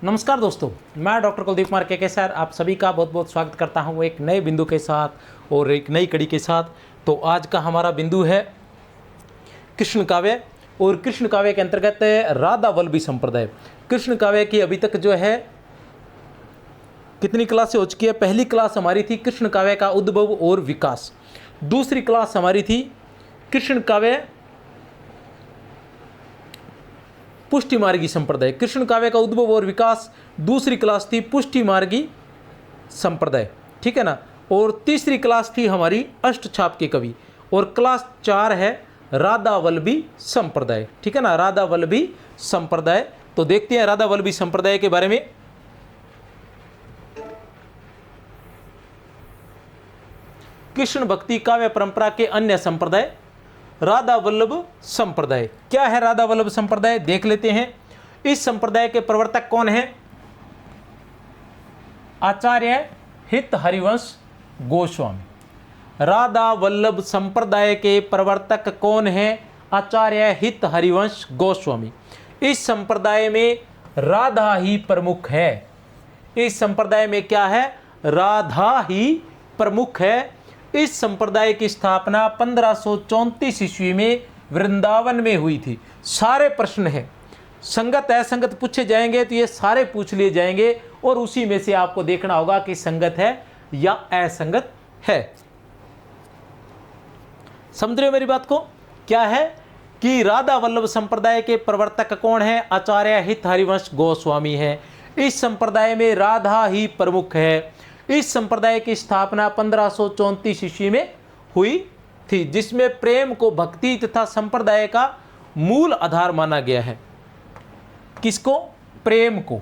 नमस्कार दोस्तों, मैं डॉक्टर कुलदीप कुमार के सर आप सभी का बहुत बहुत स्वागत करता हूं एक नए बिंदु के साथ और एक नई कड़ी के साथ। तो आज का हमारा बिंदु है कृष्ण काव्य और कृष्ण काव्य के अंतर्गत राधा वल्लभी संप्रदाय। कृष्ण काव्य की अभी तक जो है कितनी क्लास हो चुकी है? पहली क्लास हमारी थी कृष्ण काव्य का उद्भव और विकास, दूसरी क्लास हमारी थी कृष्ण काव्य पुष्टि मार्गी संप्रदाय। कृष्ण काव्य का उद्भव और विकास दूसरी क्लास थी पुष्टि मार्गी संप्रदाय, ठीक है ना। और तीसरी क्लास थी हमारी अष्टछाप के कवि और क्लास 4 है राधा वल्लभी संप्रदाय, ठीक है ना, राधा वल्लभी संप्रदाय। तो देखते हैं राधा वल्लभी संप्रदाय के बारे में। कृष्ण भक्ति काव्य परंपरा के अन्य संप्रदाय राधा वल्लभ संप्रदाय। क्या है राधा वल्लभ संप्रदाय? देख लेते हैं। इस संप्रदाय के प्रवर्तक कौन हैं? आचार्य हित हरिवंश गोस्वामी। राधा वल्लभ संप्रदाय के प्रवर्तक कौन हैं? आचार्य हित हरिवंश गोस्वामी। इस संप्रदाय में राधा ही प्रमुख है। इस संप्रदाय में क्या है? राधा ही प्रमुख है। इस संप्रदाय की स्थापना 1534 ईस्वी में वृंदावन में हुई थी। सारे प्रश्न हैं, संगत असंगत पूछे जाएंगे तो ये सारे पूछ लिए जाएंगे और उसी में से आपको देखना होगा कि संगत है या असंगत है। समझ रहे हो मेरी बात को? क्या है कि राधा वल्लभ संप्रदाय के प्रवर्तक कौन है? आचार्य हित हरिवंश गोस्वामी है। इस संप्रदाय में राधा ही प्रमुख है। इस संप्रदाय की स्थापना 1534 ईस्वी में हुई थी, जिसमें प्रेम को भक्ति तथा संप्रदाय का मूल आधार माना गया है। किसको? प्रेम को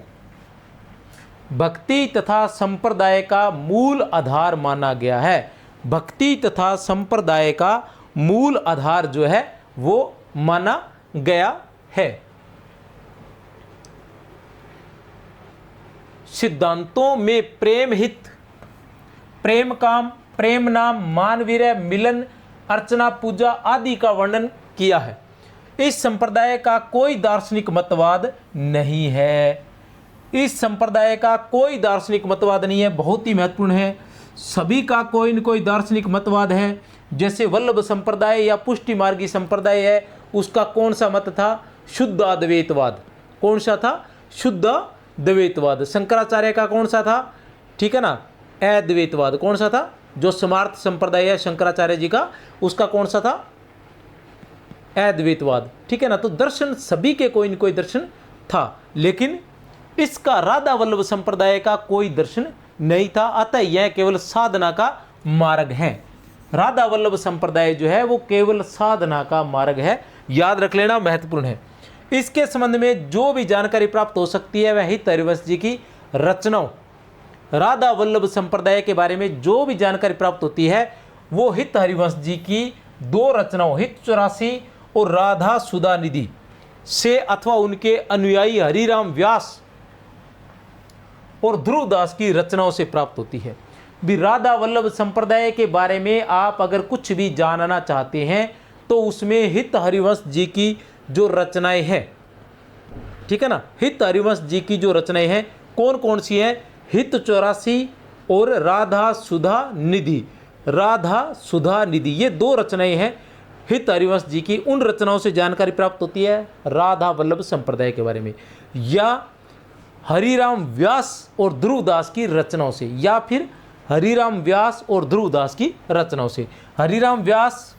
भक्ति तथा संप्रदाय का मूल आधार माना गया है। भक्ति तथा संप्रदाय का मूल आधार जो है वो माना गया है। सिद्धांतों में प्रेम हित, प्रेम काम, प्रेम नाम, मानवीर, मिलन, अर्चना, पूजा आदि का वर्णन किया है। इस संप्रदाय का कोई दार्शनिक मतवाद नहीं है। इस संप्रदाय का कोई दार्शनिक मतवाद नहीं है। बहुत ही महत्वपूर्ण है। सभी का कोई न कोई दार्शनिक मतवाद है। जैसे वल्लभ संप्रदाय या पुष्टि मार्गी संप्रदाय है, उसका कौन सा मत था? शुद्ध अद्वैतवाद। कौन सा था? शुद्ध द्वैतवाद। शंकराचार्य का कौन सा था? ठीक है ना, अद्वैतवाद। कौन सा था? जो समार्थ संप्रदाय है शंकराचार्य जी का, उसका कौन सा था? अद्वैतवाद, ठीक है ना। तो दर्शन सभी के कोई न कोई दर्शन था, लेकिन इसका राधा वल्लभ संप्रदाय का कोई दर्शन नहीं था। अतः यह केवल साधना का मार्ग है। राधा वल्लभ संप्रदाय जो है वो केवल साधना का मार्ग है। याद रख लेना, महत्वपूर्ण है। इसके संबंध में जो भी जानकारी प्राप्त हो सकती है वह हित हरिवंश जी की रचनाओं, राधा वल्लभ संप्रदाय के बारे में जो भी जानकारी प्राप्त होती है वो हित हरिवंश जी की 2 रचनाओं हित 84 और राधा सुधा निधि से अथवा उनके अनुयायी हरिराम व्यास और ध्रुवदास की रचनाओं से प्राप्त होती है। भी राधा वल्लभ संप्रदाय के बारे में आप अगर कुछ भी जानना चाहते हैं तो उसमें हित हरिवंश जी की जो रचनाएं हैं, ठीक है ना, हित हरिवंश जी की जो रचनाएं हैं कौन कौन सी हैं? हित 84 और राधा सुधा निधि। राधा सुधा निधि ये 2 रचनाएं हैं हित हरिवंश जी की। उन रचनाओं से जानकारी प्राप्त होती है राधा वल्लभ संप्रदाय के बारे में, या हरिराम व्यास और ध्रुवदास की रचनाओं से, या फिर हरिराम व्यास और ध्रुवदास की रचनाओं से। हरिराम व्यास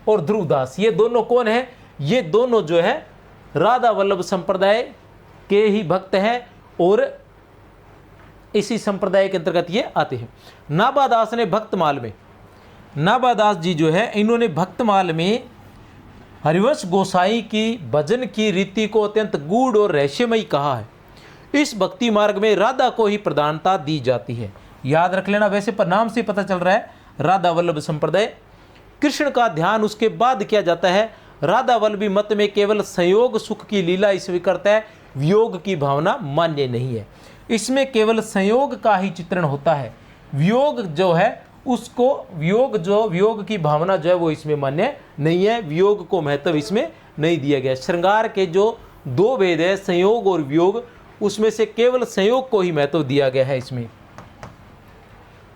और ध्रुवदास ये दोनों कौन है? ये दोनों जो है राधा वल्लभ संप्रदाय के ही भक्त हैं और इसी संप्रदाय के अंतर्गत ये आते हैं। नाभादास ने भक्तमाल में, नाभादास जी जो है इन्होंने भक्तमाल में हरिवंश गोसाई की भजन की रीति को अत्यंत गूढ़ और रहस्यमयी कहा है। इस भक्ति मार्ग में राधा को ही प्रधानता दी जाती है। याद रख लेना, वैसे पर नाम से पता चल रहा है राधा वल्लभ संप्रदाय। कृष्ण का ध्यान उसके बाद किया जाता है। राधा वल्लभी मत में केवल संयोग सुख की लीला स्वीकृत है, वियोग की भावना मान्य नहीं है। इसमें केवल संयोग का ही चित्रण होता है। वियोग जो है उसको, वियोग की भावना जो है वो इसमें मान्य नहीं है। वियोग को महत्व इसमें नहीं दिया गया। श्रृंगार के जो 2 भेद है, संयोग और वियोग, उसमें से केवल संयोग को ही महत्व दिया गया है। इसमें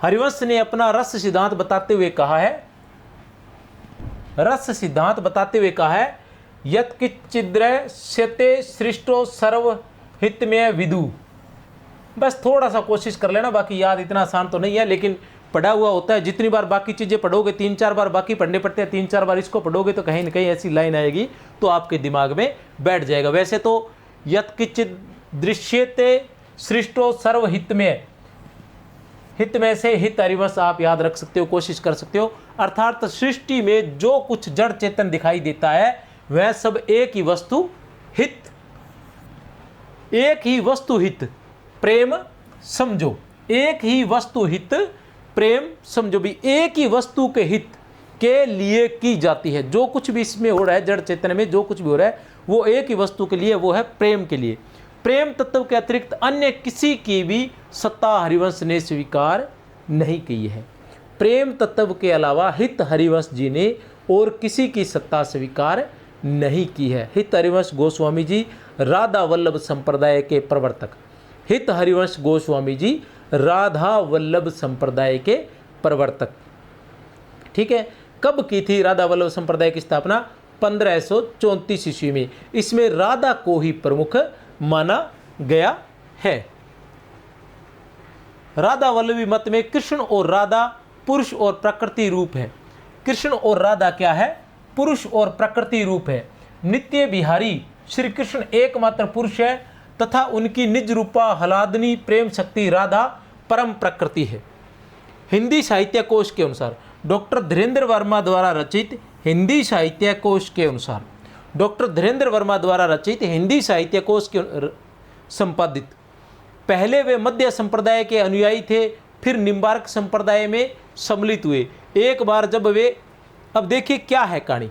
हरिवंश ने अपना रस सिद्धांत बताते हुए कहा है, रस सिद्धांत बताते हुए कहा है, यत्किंचिद्दृश्यते सृष्टो सर्व हितमय विदु। बस थोड़ा सा कोशिश कर लेना, बाकी याद इतना आसान तो नहीं है, लेकिन पढ़ा हुआ होता है। जितनी बार बाकी चीज़ें पढ़ोगे, 3-4 बार बाकी पढ़ने पड़ते हैं, 3-4 बार इसको पढ़ोगे तो कहीं ना कहीं ऐसी लाइन आएगी तो आपके दिमाग में बैठ जाएगा। वैसे तो यत्किंचित् दृश्यते सृष्टो सर्व हितमय, हित में से हित हरिवंश आप याद रख सकते हो, कोशिश कर सकते हो। अर्थात सृष्टि में जो कुछ जड़ चेतन दिखाई देता है वह सब एक ही वस्तु हित, एक ही वस्तु हित प्रेम समझो, एक ही वस्तु हित प्रेम समझो भी एक ही वस्तु के हित के लिए की जाती है। जो कुछ भी इसमें हो रहा है, जड़ चेतन में जो कुछ भी हो रहा है वो एक ही वस्तु के लिए, वो है प्रेम के लिए। प्रेम तत्व के अतिरिक्त अन्य किसी की भी सत्ता हरिवंश ने स्वीकार नहीं की है। प्रेम तत्व के अलावा हित हरिवंश जी ने और किसी की सत्ता स्वीकार नहीं की है। हित हरिवंश गोस्वामी जी राधा वल्लभ संप्रदाय के प्रवर्तक, हित हरिवंश गोस्वामी जी राधा वल्लभ संप्रदाय के प्रवर्तक। ठीक है, कब की थी राधा वल्लभ संप्रदाय की स्थापना? 1534 ईस्वी में। इसमें राधा को ही प्रमुख माना गया है। राधा वल्लभी मत में कृष्ण और राधा पुरुष और प्रकृति रूप है। कृष्ण और राधा क्या है? पुरुष और प्रकृति रूप है। नित्य बिहारी श्री कृष्ण एकमात्र पुरुष है तथा उनकी निज रूपा हलादनी प्रेम शक्ति राधा परम प्रकृति है। हिंदी साहित्य कोश के अनुसार, डॉक्टर धीरेन्द्र वर्मा द्वारा रचित हिंदी साहित्य कोश के अनुसार, डॉक्टर धीरेन्द्र वर्मा द्वारा रचित हिंदी साहित्य कोश के संपादित, पहले वे मध्य संप्रदाय के अनुयायी थे, फिर निम्बार्क संप्रदाय में सम्मिलित हुए। एक बार जब वे, अब देखिए क्या है कहानी,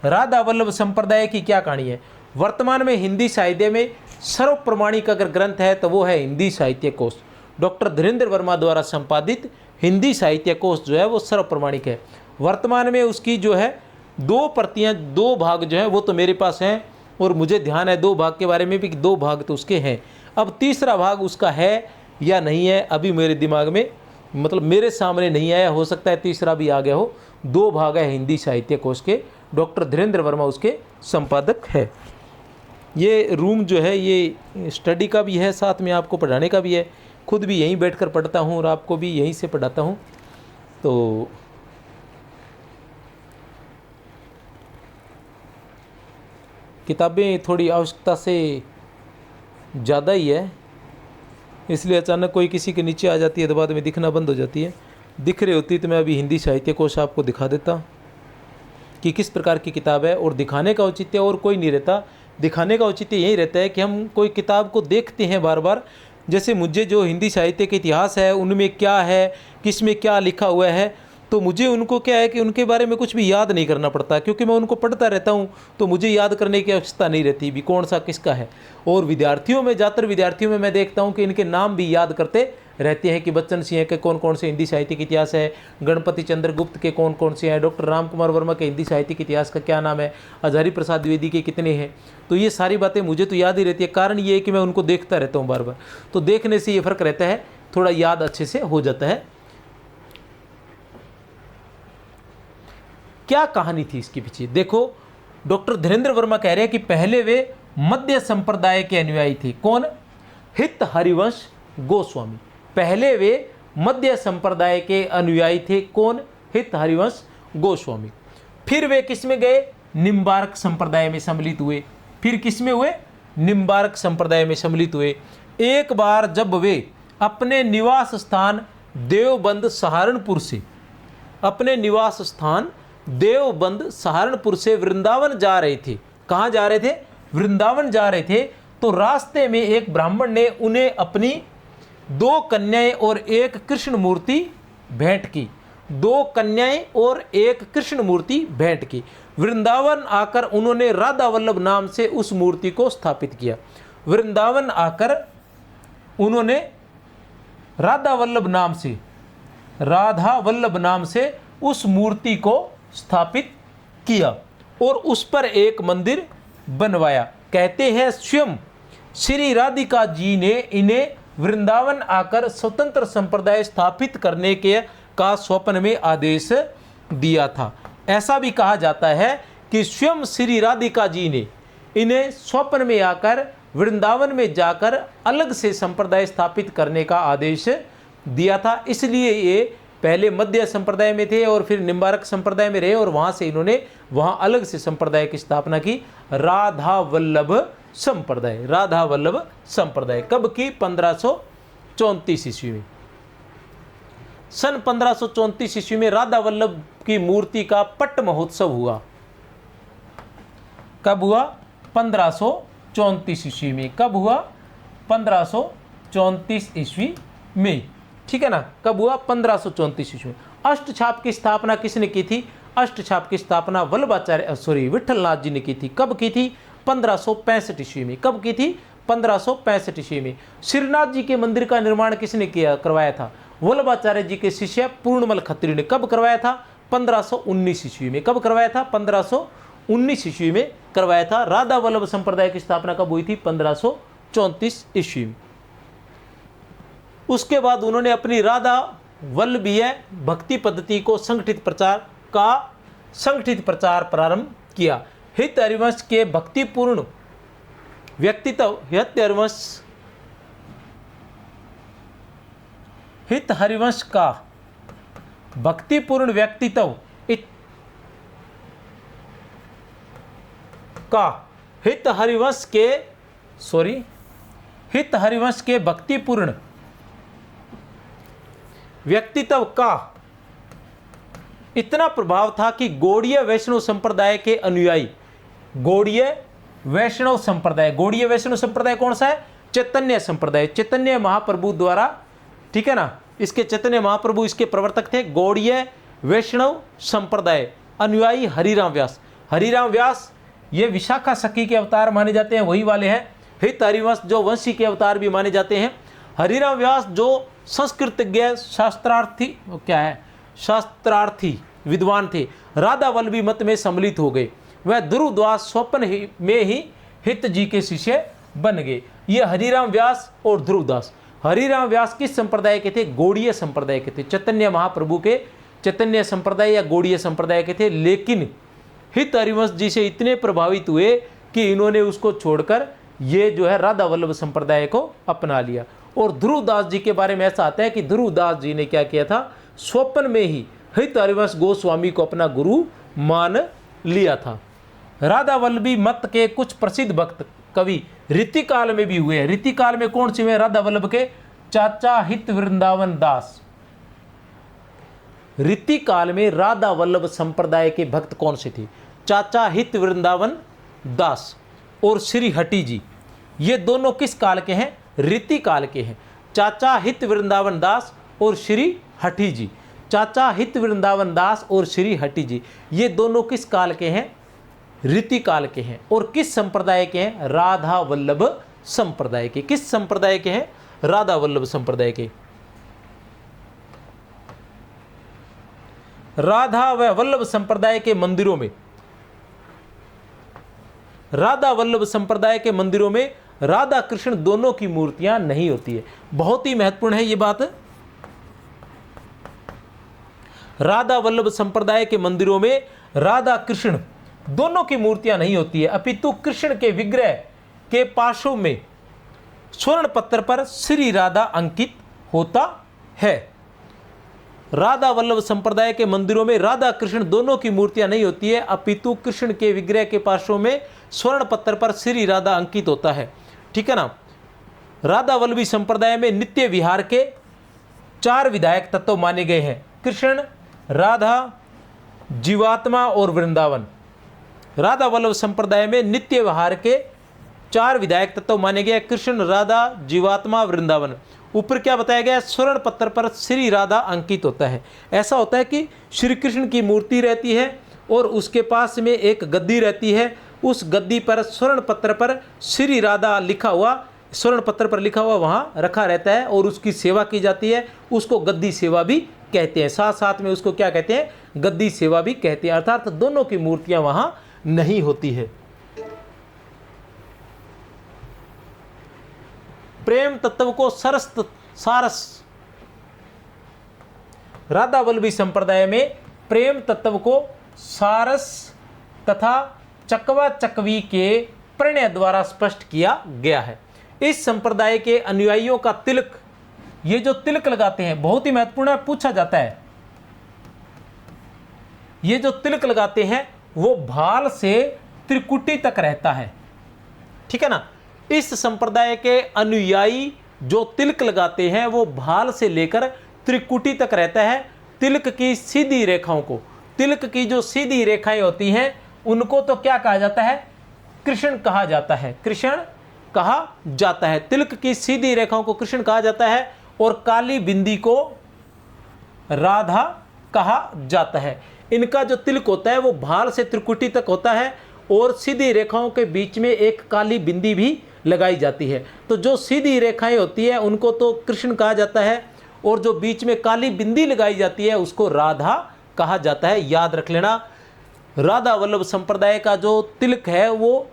राधा वल्लभ संप्रदाय की क्या कहानी है। वर्तमान में हिंदी साहित्य में सर्व प्रमाणिक अगर ग्रंथ है तो वो है हिंदी साहित्य कोश। डॉक्टर धीरेन्द्र वर्मा द्वारा संपादित हिंदी साहित्य कोश जो है वो सर्व प्रमाणिक है। वर्तमान में उसकी जो है 2 प्रतियां, 2 भाग जो है वो तो मेरे पास हैं और मुझे ध्यान है 2 भाग के बारे में भी कि 2 भाग तो उसके हैं। अब तीसरा भाग उसका है या नहीं है अभी मेरे दिमाग में, मतलब मेरे सामने नहीं आया, हो सकता है तीसरा भी आ गया हो। 2 भाग है हिंदी साहित्य कोश के, डॉक्टर धीरेन्द्र वर्मा उसके संपादक है। ये रूम जो है ये स्टडी का भी है, साथ में आपको पढ़ाने का भी है। खुद भी यहीं बैठकर पढ़ता हूँ और आपको भी यहीं से पढ़ाता हूँ। तो किताबें थोड़ी आवश्यकता से ज़्यादा ही है, इसलिए अचानक कोई किसी के नीचे आ जाती है तो बाद में दिखना बंद हो जाती है। दिख रही होती तो मैं अभी हिंदी साहित्य कोश आपको दिखा देता कि किस प्रकार की किताब है। और दिखाने का औचित्य और कोई नहीं रहता, दिखाने का औचित्य यही रहता है कि हम कोई किताब को देखते हैं बार बार। जैसे मुझे जो हिंदी साहित्य के इतिहास है उनमें क्या है, किस में क्या लिखा हुआ है, तो मुझे उनको क्या है कि उनके बारे में कुछ भी याद नहीं करना पड़ता, क्योंकि मैं उनको पढ़ता रहता हूँ तो मुझे याद करने की आवश्यकता नहीं रहती भी कौन सा किसका है। और विद्यार्थियों में, ज़्यादातर विद्यार्थियों में मैं देखता हूँ कि इनके नाम भी याद करते रहते हैं कि बच्चन सिंह के कौन कौन से हिंदी साहित्य के इतिहास है, गणपति चंद्र गुप्त के कौन कौन से हैं, डॉक्टर राम कुमार वर्मा के हिंदी साहित्य के इतिहास का क्या नाम है, हजारी प्रसाद द्विवेदी के कितने हैं। तो ये सारी बातें मुझे तो याद ही रहती है, कारण ये है कि मैं उनको देखता रहता हूँ बार बार, तो देखने से ये फ़र्क रहता है, थोड़ा याद अच्छे से हो जाता है। क्या कहानी थी इसके पीछे देखो, डॉक्टर धीरेन्द्र वर्मा कह रहे हैं कि पहले वे मध्य संप्रदाय के अनुयायी थे। कौन? हित हरिवंश गोस्वामी। पहले वे मध्य संप्रदाय के अनुयायी थे। कौन? हित हरिवंश गोस्वामी। फिर वे किस में गए? निम्बार्क संप्रदाय में सम्मिलित हुए। फिर किस में हुए? निम्बार्क संप्रदाय में सम्मिलित हुए। एक बार जब वे अपने निवास स्थान देवबंद सहारनपुर से, अपने निवास स्थान देवबंद सहारनपुर से वृंदावन जा रहे थे। कहाँ जा रहे थे? वृंदावन जा रहे थे। तो रास्ते में एक ब्राह्मण ने उन्हें अपनी 2 कन्याएं और 1 कृष्ण मूर्ति भेंट की। 2 कन्याएं और 1 कृष्ण मूर्ति भेंट की। वृंदावन आकर उन्होंने राधा वल्लभ नाम से उस मूर्ति को स्थापित किया। वृंदावन आकर उन्होंने राधा वल्लभ नाम से उस मूर्ति को स्थापित किया और उस पर एक मंदिर बनवाया। कहते हैं स्वयं श्री राधिका जी ने इन्हें वृंदावन आकर स्वतंत्र संप्रदाय स्थापित करने के का स्वप्न में आदेश दिया था। ऐसा भी कहा जाता है कि स्वयं श्री राधिका जी ने इन्हें स्वप्न में आकर वृंदावन में जाकर अलग से संप्रदाय स्थापित करने का आदेश दिया था। इसलिए ये पहले मध्य संप्रदाय में थे और फिर निम्बारक संप्रदाय में रहे और वहां से इन्होंने वहां अलग से संप्रदाय की स्थापना की, राधा वल्लभ संप्रदाय। राधा वल्लभ संप्रदाय कब की? 1534 ईस्वी में। सन 1534 ईस्वी में राधा वल्लभ की मूर्ति का पट्ट महोत्सव हुआ। कब हुआ? 1534 ईस्वी में। कब हुआ? 1534 ईस्वी में, ठीक है ना। कब हुआ? 1534 ईस्वी में। अष्टछाप की स्थापना किसने की थी? अष्टछाप की स्थापना वल्लभाचार्य विठलनाथ जी ने की थी। कब की थी? 1565 ईस्वी में। कब की थी? 1565 ईस्वी में। श्रीनाथ जी के मंदिर का निर्माण किसने करवाया था? वल्लभाचार्य जी के शिष्य पूर्णमल खत्री ने। कब करवाया था? 1519 ईस्वी में। कब करवाया था? 1519 ईस्वी में करवाया था। राधा वल्लभ संप्रदाय की स्थापना कब हुई थी? 1534 ईस्वी में। उसके बाद उन्होंने अपनी राधा वल्लभीय भक्ति पद्धति को संगठित प्रचार प्रारंभ किया। हित हरिवंश के भक्तिपूर्ण व्यक्तित्व हित हरिवंश का भक्तिपूर्ण व्यक्तित्व का हित हरिवंश के भक्तिपूर्ण व्यक्तित्व का इतना प्रभाव था कि गौड़ीय वैष्णव संप्रदाय के अनुयायी, गौड़ीय वैष्णव संप्रदाय कौन सा है? चैतन्य संप्रदाय। चैतन्य महाप्रभु द्वारा, ठीक है ना, इसके चैतन्य महाप्रभु इसके प्रवर्तक थे। गौड़ीय वैष्णव संप्रदाय अनुयायी हरिराम व्यास ये विशाखा सखी के अवतार माने जाते हैं, वही वाले हैं। हित हरिवंश जो वंशी के अवतार भी माने जाते हैं। हरिराम व्यास जो संस्कृतज्ञ शास्त्रार्थी विद्वान थे, राधा वल्लभी मत में सम्मिलित हो गए। वह ध्रुवदास स्वप्न में ही हित जी के शिष्य बन गए। ये हरिराम व्यास और ध्रुवदास। हरिराम व्यास किस संप्रदाय के थे? गौड़ीय संप्रदाय के थे। चैतन्य महाप्रभु के चैतन्य संप्रदाय या गौड़ीय संप्रदाय के थे। लेकिन हित हरिवंश जी से इतने प्रभावित हुए कि इन्होंने उसको छोड़कर ये जो है राधा वल्लभ संप्रदाय को अपना लिया। और ध्रुवदास जी के बारे में ऐसा आता है कि ध्रुवदास जी ने क्या किया था? स्वप्न में ही हित हरिवंश गोस्वामी को अपना गुरु मान लिया था। राधा वल्लभी मत के कुछ प्रसिद्ध भक्त कवि रीतिकाल में भी हुए। रीतिकाल में कौन से हुए? राधा वल्लभ के चाचा हित वृंदावन दास। रीतिकाल में राधा वल्लभ संप्रदाय के भक्त कौन से थे? चाचा हित वृंदावन दास और श्री हटी जी। ये दोनों किस काल के हैं? रीतिकाल के हैं। चाचा हित वृंदावन दास और श्री हठी जी। चाचा हित वृंदावन दास और श्री हटी जी ये दोनों किस काल के हैं? रीतिकाल के हैं। और किस संप्रदाय के हैं? राधा वल्लभ संप्रदाय के। किस संप्रदाय के हैं? राधा वल्लभ संप्रदाय के। राधा व वल्लभ संप्रदाय के मंदिरों में, राधा वल्लभ संप्रदाय के मंदिरों में राधा कृष्ण दोनों की मूर्तियां नहीं होती है। बहुत ही महत्वपूर्ण है ये बात। राधा वल्लभ संप्रदाय के मंदिरों में राधा कृष्ण दोनों की मूर्तियां नहीं होती है, अपितु कृष्ण के विग्रह के पार्श्व में स्वर्ण पत्र पर श्री राधा अंकित होता है। राधा वल्लभ संप्रदाय के मंदिरों में राधा कृष्ण दोनों की मूर्तियां नहीं होती है, अपितु कृष्ण के विग्रह के पार्श्व में स्वर्ण पत्र पर श्री राधा अंकित होता है। ठीक है ना। राधा वल्लभी संप्रदाय में नित्य विहार के 4 विधायक तत्व माने गए हैं: कृष्ण, राधा, जीवात्मा और वृंदावन। राधा वल्लभ संप्रदाय में नित्य विहार के 4 विधायक तत्व माने गए: कृष्ण, राधा, जीवात्मा, वृंदावन। ऊपर क्या बताया गया? स्वर्ण पत्र पर श्री राधा अंकित होता है। ऐसा होता है कि श्री कृष्ण की मूर्ति रहती है और उसके पास में एक गद्दी रहती है, उस गद्दी पर स्वर्ण पत्र पर श्री राधा लिखा हुआ, स्वर्ण पत्र पर लिखा हुआ वहाँ रखा रहता है और उसकी सेवा की जाती है। उसको गद्दी सेवा भी कहते हैं। साथ साथ में उसको क्या कहते हैं? गद्दी सेवा भी कहते हैं। अर्थात दोनों की मूर्तियाँ वहाँ नहीं होती है। प्रेम तत्व को सारस राधा वल्लभी संप्रदाय में प्रेम तत्व को सारस तथा चकवा चकवी के प्रणय द्वारा स्पष्ट किया गया है। इस संप्रदाय के अनुयायियों का तिलक, ये जो तिलक लगाते हैं बहुत ही महत्वपूर्ण है, पूछा जाता है। ये जो तिलक लगाते हैं वो भाल से त्रिकुटी तक रहता है, ठीक है ना। इस संप्रदाय के अनुयायी जो तिलक लगाते हैं वो भाल से लेकर त्रिकुटी तक रहता है। तिलक की सीधी रेखाओं को, तिलक की जो सीधी रेखाएं होती हैं उनको तो क्या कहा जाता है? कृष्ण कहा जाता है, कृष्ण कहा जाता है। तिलक की सीधी रेखाओं को कृष्ण कहा जाता है और काली बिंदी को राधा कहा जाता है। इनका जो तिलक होता है वो भाल से त्रिकुटी तक होता है और सीधी रेखाओं के बीच में एक काली बिंदी भी लगाई जाती है। तो जो सीधी रेखाएं होती है उनको तो कृष्ण कहा जाता है और जो बीच में काली बिंदी लगाई जाती है उसको राधा कहा जाता है। याद रख लेना, राधा वल्लभ संप्रदाय का जो तिलक है वो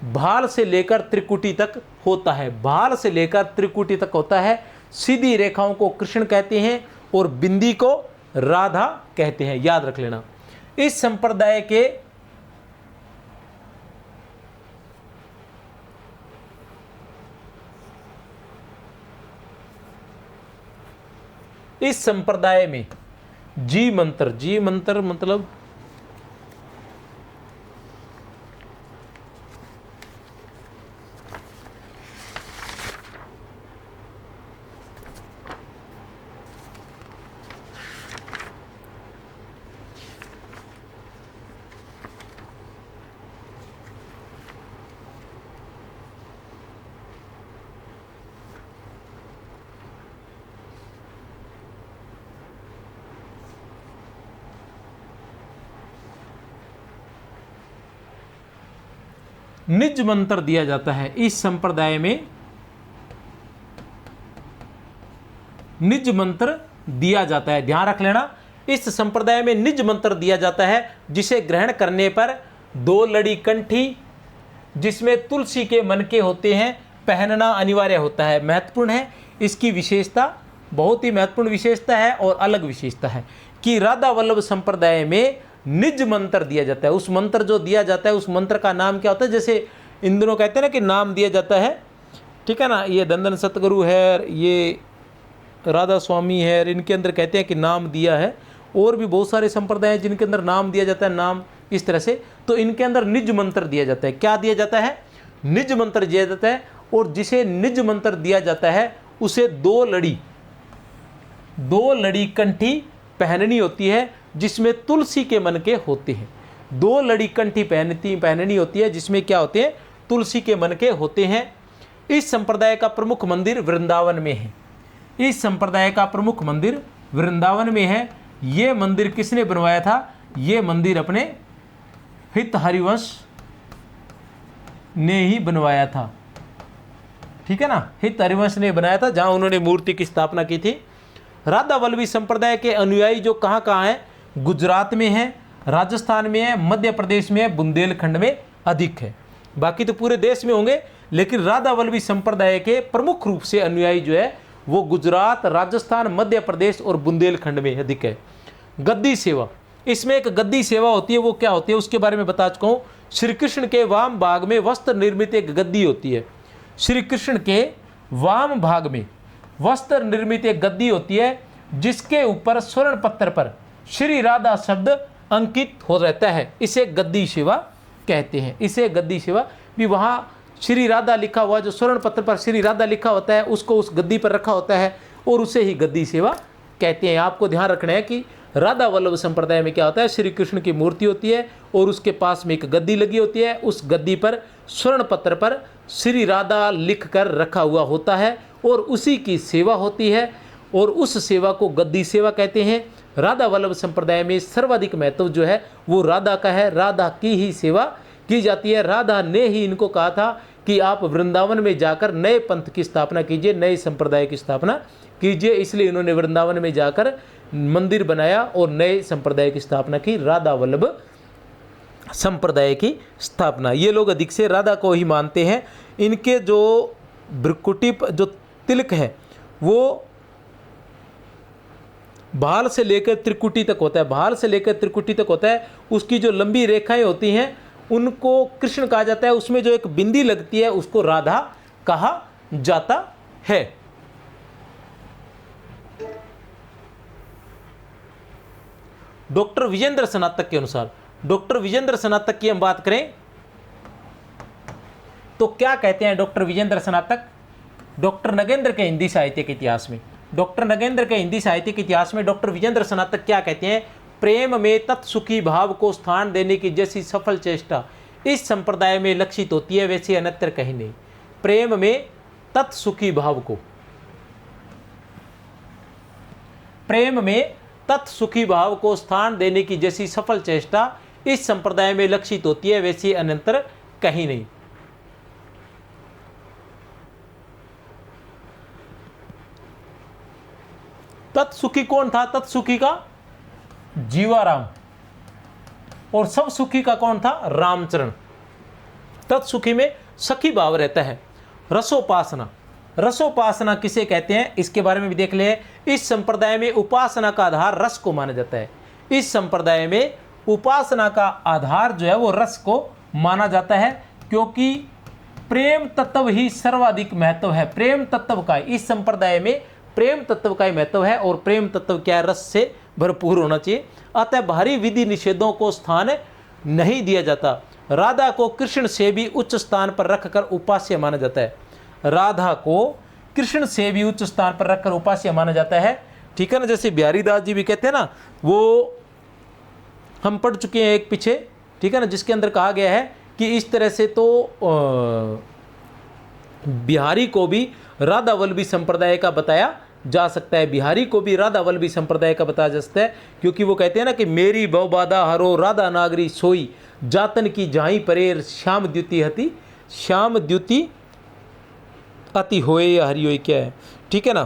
भाल से लेकर त्रिकुटी तक होता है, भाल से लेकर त्रिकुटी तक होता है। सीधी रेखाओं को कृष्ण कहते हैं और बिंदी को राधा कहते हैं, याद रख लेना। इस संप्रदाय में जी मंत्र मतलब निज मंत्र दिया जाता है। इस संप्रदाय में निज मंत्र दिया जाता है, ध्यान रख लेना। इस संप्रदाय में निज मंत्र दिया जाता है जिसे ग्रहण करने पर 2 लड़ी कंठी जिसमें तुलसी के मनके होते हैं पहनना अनिवार्य होता है। महत्वपूर्ण है, इसकी विशेषता बहुत ही महत्वपूर्ण विशेषता है और अलग विशेषता है कि राधा वल्लभ संप्रदाय में निज मंत्र दिया जाता है। उस मंत्र जो दिया जाता है उस मंत्र का नाम क्या होता है? जैसे इन दोनों कहते हैं ना कि नाम दिया जाता है, ठीक है ना। ये दंदन सतगुरु है, ये राधा स्वामी है, इनके अंदर कहते हैं कि नाम दिया है। और भी बहुत सारे संप्रदाय हैं जिनके अंदर नाम दिया जाता है, नाम इस तरह से। तो इनके अंदर निज मंत्र दिया जाता है। क्या दिया जाता है? निज मंत्र दिया जाता है। और जिसे निज मंत्र दिया जाता है उसे 2 लड़ी कंठी पहननी होती है जिसमें तुलसी के मनके होते हैं। 2 लड़ी कंठी पहननी होती है जिसमें क्या होते हैं? तुलसी के मनके होते हैं। इस संप्रदाय का प्रमुख मंदिर वृंदावन में है। इस संप्रदाय का प्रमुख मंदिर वृंदावन में है। ये मंदिर किसने बनवाया था? ये मंदिर अपने हित हरिवंश ने ही बनवाया था, ठीक है ना। हित हरिवंश ने बनाया था, जहां उन्होंने मूर्ति की स्थापना की थी। राधा वल्लभी संप्रदाय के अनुयायी जो कहाँ कहाँ हैं? गुजरात में है, राजस्थान में है, मध्य प्रदेश में है, बुंदेलखंड में अधिक है। बाकी तो पूरे देश में होंगे, लेकिन राधा वल्लभी संप्रदाय के प्रमुख रूप से अनुयायी जो है वो गुजरात, राजस्थान, मध्य प्रदेश और बुंदेलखंड में अधिक है। गद्दी सेवा, इसमें एक गद्दी सेवा होती है। वो क्या होती है उसके बारे में बता चुका हूँ। श्री कृष्ण के वाम भाग में वस्त्र निर्मित एक गद्दी होती है। श्री कृष्ण के वाम भाग में वस्त्र निर्मित एक गद्दी होती है जिसके ऊपर स्वर्ण पत्थर पर श्री राधा शब्द अंकित हो रहता है। इसे गद्दी सेवा कहते हैं। इसे गद्दी सेवा भी, वहाँ श्री राधा लिखा हुआ, जो स्वर्ण पत्थर पर श्री राधा लिखा होता है उसको उस गद्दी पर रखा होता है और उसे ही गद्दी सेवा कहते हैं। आपको ध्यान रखना है कि राधा वल्लभ संप्रदाय में क्या होता है? श्री कृष्ण की मूर्ति होती है और उसके पास में एक गद्दी लगी होती है। उस गद्दी पर स्वर्ण पत्र पर श्री राधा लिख कर रखा हुआ होता है और उसी की सेवा होती है और उस सेवा को गद्दी सेवा कहते हैं। राधा वल्लभ संप्रदाय में सर्वाधिक महत्व जो है वो राधा का है। राधा की ही सेवा की जाती है। राधा ने ही इनको कहा था कि आप वृंदावन में जाकर नए पंथ की स्थापना कीजिए, नए संप्रदाय की स्थापना कीजिए। इसलिए इन्होंने वृंदावन में जाकर मंदिर बनाया और नए संप्रदाय की स्थापना की, राधा वल्लभ संप्रदाय की स्थापना। ये लोग अधिक से राधा को ही मानते हैं। इनके जो भ्रुकुटी जो तिलक है वो भाल से लेकर त्रिकुटी तक होता है, भाल से लेकर त्रिकुटी तक होता है। उसकी जो लंबी रेखाएं होती हैं उनको कृष्ण कहा जाता है, उसमें जो एक बिंदी लगती है उसको राधा कहा जाता है। डॉक्टर विजेंद्र स्नातक के अनुसार, डॉक्टर विजेंद्र स्नातक की हम बात करें तो क्या कहते हैं डॉक्टर विजेंद्र स्नातक? डॉक्टर नगेंद्र के हिंदी साहित्य के इतिहास में, डॉक्टर नगेंद्र के हिंदी साहित्य के इतिहास में डॉक्टर विजेंद्र स्नातक क्या कहते हैं? प्रेम में तत्सुखी भाव को स्थान देने की जैसी सफल चेष्टा इस संप्रदाय में लक्षित होती है वैसे अन्यत्र कहीं नहीं। प्रेम में तत्सुखी भाव को, प्रेम में तत्सुखी भाव को स्थान देने की जैसी सफल चेष्टा इस संप्रदाय में लक्षित होती है वैसे अन्यत्र कहीं नहीं। तत्सुखी कौन था? तत्सुखी का जीवाराम, और सब सुखी का कौन था? रामचरण। तत्सुखी में सखी भाव रहता है। रसोपासना, रसोपासना किसे कहते हैं इसके बारे में भी देख ले। इस संप्रदाय में उपासना का आधार रस को माना जाता है। इस संप्रदाय में उपासना का आधार जो है वो रस को माना जाता है, क्योंकि प्रेम तत्व ही सर्वाधिक महत्व है। प्रेम तत्व का इस संप्रदाय में प्रेम तत्व का ही महत्व है, और प्रेम तत्व क्या है? रस से भरपूर होना चाहिए। अतः बाहरी विधि निषेधों को स्थान नहीं दिया जाता। राधा को कृष्ण से भी उच्च स्थान पर रखकर उपास्य माना जाता है। राधा को कृष्ण से भी उच्च स्थान पर रखकर उपास्य माना जाता है। ठीक है ना, जैसे बिहारी दास जी भी कहते हैं ना, वो हम पढ़ चुके हैं एक पीछे, ठीक है ना, जिसके अंदर कहा गया है कि इस तरह से तो बिहारी को भी राधा वल्लभी संप्रदाय का बताया जा सकता है। बिहारी को भी राधा वल्लभी संप्रदाय का बताया जा सकता है, क्योंकि वो कहते हैं ना कि मेरी बहुबादा हरो राधा नागरी सोई जातन की जाई परेर श्याम द्युति हति, श्याम द्युति अति होए या हरियोई क्या है, ठीक है ना।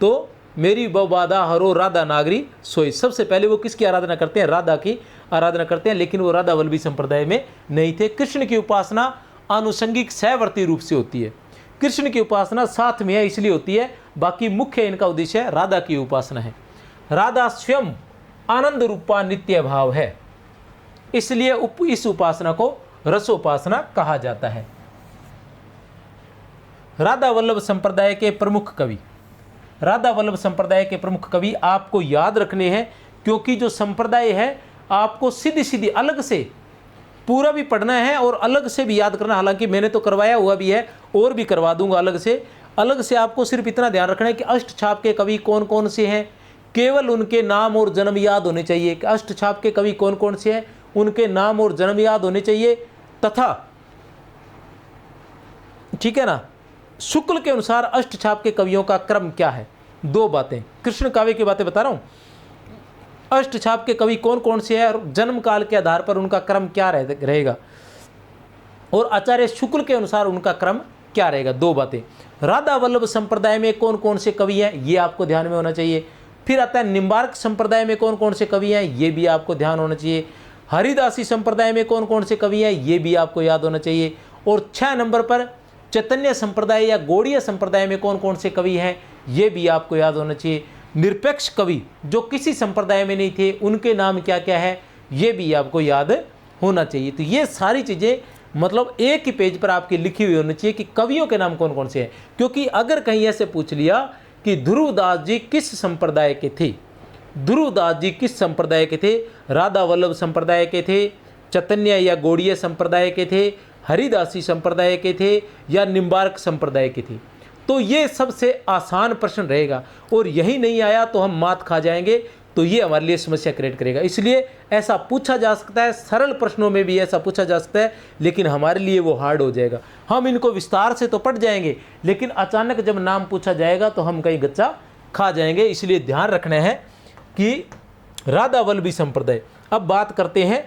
तो मेरी बहुबादा हरो राधा नागरी सोई, सबसे पहले वो किसकी आराधना करते हैं? राधा की आराधना करते हैं, लेकिन वो राधा वल्लभी संप्रदाय में नहीं थे। कृष्ण की उपासना आनुषंगिक सहवर्ती रूप से होती है। कृष्ण की उपासना साथ में है इसलिए होती है, बाकी मुख्य इनका उद्देश्य है राधा की उपासना है। राधा स्वयं आनंद रूपा नित्य भाव है, इसलिए इस उपासना को रसोपासना कहा जाता है। राधा वल्लभ संप्रदाय के प्रमुख कवि, राधा वल्लभ संप्रदाय के प्रमुख कवि आपको याद रखने हैं, क्योंकि जो संप्रदाय है आपको सीधी सीधी अलग से पूरा भी पढ़ना है और अलग से भी याद करना। हालांकि मैंने तो करवाया हुआ भी है और भी करवा दूंगा अलग से आपको सिर्फ इतना ध्यान रखना है कि अष्टछाप के कवि कौन कौन से हैं, केवल उनके नाम और जन्म याद होने चाहिए। कि अष्टछाप के कवि कौन कौन से हैं, उनके नाम और जन्म याद होने चाहिए, तथा ठीक है ना, शुक्ल के अनुसार अष्टछाप के कवियों का क्रम क्या है। दो बातें, कृष्ण काव्य की बातें बता रहा हूं, अष्टछाप के कवि कौन कौन से हैं और जन्म काल के आधार पर उनका क्रम क्या रहेगा, और आचार्य शुक्ल के अनुसार उनका क्रम क्या रहेगा। दो बातें। राधा वल्लभ संप्रदाय में कौन कौन से कवि हैं ये आपको ध्यान में होना चाहिए। फिर आता है निम्बार्क संप्रदाय में कौन कौन से कवि हैं, ये भी आपको ध्यान होना चाहिए। हरिदासी संप्रदाय में कौन कौन से कवि हैं, ये भी आपको याद होना चाहिए। और 6 नंबर पर चैतन्य संप्रदाय या गौड़ीय संप्रदाय में कौन कौन से कवि हैं, ये भी आपको याद होना चाहिए। निरपेक्ष कवि जो किसी संप्रदाय में नहीं थे, उनके नाम क्या क्या है, ये भी आपको याद होना चाहिए। तो ये सारी चीज़ें मतलब एक ही पेज पर आपकी लिखी हुई होनी चाहिए कि कवियों के नाम कौन कौन से हैं। क्योंकि अगर कहीं ऐसे पूछ लिया कि ध्रुवदास जी किस संप्रदाय के थे, ध्रुवदास जी किस संप्रदाय के थे, राधा वल्लभ संप्रदाय के थे, चैतन्य या गौड़ीय संप्रदाय के थे, हरिदासी संप्रदाय के थे, या निम्बार्क संप्रदाय के थे, तो ये सबसे आसान प्रश्न रहेगा। और यही नहीं आया तो हम मात खा जाएंगे, तो ये हमारे लिए समस्या क्रिएट करेगा। इसलिए ऐसा पूछा जा सकता है, सरल प्रश्नों में भी ऐसा पूछा जा सकता है, लेकिन हमारे लिए वो हार्ड हो जाएगा। हम इनको विस्तार से तो पढ़ जाएंगे, लेकिन अचानक जब नाम पूछा जाएगा तो हम कहीं गच्चा खा जाएंगे। इसलिए ध्यान रखना है कि राधा वल्लभी संप्रदाय। अब बात करते हैं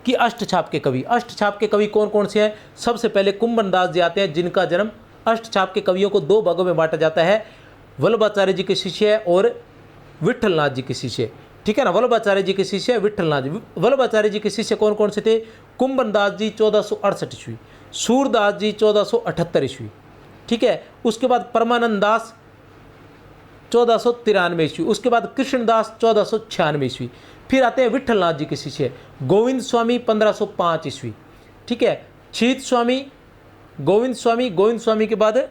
कि अष्टछाप के कवि, अष्टछाप के कवि कौन कौन से हैं। सबसे पहले कुंभन दास जी आते हैं, जिनका जन्म, अष्टछाप के कवियों को 2 भागों में बांटा जाता है, वल्लभाचार्य जी के शिष्य और विट्ठलनाथ जी के शिष्य, ठीक है ना। वल्लभाचार्य जी के शिष्य, विट्ठलनाथ जी। वल्लभाचार्य जी के शिष्य कौन कौन से थे? कुंभन दास जी 1468 ईस्वी, सूरदास जी 1478 ईस्वी, ठीक है। उसके बाद परमानंद दास 1493 ईस्वी, उसके बाद कृष्णदास 1496 ईस्वी। फिर आते हैं विठलनाथ जी के शिष्य गोविंद स्वामी 1505 ईस्वी, ठीक है। छीत स्वामी, गोविंद स्वामी के बाद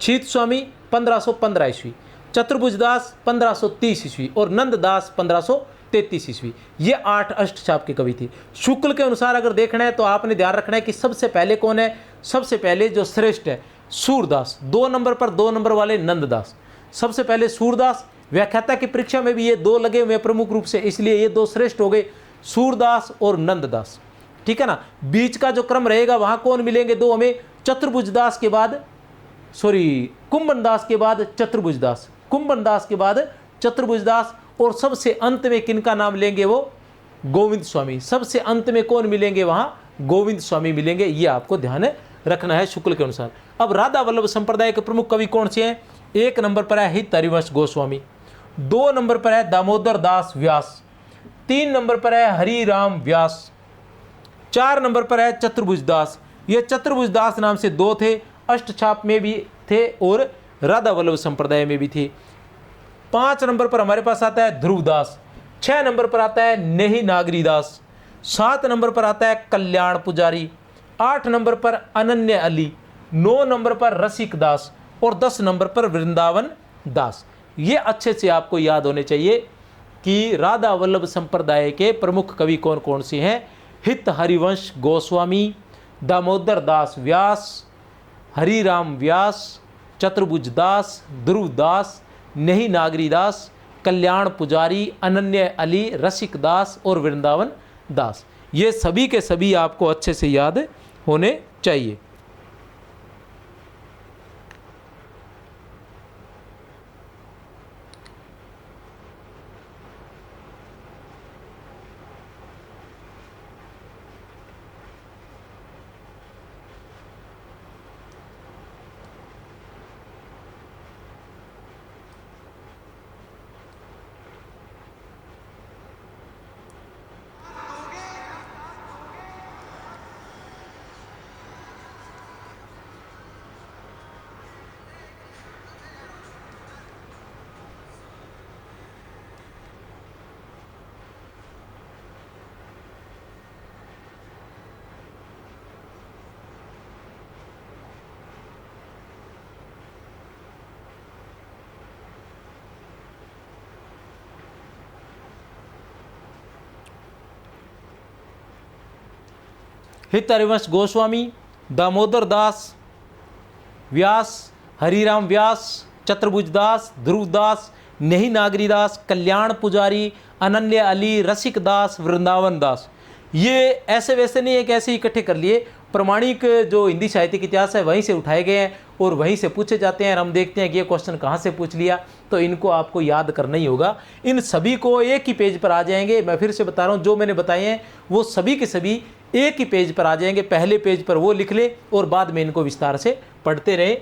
छीत स्वामी 1515 ईस्वी, चतुर्भुजदास 1530 ईस्वी और नंददास 1533 ईस्वी। ये 8 अष्टचाप के कवि थे। शुक्ल के अनुसार अगर देखना है तो आपने ध्यान रखना है कि सबसे पहले कौन है, सबसे पहले जो श्रेष्ठ है सूरदास, 2 नंबर पर 2 नंबर वाले नंददास। सबसे पहले सूरदास, व्याख्याता की परीक्षा में भी ये 2 लगे हुए प्रमुख रूप से, इसलिए ये 2 श्रेष्ठ हो गए, सूरदास और नंददास, ठीक है ना। बीच का जो क्रम रहेगा वहां कौन मिलेंगे 2 हमें, चतुर्भुजदास के बाद कुंभनदास के बाद चतुर्भुजदास, कुंभनदास के बाद चतुर्भुजदास, और सबसे अंत में किनका नाम लेंगे वो गोविंद स्वामी। सबसे अंत में कौन मिलेंगे वहां, गोविंद स्वामी मिलेंगे। ये आपको ध्यान रखना है शुक्ल के अनुसार। अब राधा वल्लभ संप्रदाय के प्रमुख कवि कौन से हैं, 1 नंबर पर है हित हरिवंश गोस्वामी, 2 नंबर पर है दामोदर दास व्यास, 3 नंबर पर है हरिराम व्यास, 4 नंबर पर है चतुर्भुजदास। ये चतुर्भुजदास नाम से 2 थे, अष्टचाप में भी थे और राधा वल्लभ संप्रदाय में भी थे। 5 नंबर पर हमारे पास आता है ध्रुवदास, 6 नंबर पर आता है नेही नागरीदास, 7 नंबर पर आता है कल्याण पुजारी, 8 नंबर पर अनन्य अली, 9 नंबर पर रसिक दास और 10 नंबर पर वृंदावन दास। ये अच्छे से आपको याद होने चाहिए कि राधा वल्लभ संप्रदाय के प्रमुख कवि कौन कौन से हैं। हित हरिवंश गोस्वामी, दामोदर दास व्यास, हरिराम व्यास, चतुर्भुज दास, ध्रुव दास, नेही नागरीदास, कल्याण पुजारी, अनन्य अली, रसिक दास और वृंदावन दास। ये सभी के सभी आपको अच्छे से याद होने चाहिए। हित हरिवंश गोस्वामी, दामोदर दास व्यास, हरिराम व्यास, चतुर्भुज दास, ध्रुव दास, नेही नागरीदास, कल्याण पुजारी, अनन्य अली, रसिक दास, वृंदावन दास। ये ऐसे वैसे नहीं है कि ऐसे इकट्ठे कर लिए, प्रमाणिक जो हिंदी साहित्य के इतिहास है वहीं से उठाए गए हैं और वहीं से पूछे जाते हैं। और हम देखते हैं कि ये क्वेश्चन कहाँ से पूछ लिया, तो इनको आपको याद करना ही होगा। इन सभी को एक ही पेज पर आ जाएंगे। मैं फिर से बता रहा हूँ, जो मैंने बताए हैं वो सभी के सभी एक ही पेज पर आ जाएंगे। पहले पेज पर वो लिख ले और बाद में इनको विस्तार से पढ़ते रहे।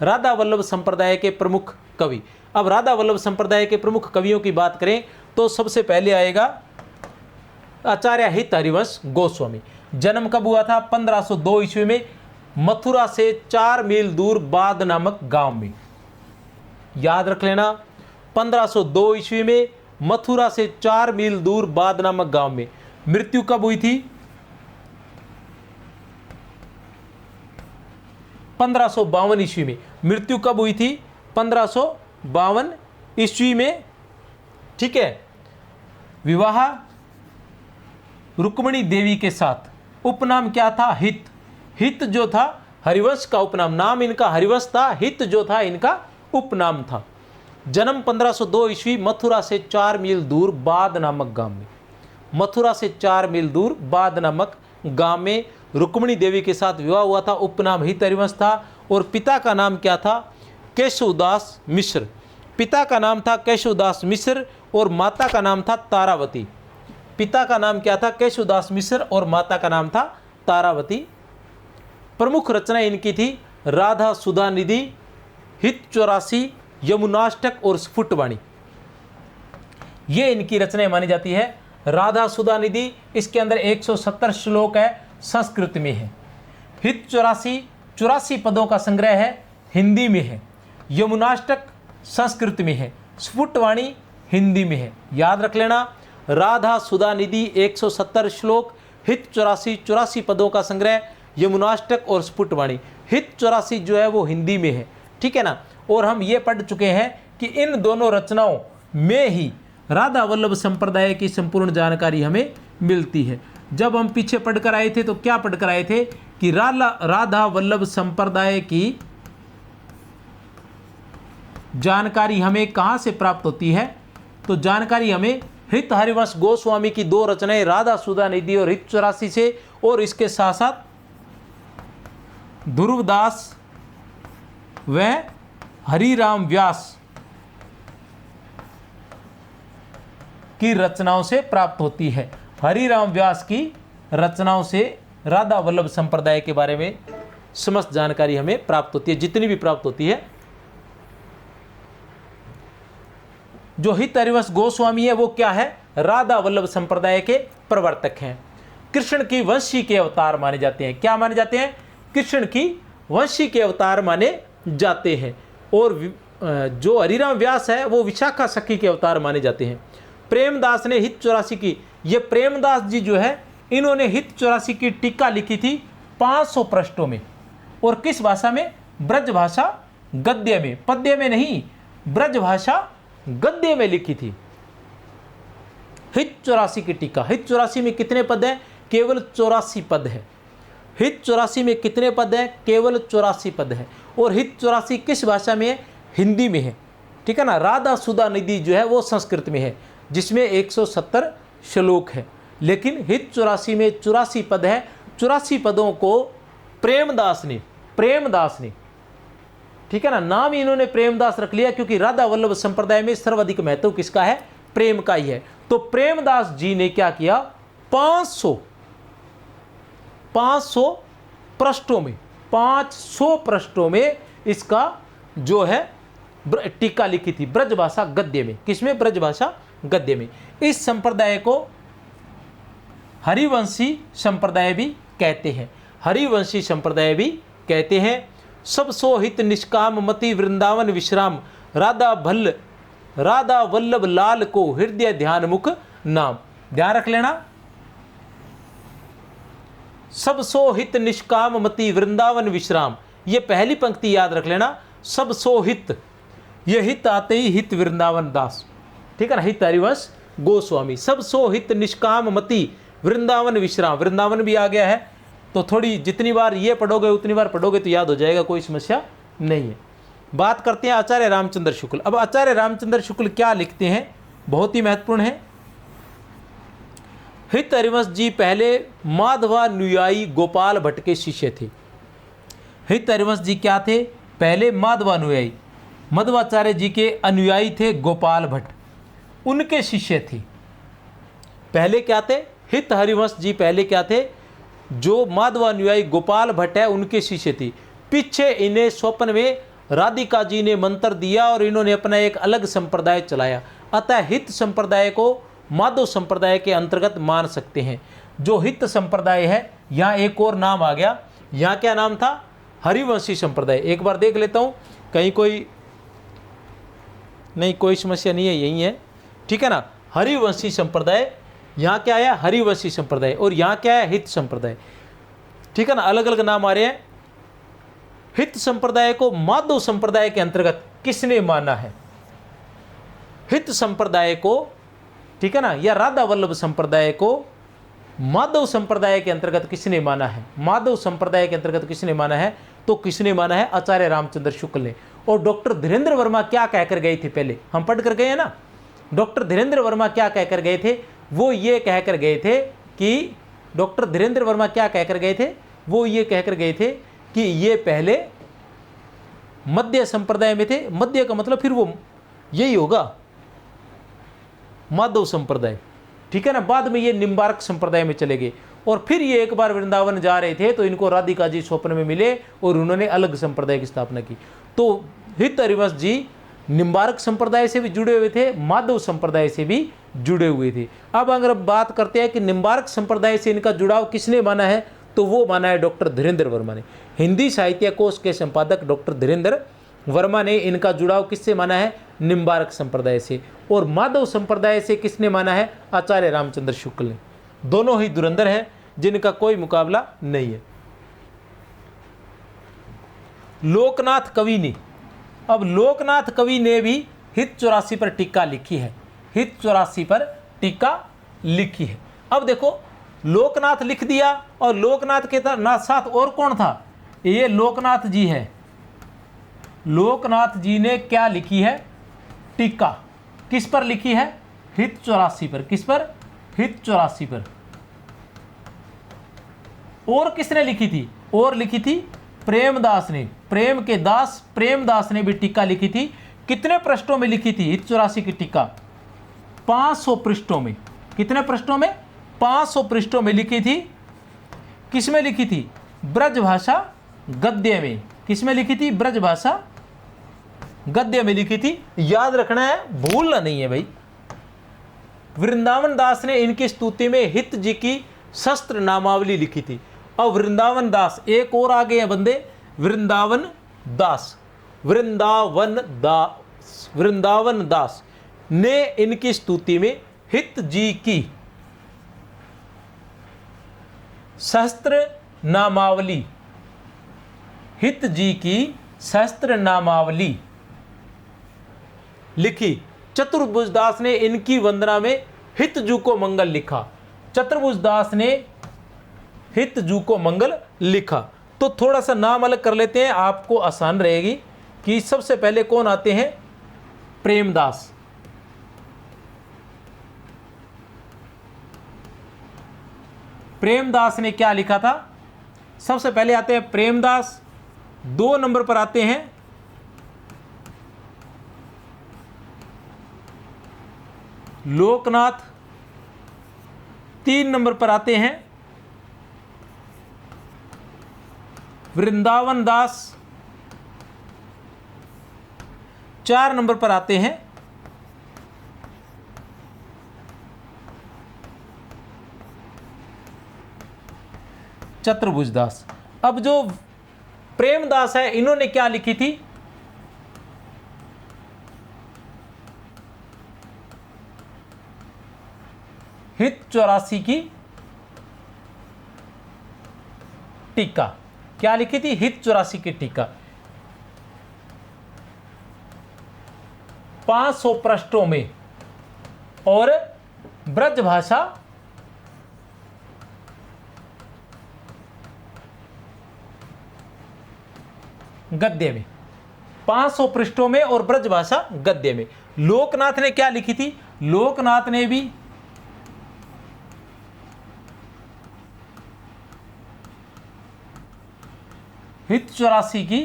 राधा वल्लभ संप्रदाय के प्रमुख कवि। अब राधा वल्लभ संप्रदाय के प्रमुख कवियों की बात करें तो सबसे पहले आएगा आचार्य हित हरिवंश गोस्वामी। जन्म कब हुआ था? 1502 ईस्वी में, मथुरा से 4 मील दूर बाद नामक गांव में। याद रख लेना, 1502 ईस्वी में मथुरा से 4 मील दूर बाद नामक गांव में। मृत्यु कब हुई थी? 1552 ईस्वी में। मृत्यु कब हुई थी? 1552 ईस्वी में। ठीक है। विवाह रुक्मिणी देवी के साथ। उपनाम क्या था? हित। हित जो था हरिवंश का उपनाम, नाम इनका हरिवंश था, हित जो था इनका उपनाम था। जन्म 1502 ईस्वी, मथुरा से 4 मील दूर बाद नामक गांव में। मथुरा से 4 मील दूर बाद नामक गांव में रुक्मिणी देवी के साथ विवाह हुआ था। उपनाम हित हरिवंश था। और पिता का नाम क्या था? केशवदास मिश्र। पिता का नाम था केशवदास मिश्र और माता का नाम था तारावती। पिता का नाम क्या था? केशवदास मिश्र और माता का नाम था तारावती। प्रमुख रचना इनकी थी राधा सुधा निधि, हित 84, यमुनाष्टक और स्फुटवाणी। ये इनकी रचनाएं मानी जाती है। राधा सुधा निधि, इसके अंदर 170 श्लोक है, संस्कृत में है। हित 84 पदों का संग्रह है, हिंदी में है। यमुनाष्टक संस्कृत में है। स्फुटवाणी हिंदी में है। याद रख लेना, राधा सुधा निधि 170 श्लोक, हित 84 पदों का संग्रह, यमुनाष्टक और स्फुटवाणी। हित 84 जो है वो हिंदी में है, ठीक है ना। और हम ये पढ़ चुके हैं कि इन दोनों रचनाओं में ही राधा वल्लभ संप्रदाय की संपूर्ण जानकारी हमें मिलती है। जब हम पीछे पढ़कर आए थे तो क्या पढ़कर आए थे कि राधा वल्लभ संप्रदाय की जानकारी हमें कहाँ से प्राप्त होती है, तो जानकारी हमें हित हरिवंश गोस्वामी की 2 रचनाएं राधा सुधा निधि और हित 84 से, और इसके साथ साथ ध्रुवदास व हरिराम व्यास की रचनाओं से प्राप्त होती है। हरिराम व्यास की रचनाओं से राधा वल्लभ संप्रदाय के बारे में समस्त जानकारी हमें प्राप्त होती है, जितनी भी प्राप्त होती है। जो हित हरिवंश गोस्वामी है वो क्या है, राधा वल्लभ संप्रदाय के प्रवर्तक हैं। कृष्ण की वंशी के अवतार माने जाते हैं। क्या माने जाते हैं, कृष्ण की वंशी के अवतार माने जाते हैं। और जो हरिराम व्यास है वो विशाखा सखी के अवतार माने जाते हैं। प्रेमदास ने हित 84 की, ये प्रेमदास जी जो है इन्होंने हित 84 की टीका लिखी थी 500 पृष्ठों में। और किस भाषा में, ब्रज भाषा गद्य में, पद्य में नहीं, ब्रज भाषा गद्य में लिखी थी हित 84 की टीका। हित 84 में कितने पद हैं, केवल 84 पद है। हित 84 में कितने पद हैं, केवल 84 पद है। और हित 84 किस भाषा में है, हिंदी में है, ठीक है ना। राधा सुधा निधि जो है वो संस्कृत में है, जिसमें 170 श्लोक है। लेकिन हित 84 में 84 पद है। 84 पदों को प्रेमदास ने, ठीक है ना, नाम ही इन्होंने प्रेमदास रख लिया क्योंकि राधा वल्लभ संप्रदाय में सर्वाधिक महत्व किसका है, प्रेम का ही है। तो प्रेमदास जी ने क्या किया, 500 पृष्ठों में इसका जो है टीका लिखी थी ब्रज भाषा गद्य में। किसमें, ब्रज भाषा गद्य में। इस संप्रदाय को हरिवंशी संप्रदाय भी कहते हैं। हरिवंशी संप्रदाय भी कहते हैं। सब सो हित निष्काम मति वृंदावन विश्राम, राधा वल्लभ लाल को हृदय ध्यान मुख नाम। ध्यान रख लेना, सब सो हित निष्काम मति वृंदावन विश्राम, ये पहली पंक्ति याद रख लेना। सब सो हित, ये हित आते ही हित वृंदावन दास, ठीक है ना, हित हरिवंश गोस्वामी। सब सो हित निष्काम मति वृंदावन विश्राम, वृंदावन भी आ गया है तो थोड़ी जितनी बार ये पढ़ोगे उतनी बार पढ़ोगे तो याद हो जाएगा, कोई समस्या नहीं है। बात करते हैं आचार्य रामचंद्र शुक्ल। अब आचार्य रामचंद्र शुक्ल क्या लिखते हैं, बहुत ही महत्वपूर्ण है। हित हरिवंश जी पहले माधवानुयायी गोपाल भट्ट के शिष्य थे। हित हरिवंश जी क्या थे, पहले माधवानुयायी, मध्वाचार्य जी के अनुयायी थे गोपाल भट्ट, उनके शिष्य थे। पहले क्या थे, हित हरिवंश जी पहले क्या थे, जो माधवानुयायी गोपाल भट्ट है उनके शिष्य थे। पीछे इन्हें स्वप्न में राधिका जी ने मंत्र दिया और इन्होंने अपना एक अलग संप्रदाय चलाया। अतः हित संप्रदाय को माधव संप्रदाय के अंतर्गत मान सकते हैं। जो हित संप्रदाय है, यहाँ एक और नाम आ गया, यहाँ क्या नाम था, हरिवंशी संप्रदाय। एक बार देख लेता हूँ, कहीं कोई नहीं, कोई समस्या नहीं है, यही है, ठीक है ना। हरिवंशी संप्रदाय, यहाँ क्या आया, हरिवंशी संप्रदाय, और यहाँ क्या है, हित संप्रदाय, ठीक है ना, अलग अलग नाम आ रहे हैं। हित संप्रदाय को माधव संप्रदाय के अंतर्गत किसने माना है, हित संप्रदाय को, ठीक है ना, या राधा वल्लभ संप्रदाय को माधव संप्रदाय के अंतर्गत किसने माना है, माधव संप्रदाय के अंतर्गत किसने माना है, तो किसने माना है, आचार्य रामचंद्र शुक्ल ने। और डॉक्टर धीरेन्द्र वर्मा क्या कहकर गए थे, पहले हम पढ़ कर गए हैं ना। डॉक्टर धीरेन्द्र वर्मा क्या कहकर गए थे, वो ये कहकर गए थे कि डॉक्टर धीरेन्द्र वर्मा क्या कहकर गए थे, वो ये कहकर गए थे कि ये पहले मध्य संप्रदाय में थे। मध्य का मतलब फिर वो यही होगा, माधव संप्रदाय, ठीक है ना। बाद में ये निम्बार्क संप्रदाय में चले गए और फिर ये एक बार वृंदावन जा रहे थे तो इनको राधिका जी स्वप्न में मिले और उन्होंने अलग संप्रदाय की स्थापना की। तो हित हरिवंश जी निम्बार्क संप्रदाय से भी जुड़े हुए थे, माधव संप्रदाय से भी जुड़े हुए थे। अब अगर बात करते हैं कि निम्बार्क संप्रदाय से इनका जुड़ाव किसने माना है, तो वो माना है डॉक्टर धीरेन्द्र वर्मा ने। हिंदी साहित्य कोश के संपादक डॉक्टर धीरेन्द्र वर्मा ने इनका जुड़ाव किससे माना है? निम्बार्क संप्रदाय से। और माधव संप्रदाय से किसने माना है? आचार्य रामचंद्र शुक्ल ने। दोनों ही धुरंधर हैं जिनका कोई मुकाबला नहीं है। लोकनाथ कवि ने, अब लोकनाथ कवि ने भी हित 84 पर टीका लिखी है। हित 84 पर टीका लिखी है। अब देखो, लोकनाथ लिख दिया और लोकनाथ के साथ और कौन था? ये लोकनाथ जी है। लोकनाथ जी ने क्या लिखी है? टीका। किस पर लिखी है? हित 84 पर। किस पर? हित 84 पर। और किसने लिखी थी? और लिखी थी प्रेमदास ने। प्रेम के दास प्रेमदास ने भी टीका लिखी थी। कितने पृष्ठों में लिखी थी हित 84 की टीका? 500 पृष्ठों में। कितने पृष्ठों में? 500 पृष्ठों में लिखी थी। किसमें लिखी थी? ब्रजभाषा गद्य में। किसमें लिखी थी? ब्रजभाषा गद्य में लिखी थी। याद रखना है, भूलना नहीं है भाई। वृंदावन दास ने इनकी स्तुति में हित जी की शस्त्र नामावली लिखी थी। अब वृंदावन दास, एक और आगे हैं बंदे, वृंदावन दास। वृंदावन दास ने इनकी स्तुति में हित जी की शस्त्र नामावली, हित जी की शस्त्र नामावली लिखी। चतुर्भुज दास ने इनकी वंदना में हित जू को मंगल लिखा। चतुर्भुज दास ने हित जू को मंगल लिखा। तो थोड़ा सा नाम अलग कर लेते हैं, आपको आसान रहेगी कि सबसे पहले कौन आते हैं? प्रेमदास। प्रेमदास ने क्या लिखा था? सबसे पहले आते हैं प्रेमदास। 2 नंबर पर आते हैं लोकनाथ। 3 नंबर पर आते हैं वृंदावन दास। 4 नंबर पर आते हैं चतुर्भुज दास। अब जो प्रेमदास है, इन्होंने क्या लिखी थी? हित 84 की टीका। क्या लिखी थी? हित 84 की टीका। 500 पृष्ठों में और ब्रजभाषा गद्य में। 500 पृष्ठों में और ब्रजभाषा गद्य में। लोकनाथ ने क्या लिखी थी? लोकनाथ ने भी हित 84 की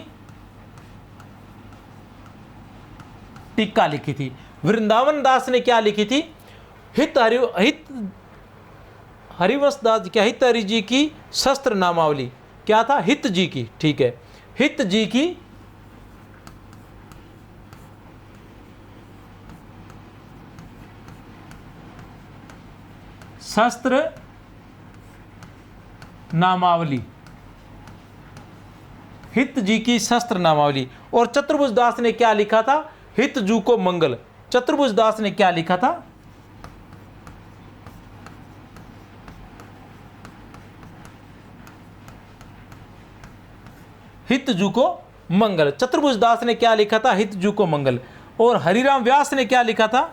टीका लिखी थी। वृंदावन दास ने क्या लिखी थी? हरिवंश दास क्या? हित हरि जी की शस्त्र नामावली। क्या था? हित जी की। ठीक है, हित जी की शस्त्र नामावली। हित जी की शस्त्र नामावली। और चतुर्भुज दास ने क्या लिखा था? हित जू को मंगल। चतुर्भुज दास ने क्या लिखा था? हित जू को मंगल। चतुर्भुज दास ने क्या लिखा था? हित जू को मंगल। और हरिराम व्यास ने क्या लिखा था?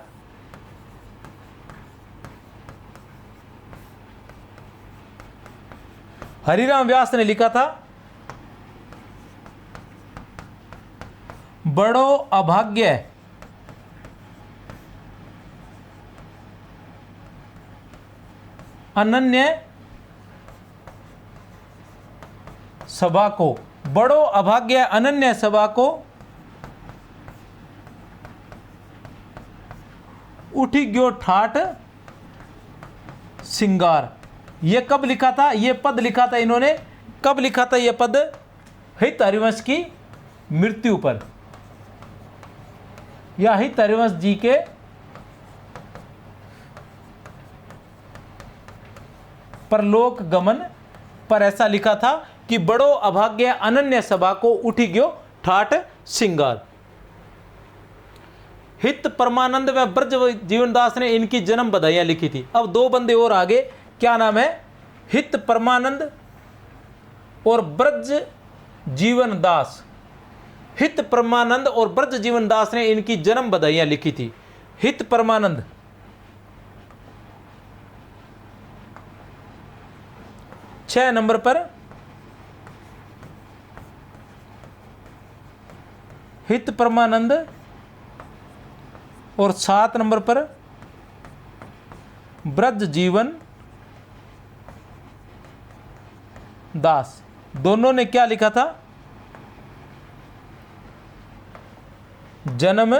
हरिराम व्यास ने लिखा था बड़ो अभाग्य अनन्य सभा को। बड़ो अभाग्य अनन्य सभा को उठी गयो ठाठ सिंगार। ये कब लिखा था? ये पद लिखा था इन्होंने। कब लिखा था ये पद? हित हरिवंश की मृत्यु पर, या हित हरिवंश जी के परलोक गमन पर ऐसा लिखा था कि बड़ो अभाग्य अनन्य सभा को उठी गयो ठाठ सिंगार। हित परमानंद व ब्रज जीवनदास ने इनकी जन्म बधाइयां लिखी थी। अब दो बंदे और आगे, क्या नाम है? हित परमानंद और ब्रज जीवन दास। हित परमानंद और ब्रज जीवन दास ने इनकी जन्म बधाइयां लिखी थी। हित परमानंद, 6 नंबर पर हित परमानंद और 7 नंबर पर ब्रज जीवन दास। दोनों ने क्या लिखा था? जन्म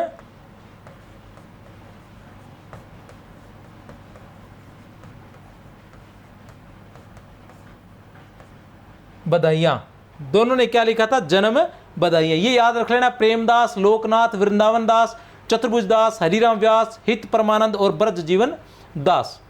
बधाइयां। दोनों ने क्या लिखा था? जन्म बधाइयां। ये याद रख लेना, प्रेमदास, लोकनाथ, वृंदावन दास, चतुर्भुज दास, हरिराम व्यास, हित परमानंद और ब्रज जीवन दास।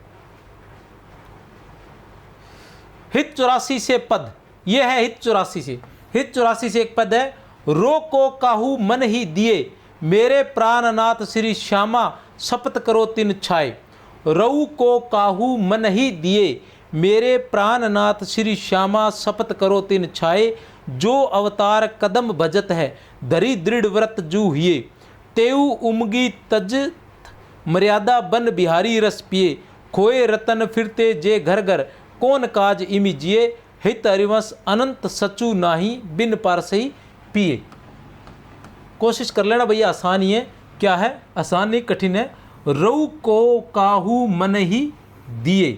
हित 84 से पद, यह है हित 84 से। हित 84 से एक पद है, रो को काहू मन ही दिए, मेरे प्राणनाथ श्री श्यामा शपथ करो तिन छाए। रऊ को काहू मन ही दिए, मेरे प्राणनाथ श्री श्यामा शपथ करो तिन छाए। जो अवतार कदम भजत है, धरी दृढ़ व्रत जू हुए। तेऊ उमगी तज मर्यादा बन बिहारी रस पिए। खोए रतन फिरते जे घर घर, कौन काज इमि जिए। हित हरिवंश अनंत सचू नाही, बिन पारसई पिए। कोशिश कर लेना भैया, आसान ही है। क्या है? आसान नहीं, कठिन है। रऊ को काहू मन ही दिए,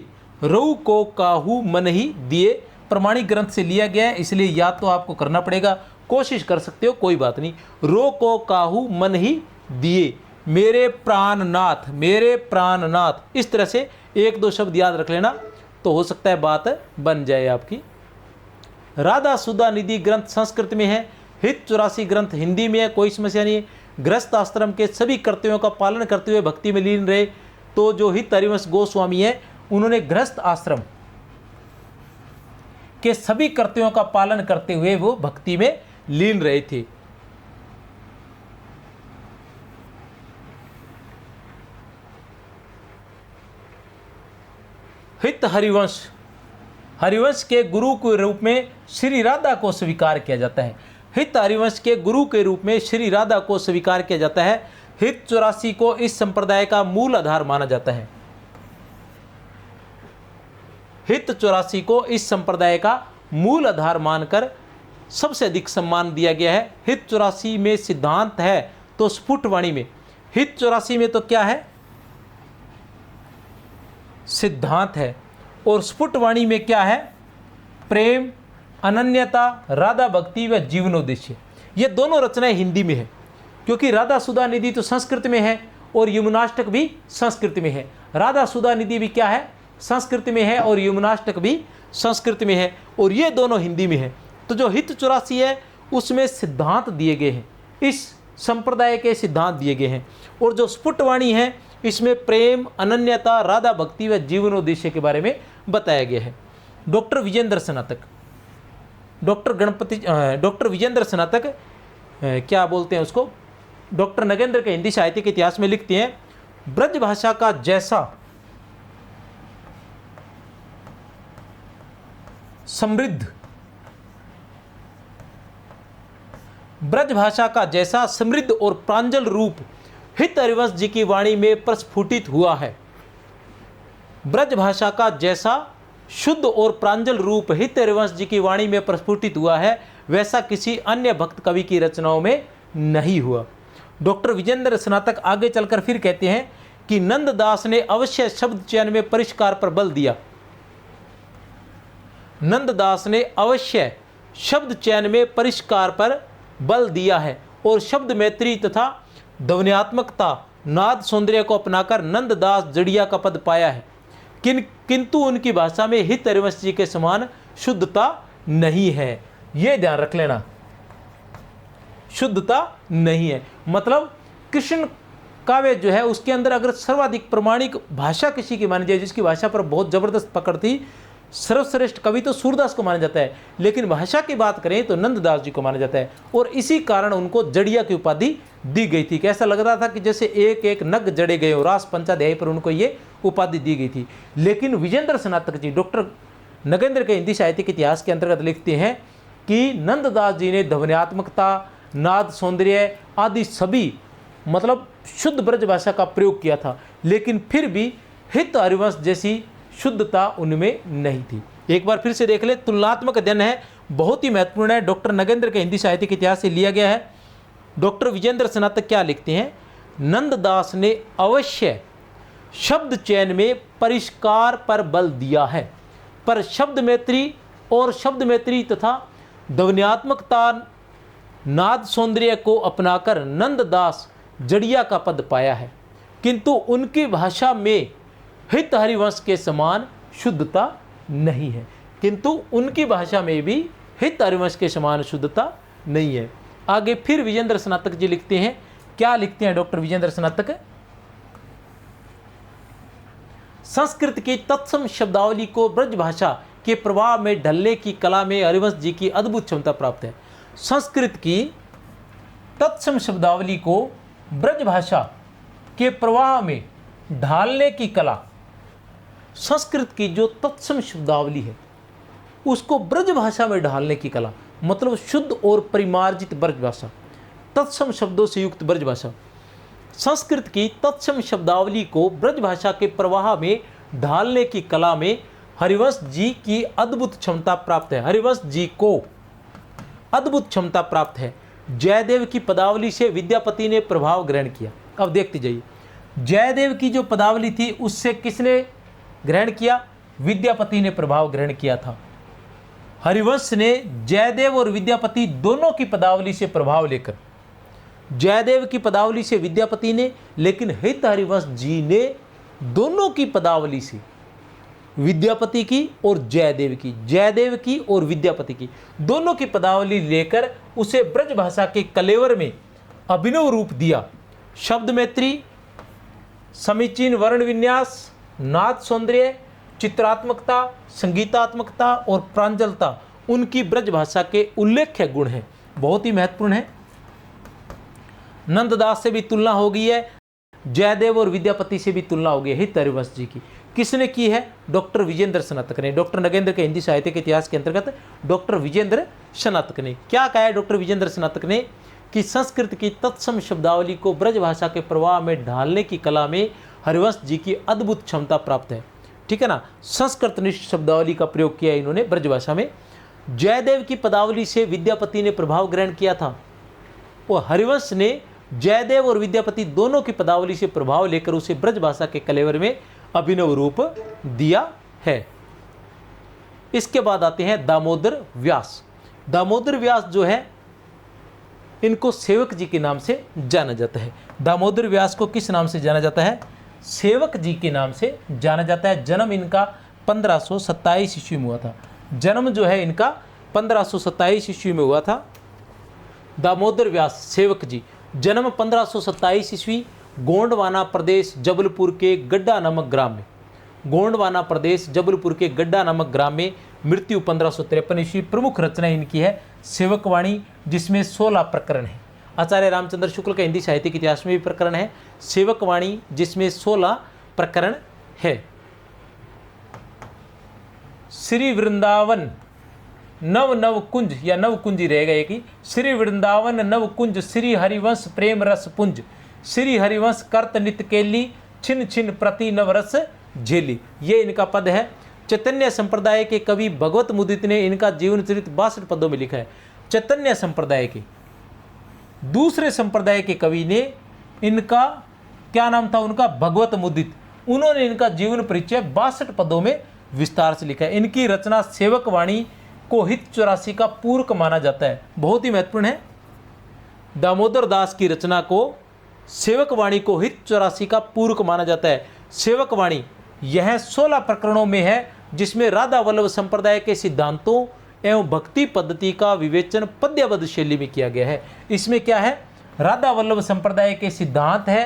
रऊ को काहू मन ही दिए प्रमाणिक ग्रंथ से लिया गया है, इसलिए याद तो आपको करना पड़ेगा। कोशिश कर सकते हो, कोई बात नहीं। रो को काहू मन ही दिए, मेरे प्राणनाथ, मेरे प्राणनाथ। इस तरह से 1-2 शब्द याद रख लेना, तो हो सकता है बात बन जाए आपकी। राधा सुधा निधि ग्रंथ संस्कृत में है, हित 84 ग्रंथ हिंदी में है, कोई समस्या नहीं है। गृहस्थ आश्रम के सभी कर्तव्यों का पालन करते हुए भक्ति में लीन रहे। तो जो हित हरिवंश गोस्वामी है, उन्होंने गृहस्थ आश्रम के सभी कर्तव्यों का पालन करते हुए वो भक्ति में लीन रहे थे। हित हरिवंश, हरिवंश के गुरु के रूप में श्री राधा को स्वीकार किया जाता है। हित हरिवंश के गुरु के रूप में श्री राधा को स्वीकार किया जाता है। हित 84 को इस संप्रदाय का मूल आधार माना जाता है। हित 84 को इस संप्रदाय का मूल आधार मानकर सबसे अधिक सम्मान दिया गया है। हित 84 में सिद्धांत है तो स्फुटवाणी में, हित 84 में तो क्या है? सिद्धांत है। और स्फुटवाणी में क्या है? प्रेम, अनन्यता, राधा भक्ति व जीवनोद्देश्य। ये दोनों रचनाएं हिंदी में है, क्योंकि राधा सुधा निधि तो संस्कृत में है और यमुनाष्टक भी संस्कृत में है। राधा सुधा निधि भी क्या है? संस्कृत में है, और यमुनाष्टक भी संस्कृत में है, और ये दोनों हिंदी में है। तो जो हित 84 है उसमें सिद्धांत दिए गए हैं, इस संप्रदाय के सिद्धांत दिए गए हैं। और जो स्फुटवाणी है इसमें प्रेम, अनन्यता, राधा भक्ति व जीवनोद्देश्य के बारे में बताया गया है। डॉक्टर विजेंद्र स्नातक, डॉक्टर विजेंद्र स्नातक क्या बोलते हैं उसको, डॉक्टर नगेंद्र के हिंदी साहित्य के इतिहास में लिखते हैं, ब्रज भाषा का जैसा समृद्ध, ब्रज भाषा का जैसा समृद्ध और प्रांजल रूप हित हरिवंश जी की वाणी में प्रस्फुटित हुआ है। ब्रज भाषा का जैसा शुद्ध और प्रांजल रूप हित हरिवंश जी की वाणी में प्रस्फुटित हुआ है, वैसा किसी अन्य भक्त कवि की रचनाओं में नहीं हुआ। डॉक्टर विजेंद्र स्नातक आगे चलकर फिर कहते हैं कि नंददास ने अवश्य शब्द चयन में परिष्कार पर बल दिया। नंददास ने अवश्य शब्द चयन में परिष्कार पर बल दिया है और शब्द मैत्री तथा ध्वन्यात्मकता, नाद सौंदर्य को अपनाकर नंददास जड़िया का पद पाया है। किंतु उनकी भाषा में हित हरिवंश जी के समान शुद्धता नहीं है। यह ध्यान रख लेना, शुद्धता नहीं है। मतलब कृष्ण काव्य जो है उसके अंदर अगर सर्वाधिक प्रमाणिक भाषा किसी की मानी जाए, जिसकी भाषा पर बहुत जबरदस्त पकड़ थी, सर्वश्रेष्ठ कवि तो सूरदास को माना जाता है, लेकिन भाषा की बात करें तो नंददास जी को माना जाता है। और इसी कारण उनको जड़िया की उपाधि दी गई थी। कैसा लग रहा था कि जैसे एक एक नग जड़े गए हो, रास पंचाध्यायी पर उनको ये उपाधि दी गई थी। लेकिन विजेंद्र स्नातक जी डॉक्टर नगेंद्र के हिंदी साहित्यिक इतिहास के अंतर्गत लिखते हैं कि नंददास जी ने ध्वन्यात्मकता, नाद सौंदर्य आदि सभी मतलब शुद्ध ब्रज भाषा का प्रयोग किया था, लेकिन फिर भी हित हरिवंश जैसी शुद्धता उनमें नहीं थी। एक बार फिर से देख ले, तुलनात्मक अध्ययन है, बहुत ही महत्वपूर्ण है, डॉक्टर नगेंद्र के हिंदी साहित्यिक इतिहास से लिया गया है। डॉक्टर विजेंद्र स्नातक क्या लिखते हैं, नंददास ने अवश्य शब्द चयन में परिष्कार पर बल दिया है, पर शब्द मैत्री तथा ध्वन्यात्मकता, नाद सौंदर्य को अपनाकर नंददास जड़िया का पद पाया है, किंतु उनकी भाषा में हित हरिवंश के समान शुद्धता नहीं है। किंतु उनकी भाषा में भी हित हरिवंश के समान शुद्धता नहीं है। आगे फिर विजेंद्र स्नातक जी लिखते हैं, क्या लिखते हैं डॉक्टर विजेंद्र स्नातक, संस्कृत की तत्सम शब्दावली को ब्रज भाषा के प्रभाव में ढलने की कला में हरिवंश जी की अद्भुत क्षमता प्राप्त है। संस्कृत की तत्सम शब्दावली को ब्रज भाषा के प्रवाह में ढालने की कला, संस्कृत की जो तत्सम शब्दावली है उसको ब्रज भाषा में ढालने की कला, मतलब शुद्ध और परिमार्जित ब्रज भाषा, तत्सम शब्दों से युक्त ब्रज भाषा, संस्कृत की तत्सम शब्दावली को ब्रज भाषा के प्रवाह में ढालने की कला में हरिवंश जी की अद्भुत क्षमता प्राप्त है। हरिवंश जी को अद्भुत क्षमता प्राप्त है। जयदेव की पदावली से विद्यापति ने प्रभाव ग्रहण किया। अब देखते जाइए, जयदेव की जो पदावली थी उससे किसने ग्रहण किया, विद्यापति ने प्रभाव ग्रहण किया था। हरिवंश ने जयदेव और विद्यापति दोनों की पदावली से प्रभाव लेकर, जयदेव की पदावली से विद्यापति ने, लेकिन हित हरिवंश जी ने दोनों की पदावली से, विद्यापति की और जयदेव की और विद्यापति की, दोनों की पदावली लेकर उसे ब्रज भाषा के कलेवर में अभिनव रूप दिया। शब्द मैत्री, समीचीन वर्ण विन्यास, नाद सौंदर्य, चित्रात्मकता, संगीतात्मकता और प्रांजलता उनकी ब्रज भाषा के उल्लेख्य गुण हैं, बहुत ही महत्वपूर्ण है। नंददास से भी तुलना हो गई है, जयदेव और विद्यापति से भी तुलना हो गई है हित हरिवंश जी की। किसने की है, डॉक्टर विजेंद्र स्नातक ने। डॉक्टर नगेंद्र के हिंदी साहित्य के इतिहास के अंतर्गत डॉक्टर विजेंद्र स्नातक ने क्या कहा है, डॉक्टर विजेंद्र स्नातक ने कि संस्कृत की तत्सम शब्दावली को ब्रज भाषा के प्रवाह में ढालने की कला में हरिवंश जी की अद्भुत क्षमता प्राप्त है। ठीक है ना, संस्कृतनिष्ठ शब्दावली का प्रयोग किया इन्होंने ब्रज भाषा में। जयदेव की पदावली से विद्यापति ने प्रभाव ग्रहण किया था और हरिवंश ने जयदेव और विद्यापति दोनों की पदावली से प्रभाव लेकर उसे ब्रज भाषा के कलेवर में अभिनव रूप दिया है। इसके बाद आते हैं दामोदर व्यास। दामोदर व्यास जो है इनको सेवक जी के नाम से जाना जाता है। दामोदर व्यास को किस नाम से जाना जाता है, सेवक जी के नाम से जाना जाता है। जन्म इनका 1527 ईस्वी में हुआ था। जन्म जो है इनका 1527 ईस्वी में हुआ था। दामोदर व्यास सेवक जी, जन्म 1527 ईस्वी, गोंडवाना प्रदेश जबलपुर के गड्ढा नामक ग्राम में, गोंडवाना प्रदेश जबलपुर के गड्ढा नामक ग्राम में। मृत्यु 1553 ईस्वी। प्रमुख रचना इनकी है सेवकवाणी, जिसमें 16 प्रकरण है। आचार्य रामचंद्र शुक्ल का हिंदी साहित्य के इतिहास में भी प्रकरण है सेवकवाणी, जिसमें 16 प्रकरण है। श्री वृंदावन नव कुंज या नव कुंज रहेगा एक ही, श्री वृंदावन नव कुंज, श्री हरिवंश प्रेम रस पुंज, श्री हरिवंश कर्त नित केली, छिन छिन प्रति नव रस झेली। ये इनका पद है। चैतन्य संप्रदाय के कवि भगवत मुदित ने इनका जीवन चरित्र 62 पदों में लिखा है। चैतन्य संप्रदाय के दूसरे संप्रदाय के कवि ने इनका क्या नाम था उनका, भगवत मुदित, उन्होंने इनका जीवन परिचय 62 पदों में विस्तार से लिखा है। इनकी रचना सेवकवाणी को हित 84 का पूरक माना जाता है, बहुत ही महत्वपूर्ण है। दामोदर दास की रचना को सेवकवाणी को हित 84 का पूरक माना जाता है। सेवकवाणी यह 16 प्रकरणों में है, जिसमें राधा वल्लभ संप्रदाय के सिद्धांतों एवं भक्ति पद्धति का विवेचन पद्यबद्ध शैली में किया गया है। इसमें क्या है, राधा वल्लभ संप्रदाय के सिद्धांत है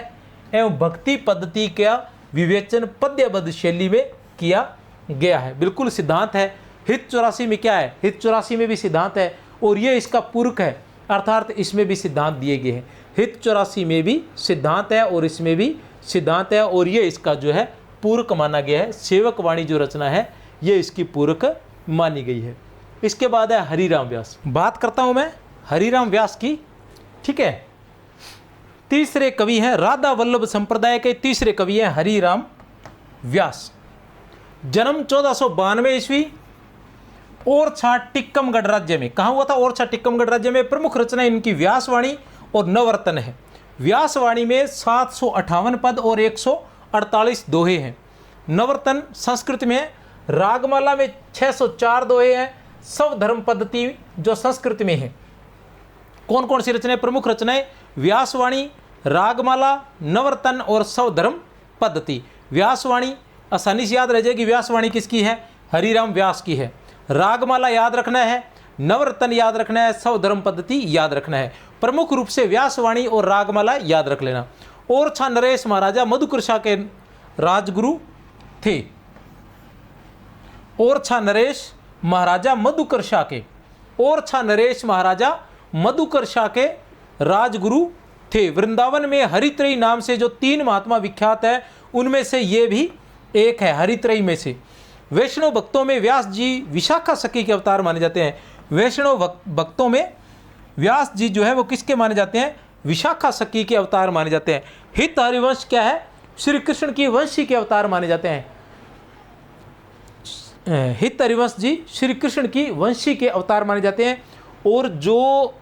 एवं भक्ति पद्धति का विवेचन पद्यबद्ध शैली में किया गया है। बिल्कुल सिद्धांत है। हित 84 में क्या है? हित 84 में भी सिद्धांत है और ये इसका पूरक है, अर्थात इसमें भी सिद्धांत दिए गए हैं। हित 84 में भी सिद्धांत है और इसमें भी सिद्धांत है और ये इसका जो है पूरक माना गया है। सेवक वाणी जो रचना है ये इसकी पूरक मानी गई है। इसके बाद है हरिराम व्यास। बात करता हूं मैं हरिराम व्यास की, ठीक है। तीसरे कवि हैं, राधा वल्लभ संप्रदाय के तीसरे कवि हैं हरिराम व्यास। जन्म 1492 ईस्वी ओरछा टिक्कमगढ़ राज्य में। कहाँ हुआ था? ओरछा टिक्कमगढ़ राज्य में। प्रमुख रचना इनकी व्यासवाणी और नवरत्न है। व्यासवाणी में 758 पद और 148 दोहे हैं। नवरत्न संस्कृत में है। रागमाला में 604 दोहे हैं। सब धर्म पद्धति जो संस्कृत में है। कौन कौन सी रचनाएं? प्रमुख रचनाएं व्यासवाणी, रागमाला, नवरत्न और सब धर्म पद्धति। व्यासवाणी आसानी से याद रह जाएगी। व्यासवाणी किसकी है? हरिराम व्यास की है। रागमाला याद रखना है, नवरत्न याद रखना है, सब धर्म पद्धति याद रखना है। प्रमुख रूप से व्यासवाणी और रागमाला याद रख लेना। ओरछा नरेश महाराजा मधुकर्षा के राजगुरु थे। ओरछा नरेश महाराजा मधुकर्षा के, ओरछा नरेश महाराजा मधुकर्षा के राजगुरु थे। वृंदावन में हरित्रयी नाम से जो 3 महात्मा विख्यात है उनमें से ये भी एक है। हरित्रयी में से वैष्णव भक्तों में व्यास जी विशाखा सखी के अवतार माने जाते हैं। वैष्णव भक्तों में व्यास जी जो है वो किसके माने जाते हैं? विशाखा सखी के अवतार माने जाते हैं। हित हरिवंश क्या है? श्री कृष्ण की वंशी के अवतार माने जाते हैं। हित हरिवंश जी श्री कृष्ण की वंशी के अवतार माने जाते हैं। और जो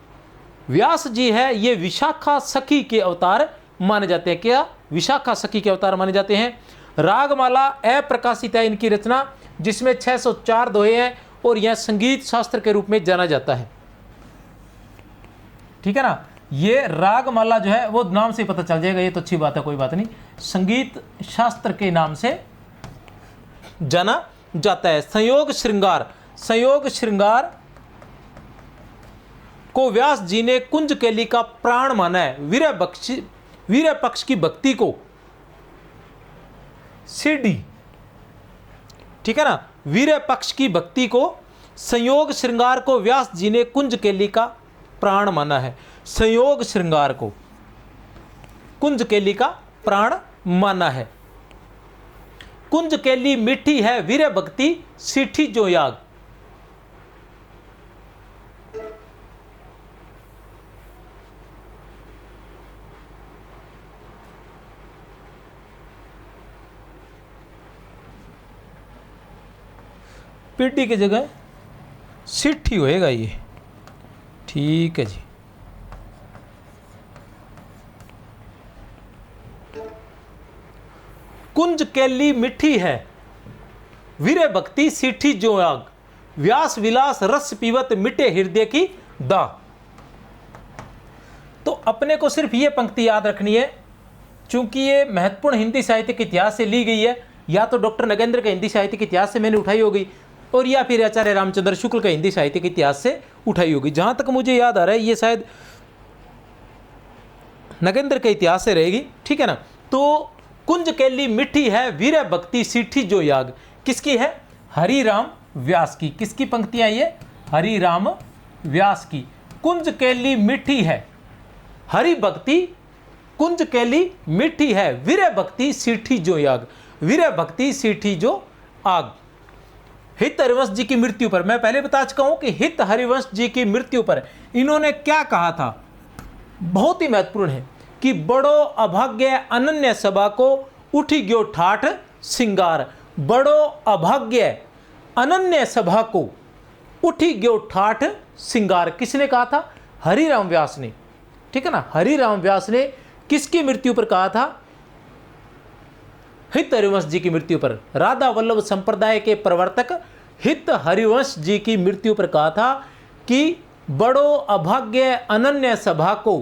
व्यास जी है ये विशाखा सखी के अवतार माने जाते हैं। क्या? विशाखा सखी के अवतार माने जाते हैं। रागमाला अप्रकाशित है इनकी रचना, जिसमें 604 दोहे हैं और यह संगीत शास्त्र के रूप में जाना जाता है। ठीक है ना। ये रागमाला जो है वो नाम से पता चल जाएगा, ये तो अच्छी बात है, कोई बात नहीं। संगीत शास्त्र के नाम से जाना जाता है। संयोग श्रृंगार, संयोग श्रृंगार को व्यास जी ने कुंज केली का प्राण माना है। वीर्य पक्ष की भक्ति को सीढ़ी, ठीक है ना, वीर्य पक्ष की भक्ति को संयोग श्रृंगार को व्यास जी ने कुंज केली का प्राण माना है। संयोग श्रृंगार को कुंज केली का प्राण माना है। कुंज केली मीठी है वीर्य भक्ति सीठी जो याग। पीटी की जगह सिट्ठी होएगा ये, ठीक है जी। कुंज केली मिठी है वीरे भक्ति सिठी जो आग। व्यास विलास रस पीवत मिटे हृदय की दा। तो अपने को सिर्फ ये पंक्ति याद रखनी है, चूंकि ये महत्वपूर्ण हिंदी साहित्य के इतिहास से ली गई है। या तो डॉक्टर नगेंद्र के हिंदी साहित्य के इतिहास से मैंने उठाई होगी, और या फिर आचार्य रामचंद्र शुक्ल का हिंदी साहित्य के इतिहास से उठाई होगी। जहां तक मुझे याद आ रहा है ये शायद नगेंद्र के इतिहास से रहेगी, ठीक है ना। तो कुंज केली मिठी है वीर भक्ति सीठी जो याग, किसकी है? हरिराम व्यास की। किसकी पंक्तियां ये? हरिराम व्यास की। कुंज केली मिठी है हरि भक्ति, कुंज केली मिठी है वीर भक्ति सीठी जो याग। वीर भक्ति सीठी जो आग। हित हरिवंश जी की मृत्यु पर, मैं पहले बता चुका हूं कि हित हरिवंश जी की मृत्यु पर इन्होंने क्या कहा था, बहुत ही महत्वपूर्ण है कि बड़ो अभाग्य अनन्य सभा को उठी गयो ठाठ सिंगार। बड़ो अभाग्य अनन्य सभा को उठी गयो ठाठ सिंगार। किसने कहा था? हरिराम व्यास ने, ठीक है ना। हरिराम व्यास ने किसकी मृत्यु पर कहा था? हित हरिवंश जी की मृत्यु पर। राधा वल्लभ संप्रदाय के प्रवर्तक हित हरिवंश जी की मृत्यु पर कहा था कि बड़ो अभाग्य अनन्य सभा को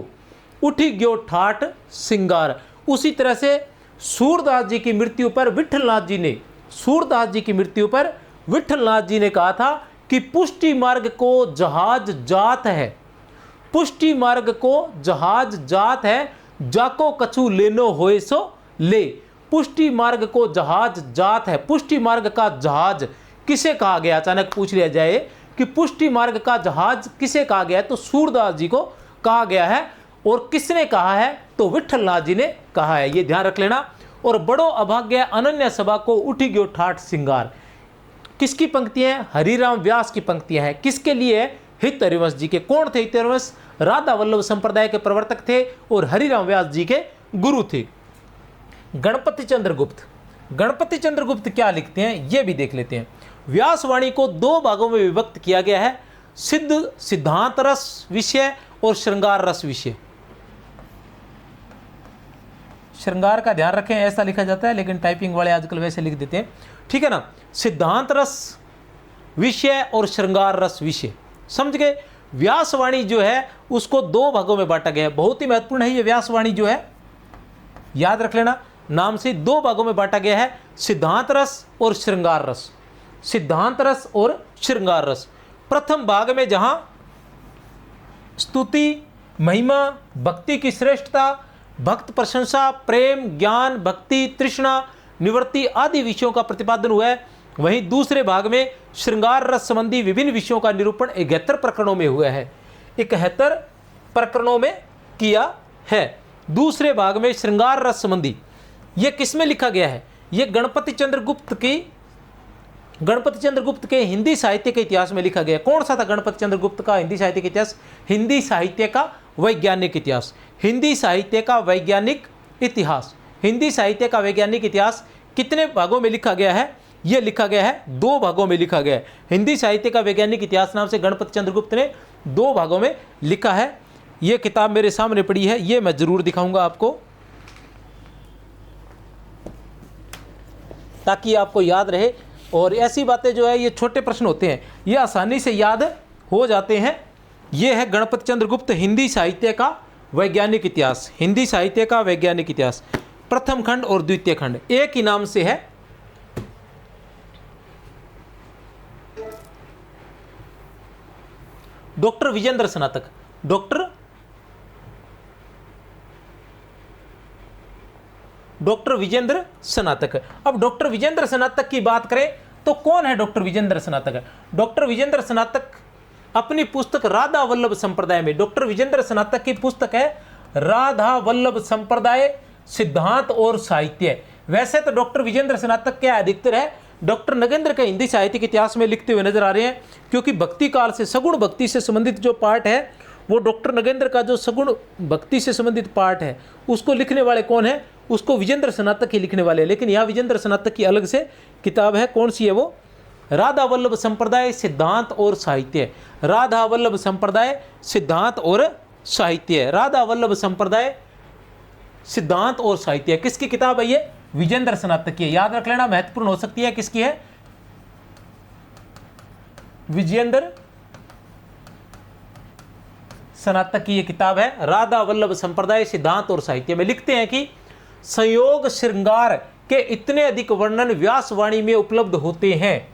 उठी गयो ठाठ सिंगार। उसी तरह से सूरदास जी की मृत्यु पर विठलनाथ जी ने, सूरदास जी की मृत्यु पर विठलनाथ जी ने कहा था कि पुष्टि मार्ग को जहाज जात है, पुष्टि मार्ग को जहाज जात है, जाको कछु लेनो होए सो ले। पुष्टि मार्ग को जहाज जात है, पुष्टि मार्ग का जहाज किसे कहा गया? अचानक पूछ लिया जाए कि पुष्टि मार्ग का जहाज किसे कहा गया है, तो सूरदास जी को कहा गया है। और किसने कहा है? तो विठलनाथ जी ने कहा है, ये ध्यान रख लेना। और बड़ो अभाग्य अनन्य सभा को उठी गयो ठाठ सिंगार, किसकी पंक्तियां हैं? हरिराम व्यास की पंक्तियां हैं। किसके लिए? हित हरिवंश जी के। कौन थे हित हरिवंश? राधा वल्लभ संप्रदाय के प्रवर्तक थे और हरिराम व्यास जी के गुरु थे। गणपति चंद्र गुप्त, गणपति चंद्र गुप्त क्या लिखते हैं ये भी देख लेते हैं। व्यासवाणी को दो भागों में विभक्त किया गया है, सिद्धांत रस विषय और श्रृंगार रस विषय। श्रृंगार का ध्यान रखें, ऐसा लिखा जाता है लेकिन टाइपिंग वाले आजकल वैसे लिख देते हैं, ठीक है ना। सिद्धांत रस विषय और श्रृंगार रस विषय, समझ गए। व्यासवाणी जो है उसको दो भागों में बांटा गया है, बहुत ही महत्वपूर्ण है ये व्यासवाणी जो है, याद रख लेना नाम से। दो भागों में बांटा गया है, सिद्धांत रस और श्रृंगार रस। सिद्धांत रस और श्रृंगार रस। प्रथम भाग में जहां स्तुति, महिमा, भक्ति की श्रेष्ठता, भक्त प्रशंसा, प्रेम, ज्ञान, भक्ति, तृष्णा, निवृत्ति आदि विषयों का प्रतिपादन हुआ है, वहीं दूसरे भाग में श्रृंगार रस संबंधी विभिन्न विषयों का निरूपण 71 प्रकरणों में हुआ है। 71 प्रकरणों में किया है। दूसरे भाग में श्रृंगार रस संबंधी, ये किस में लिखा गया है? ये गणपति चंद्र गुप्त के हिंदी साहित्य के इतिहास में लिखा गया। कौन सा था गणपति चंद्र गुप्त का हिंदी साहित्य का इतिहास? हिंदी साहित्य का वैज्ञानिक इतिहास। हिंदी साहित्य का वैज्ञानिक इतिहास, हिंदी साहित्य का वैज्ञानिक इतिहास कितने भागों में लिखा गया है? ये लिखा गया है दो भागों में लिखा गया है। हिंदी साहित्य का वैज्ञानिक इतिहास नाम से गणपति चंद्र गुप्त ने दो भागों में लिखा है। ये किताब मेरे सामने पड़ी है, ये मैं जरूर दिखाऊंगा आपको ताकि आपको याद रहे। और ऐसी बातें जो है ये छोटे प्रश्न होते हैं, ये आसानी से याद हो जाते हैं। ये है गणपति चंद्र गुप्त हिंदी साहित्य का वैज्ञानिक इतिहास। हिंदी साहित्य का वैज्ञानिक इतिहास प्रथम खंड और द्वितीय खंड एक ही नाम से है। डॉक्टर विजेंद्र स्नातक, डॉक्टर विजेंद्र स्नातक। अब डॉक्टर विजेंद्र स्नातक की बात करें तो कौन है डॉक्टर विजेंद्र स्नातक? डॉक्टर विजेंद्र स्नातक अपनी पुस्तक राधा वल्लभ संप्रदाय में, डॉक्टर विजेंद्र स्नातक की पुस्तक है राधा वल्लभ संप्रदाय सिद्धांत और साहित्य। वैसे तो डॉक्टर विजेंद्र स्नातक क्या अधिकतर है डॉक्टर नगेंद्र के हिंदी साहित्य के इतिहास में लिखते हुए नजर आ रहे हैं, क्योंकि भक्ति काल से सगुण भक्ति से संबंधित जो पार्ट है वो डॉक्टर नगेंद्र का जो सगुण भक्ति से संबंधित पार्ट है उसको लिखने वाले कौन है? उसको विजेंद्र स्नातक ही लिखने वाले हैं। लेकिन यहाँ विजेंद्र स्नातक की अलग से किताब है, कौन सी है वो? राधा वल्लभ संप्रदाय सिद्धांत और साहित्य। राधा वल्लभ संप्रदाय सिद्धांत और साहित्य, राधा वल्लभ संप्रदाय सिद्धांत और साहित्य किसकी किताब है? ये विजेंद्र स्नातक की है, याद रख लेना, महत्वपूर्ण हो सकती है। किसकी है? विजेंद्र स्नातक की ये किताब है राधा वल्लभ संप्रदाय सिद्धांत और साहित्य में। लिखते हैं कि संयोग श्रृंगार के इतने अधिक वर्णन व्यासवाणी में उपलब्ध होते हैं।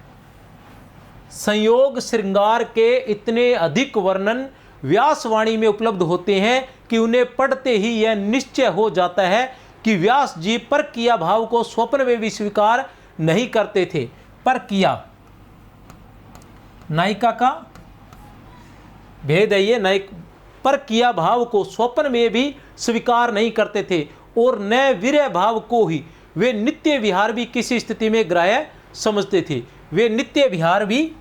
संयोग श्रृंगार के इतने अधिक वर्णन व्यासवाणी में उपलब्ध होते हैं कि उन्हें पढ़ते ही यह निश्चय हो जाता है कि व्यास जी पर किया भाव को स्वप्न में भी स्वीकार नहीं करते थे। पर किया नायिका का भेद है ये, नायक पर किया भाव को स्वप्न में भी स्वीकार नहीं करते थे और न विरह भाव को ही वे नित्य विहार भी किसी स्थिति में ग्राह्य समझते थे। वे नित्य विहार भी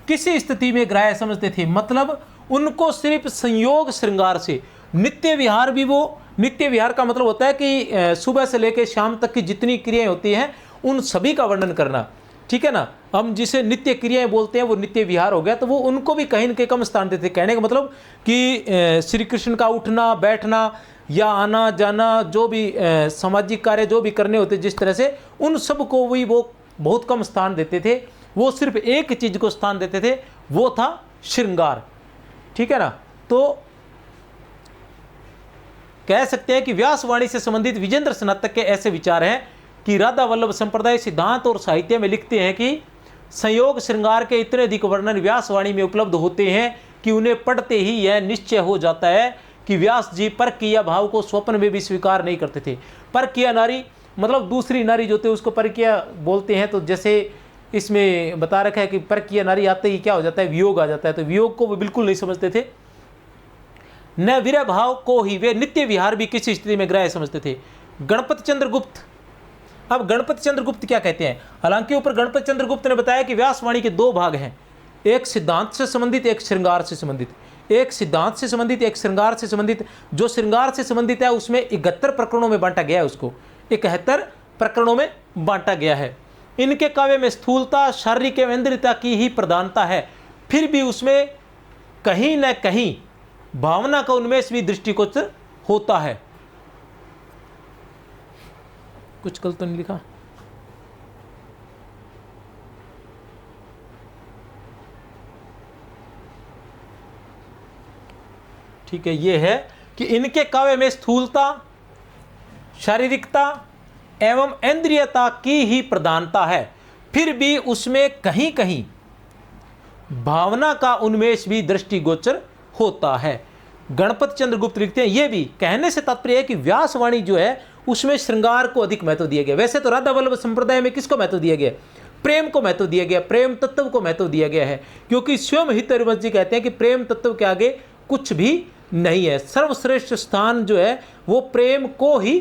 किसी स्थिति में ग्राह्य समझते थे, मतलब उनको सिर्फ संयोग श्रृंगार से नित्य विहार भी, वो नित्य विहार का मतलब होता है कि सुबह से लेकर शाम तक की जितनी क्रियाएं होती हैं उन सभी का वर्णन करना, ठीक है ना। हम जिसे नित्य क्रियाएं बोलते हैं वो नित्य विहार हो गया, तो वो उनको भी कहीं न कहीं कम स्थान देते। कहने का मतलब कि श्री कृष्ण का उठना बैठना या आना जाना, जो भी सामाजिक कार्य जो भी करने होते जिस तरह से, उन सब को भी वो बहुत कम स्थान देते थे। वो सिर्फ एक चीज को स्थान देते थे, वो था श्रृंगार, ठीक है ना। तो कह सकते हैं कि व्यासवाणी से संबंधित विजेंद्र स्नातक के ऐसे विचार हैं कि राधा वल्लभ संप्रदाय सिद्धांत और साहित्य में लिखते हैं कि संयोग श्रृंगार के इतने अधिक वर्णन व्यासवाणी में उपलब्ध होते हैं कि उन्हें पढ़ते ही यह निश्चय हो जाता है कि व्यास जी पर किया भाव को स्वप्न में भी स्वीकार नहीं करते थे। पर किया नारी मतलब दूसरी नारी जो होती है उसको परकीय बोलते हैं। तो जैसे इसमें बता रखा है कि परकीय नारी आते ही क्या हो जाता है, वियोग आ जाता है। तो वियोग को वो बिल्कुल नहीं समझते थे। न विरह भाव को ही वे नित्य विहार भी किसी स्थिति में ग्राह्य समझते थे। गणपति चंद्र गुप्त, अब गणपति चंद्र गुप्त क्या कहते हैं? हालांकि ऊपर गणपति चंद्र गुप्त ने बताया कि व्यासवाणी के दो भाग हैं, एक सिद्धांत से संबंधित, एक श्रृंगार से संबंधित। एक सिद्धांत से संबंधित, एक श्रृंगार से संबंधित। जो श्रृंगार से संबंधित है उसमें 71 प्रकरणों में बांटा गया है, उसको 71 प्रकरणों में बांटा गया है। इनके काव्य में स्थूलता, शारीरिक एवं इंद्रियता की ही प्रधानता है, फिर भी उसमें कहीं न कहीं भावना का उन्मेष भी दृष्टिगोचर होता है। कुछ गलत तो नहीं लिखा? ठीक है, ये है कि इनके काव्य में स्थूलता, शारीरिकता एवं इंद्रियता की ही प्रधानता है, फिर भी उसमें कहीं कहीं भावना का उन्मेष भी दृष्टिगोचर होता है। गणपति चंद्र गुप्त लिखते हैं, ये भी कहने से तात्पर्य है कि व्यासवाणी जो है उसमें श्रृंगार को अधिक महत्व दिया गया। वैसे तो राधा वल्लभ संप्रदाय में किसको महत्व दिया गया? प्रेम को महत्व दिया गया, प्रेम तत्व को महत्व दिया गया है, क्योंकि स्वयं हितहरिवंश जी कहते हैं कि प्रेम तत्व के आगे कुछ भी नहीं है। सर्वश्रेष्ठ स्थान जो है वो प्रेम को ही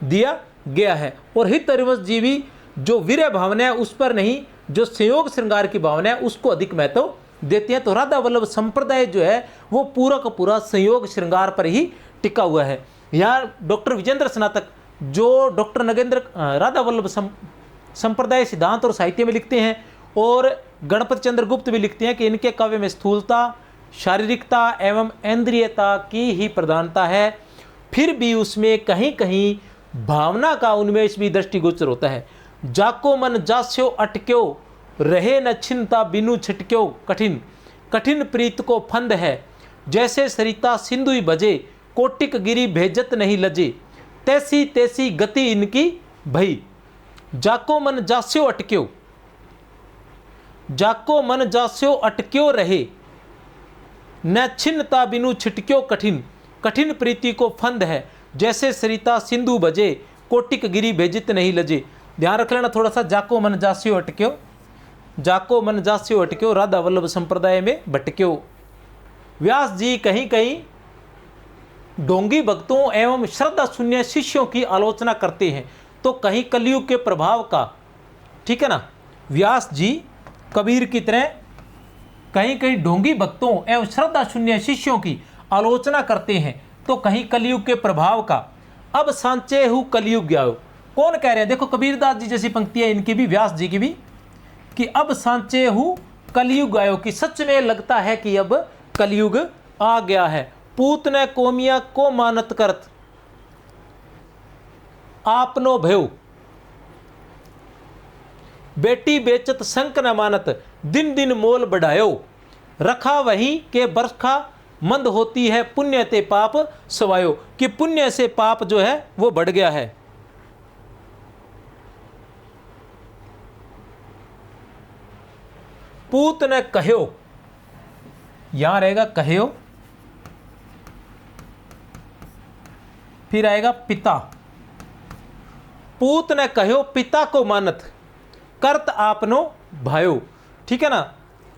दिया गया है। और हितहरिवंश जी भी जो वीर्य भावना है उस पर नहीं, जो संयोग श्रृंगार की भावना है उसको अधिक महत्व देते हैं। तो राधा वल्लभ संप्रदाय जो है वो पूरा का पूरा संयोग श्रृंगार पर ही टिका हुआ है। यहाँ डॉक्टर विजेंद्र स्नातक जो डॉक्टर नगेंद्र राधा वल्लभ संप्रदाय सिद्धांत और साहित्य में लिखते हैं, और गणपति चंद्र गुप्त भी लिखते हैं कि इनके काव्य में स्थूलता, शारीरिकता एवं इंद्रियता की ही प्रधानता है, फिर भी उसमें कहीं कहीं भावना का उन्मेष भी दृष्टिगोचर होता है। जाको मन जास्यो अटक्यो, रहे न छिनता बिनु छिटक्यो कठिन, कठिन प्रीत को फंद है, जैसे सरिता सिंधु बजे, कोटिक गिरी भेजत नहीं लजे, तैसी तैसी गति इनकी भई। जाको मन जास्यो अटक्यो, जाको मन जास्यो अटक्यो रहे, न छिन्नता बिनु छिटक्यो कठिन, कठिन प्रीति को फंद है, जैसे सरिता सिंधु बजे, कोटिक गिरी भेजित नहीं लजे। ध्यान रख लेना थोड़ा सा, जाको मन जास्यो अटक्यो, जाको मन जास्यो अटक्यो, राधा वल्लभ संप्रदाय में भटक्यो। व्यास जी कहीं कहीं ढोंगी भक्तों एवं श्रद्धा शून्य शिष्यों की आलोचना करते हैं, तो कहीं कलयुग के प्रभाव का, ठीक है ना, व्यास जी कबीर की तरह कहीं कहीं ढोंगी भक्तों एवं श्रद्धा शून्य शिष्यों की आलोचना करते हैं, तो कहीं कलयुग के प्रभाव का। अब सांचे हूँ कलयुग गयो, कौन कह रहे हैं? देखो कबीरदास जी जैसी पंक्तियां इनकी भी, व्यास जी की भी, कि अब सांचे हूँ कलयुग आयो, कि सच में लगता है कि अब कलयुग आ गया है। पूत ने कोमिया को मानत करत, आपनो भयो, बेटी बेचत संक न मानत, दिन दिन मोल बढ़ायो, रखा वहीं के बरखा मंद होती है, पुण्य ते पाप सवायो, कि पुण्य से पाप जो है वो बढ़ गया है। पूत ने कह्यो, यहां रहेगा कह्यो, फिर आएगा पिता। पूत ने कह्यो पिता को मानत, करत आपनो भायो, ठीक है ना,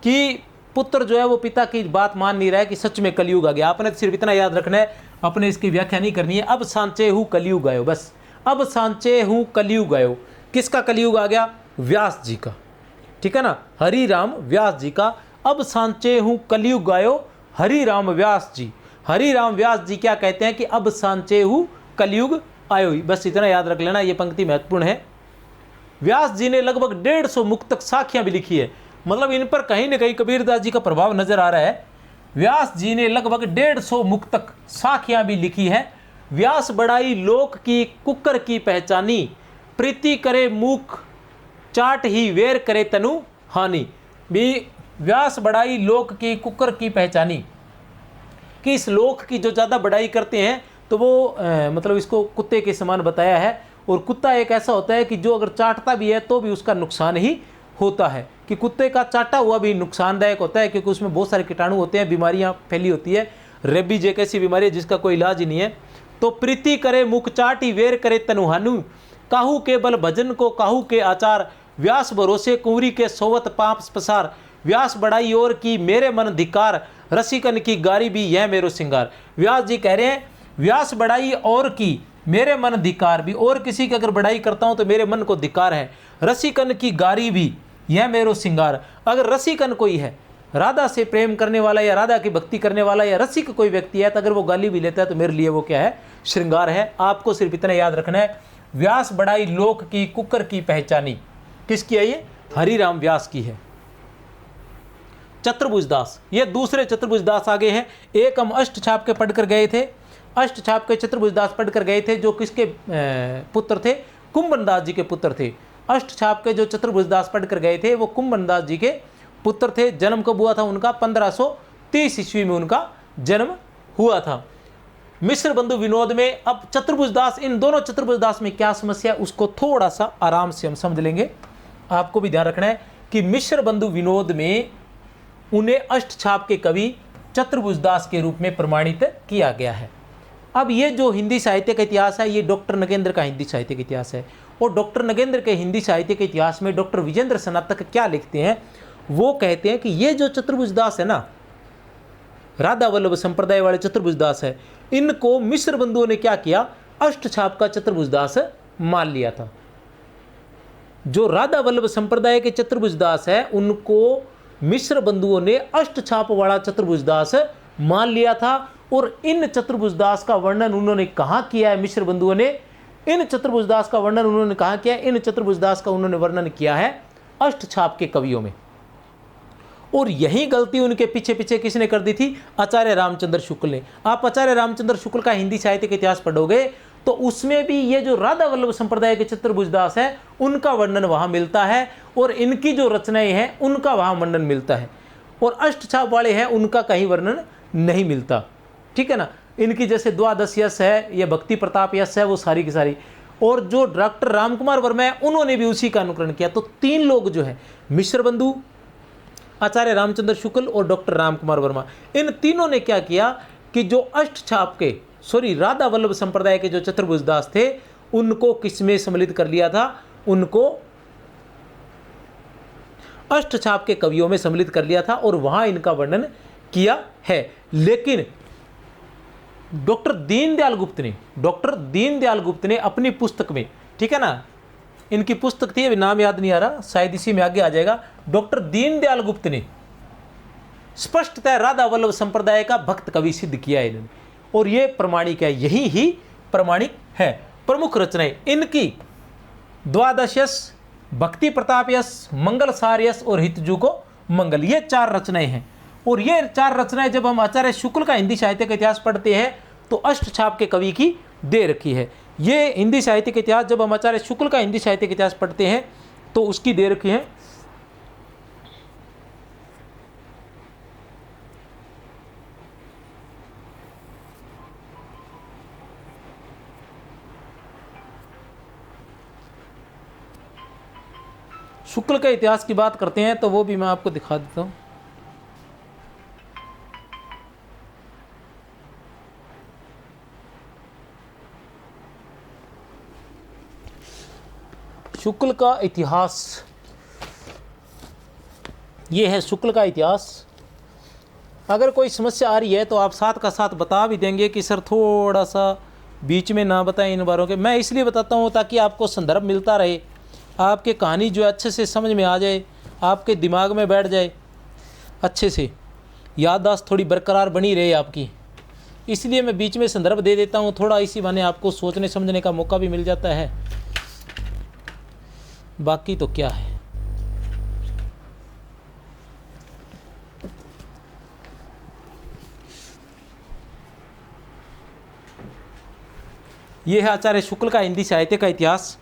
कि पुत्र जो है वो पिता की बात मान नहीं रहा है कि सच में कलयुग आ गया। आपने सिर्फ इतना याद रखना है, अपने इसकी व्याख्या नहीं करनी है। अब सांचे हूँ कलयुग आयो, बस अब सांचे हूँ कलयुग आयो। किसका कलयुग आ गया? व्यास जी का, ठीक है ना, हरि राम व्यास जी का। अब सांचे हूँ कलयुग आयो, हरि राम व्यास जी। हरि राम व्यास जी क्या कहते हैं कि अब सांचे हूँ कलयुग आयो, बस इतना याद रख लेना, ये पंक्ति महत्वपूर्ण है। व्यास जी ने लगभग 150 मुक्तक साखियां भी लिखी है, मतलब इन पर कहीं न कहीं कबीरदास जी का प्रभाव नजर आ रहा है। व्यास जी ने लगभग 150 मुक्तक साखियां भी लिखी है। व्यास बड़ाई लोक की कुकर की पहचानी, प्रीति करे मुख चाट ही वेर करे तनु हानि। भी व्यास बड़ाई लोक की कुकर की पहचानी, कि इस लोक की जो ज़्यादा बड़ाई करते हैं तो वो मतलब इसको कुत्ते के समान बताया है। और कुत्ता एक ऐसा होता है कि जो अगर चाटता भी है तो भी उसका नुकसान ही होता है, कि कुत्ते का चाटा हुआ भी नुकसानदायक होता है, क्योंकि उसमें बहुत सारे कीटाणु होते हैं, बीमारियां फैली होती है। रेबीज एक ऐसी बीमारी है जिसका कोई इलाज ही नहीं है। तो प्रीति करे मुख चाटी वेर करे तनुहानु, काहू के बल भजन को काहू के आचार, व्यास भरोसे कुंवरी के सोवत पाप पसार, व्यास बढ़ाई और की मेरे मन धिकार, रसिकन की गारी भी यह मेरो सिंगार। व्यास जी कह रहे हैं व्यास बढ़ाई और की मेरे मन धिकार भी, और किसी की अगर बढ़ाई करता हूं तो मेरे मन को धिकार है। रसिकन की गारी भी यह मेरो सिंगार, अगर रसिकन कोई है, राधा से प्रेम करने वाला या राधा की भक्ति करने वाला या रसिक कोई व्यक्ति है, तो अगर वो गाली भी लेता है तो मेरे लिए वो क्या है, श्रृंगार है। आपको सिर्फ इतना याद रखना है, व्यास बढ़ाई लोक की कुकर की पहचानी, किसकी है ये, हरिराम व्यास की है। चतुर्भुज दास, ये दूसरे चतुर्भुज दास आगे हैं। एक हम अष्ट छाप के पढ़कर गए थे, अष्ट छाप के चतुर्भुज दास पढ़कर गए थे, जो किसके पुत्र थे, कुंभन दास जी के पुत्र थे। अष्ट छाप के जो चतुर्भुज दास पढ़कर गए थे वो कुंभन दास जी के पुत्र थे। जन्म कब हुआ था उनका, 1530 ईस्वी में उनका जन्म हुआ था। मिश्र बंधु विनोद में, अब चतुर्भुज दास, इन दोनों चतुर्भुज दास में क्या समस्या, उसको थोड़ा सा आराम से हम समझ लेंगे। आपको भी ध्यान रखना है कि मिश्र बंधु विनोद में उन्हें अष्ट छाप के कवि चतुर्भुज दास के रूप में प्रमाणित किया गया है। अब ये जो हिंदी साहित्य का इतिहास है, ये डॉक्टर नगेंद्र का हिंदी साहित्य का इतिहास है, और डॉक्टर नगेंद्र के हिंदी साहित्य के इतिहास में डॉक्टर विजेंद्र स्नातक क्या लिखते हैं, वो कहते हैं कि ये जो चतुर्भुज दास है ना, राधा वल्लभ संप्रदाय वाले चतुर्भुज दास है, इनको मिश्र बंधुओं ने क्या किया, अष्ट छाप का चतुर्भुज दास मान लिया था। जो राधा वल्लभ संप्रदाय के चतुर्भुज दास है, उनको मिश्र बंधुओं ने अष्ट छाप वाला चतुर्भुज दास मान लिया था। और इन चतुर्भुज दास का वर्णन उन्होंने कहाँ किया है, मिश्र बंधुओं ने इन चतुर्भुज दास का वर्णन उन्होंने कहाँ किया है, इन चतुर्भुज दास का उन्होंने वर्णन किया है अष्ट छाप के कवियों में। और यही गलती उनके पीछे पीछे किसने कर दी थी, आचार्य रामचंद्र शुक्ल ने। आप आचार्य रामचंद्र शुक्ल का हिंदी साहित्य का इतिहास पढ़ोगे तो उसमें भी ये जो राधा वल्लभ संप्रदाय के चतुर्भुज दास है उनका वर्णन वहां मिलता है, और इनकी जो रचनाएं हैं उनका वहां वर्णन मिलता है, और अष्ट छाप वाले हैं उनका कहीं वर्णन नहीं मिलता। ठीक है ना, इनकी जैसे द्वादश यश है या भक्ति प्रताप यश है, वो सारी की सारी, और जो डॉक्टर रामकुमार वर्मा है उन्होंने भी उसी का अनुकरण किया। तो तीन लोग जो है, मिश्र बंधु, आचार्य रामचंद्र शुक्ल और डॉक्टर रामकुमार वर्मा, इन तीनों ने क्या किया कि जो अष्ट छाप के राधा वल्लभ संप्रदाय के जो चतुर्भुज दास थे उनको किसमें सम्मिलित कर लिया था, उनको अष्ट छाप के कवियों में सम्मिलित कर लिया था, और वहां इनका वर्णन किया है। लेकिन डॉक्टर दीनदयाल गुप्त ने अपनी पुस्तक में, ठीक है ना, इनकी पुस्तक थी, अभी नाम याद नहीं आ रहा, शायद इसी में आगे आ जाएगा, डॉक्टर दीनदयाल गुप्त ने स्पष्टतः राधा वल्लभ संप्रदाय का भक्त कवि सिद्ध किया है इन्होंने, और ये प्रमाणिक है, यही ही प्रमाणिक है। प्रमुख रचनाएं इनकी द्वादश यश, भक्ति प्रताप यश, मंगल सार यश और हितजू को मंगल, ये चार रचनाएं हैं। और ये चार रचनाएं जब हम आचार्य शुक्ल का हिंदी साहित्य का इतिहास पढ़ते हैं तो अष्ट छाप के कवि की दे रखी है। ये हिंदी साहित्य के इतिहास जब हम आचार्य शुक्ल का हिंदी साहित्य के इतिहास पढ़ते हैं तो उसकी दे रखी है। शुक्ल के इतिहास की बात करते हैं तो वो भी मैं आपको दिखा देता हूं। शुक्ल का इतिहास, ये है शुक्ल का इतिहास। अगर कोई समस्या आ रही है तो आप साथ का साथ बता भी देंगे कि सर थोड़ा सा बीच में ना बताएं इन बारों के। मैं इसलिए बताता हूँ ताकि आपको संदर्भ मिलता रहे, आपके कहानी जो अच्छे से समझ में आ जाए, आपके दिमाग में बैठ जाए, अच्छे से याददाश्त थोड़ी बरकरार बनी रहे आपकी। इसलिए मैं बीच में संदर्भ दे देता हूँ, थोड़ा इसी बहाने आपको सोचने समझने का मौका भी मिल जाता है। बाकी तो क्या है, यह है आचार्य शुक्ल का हिंदी साहित्य का इतिहास।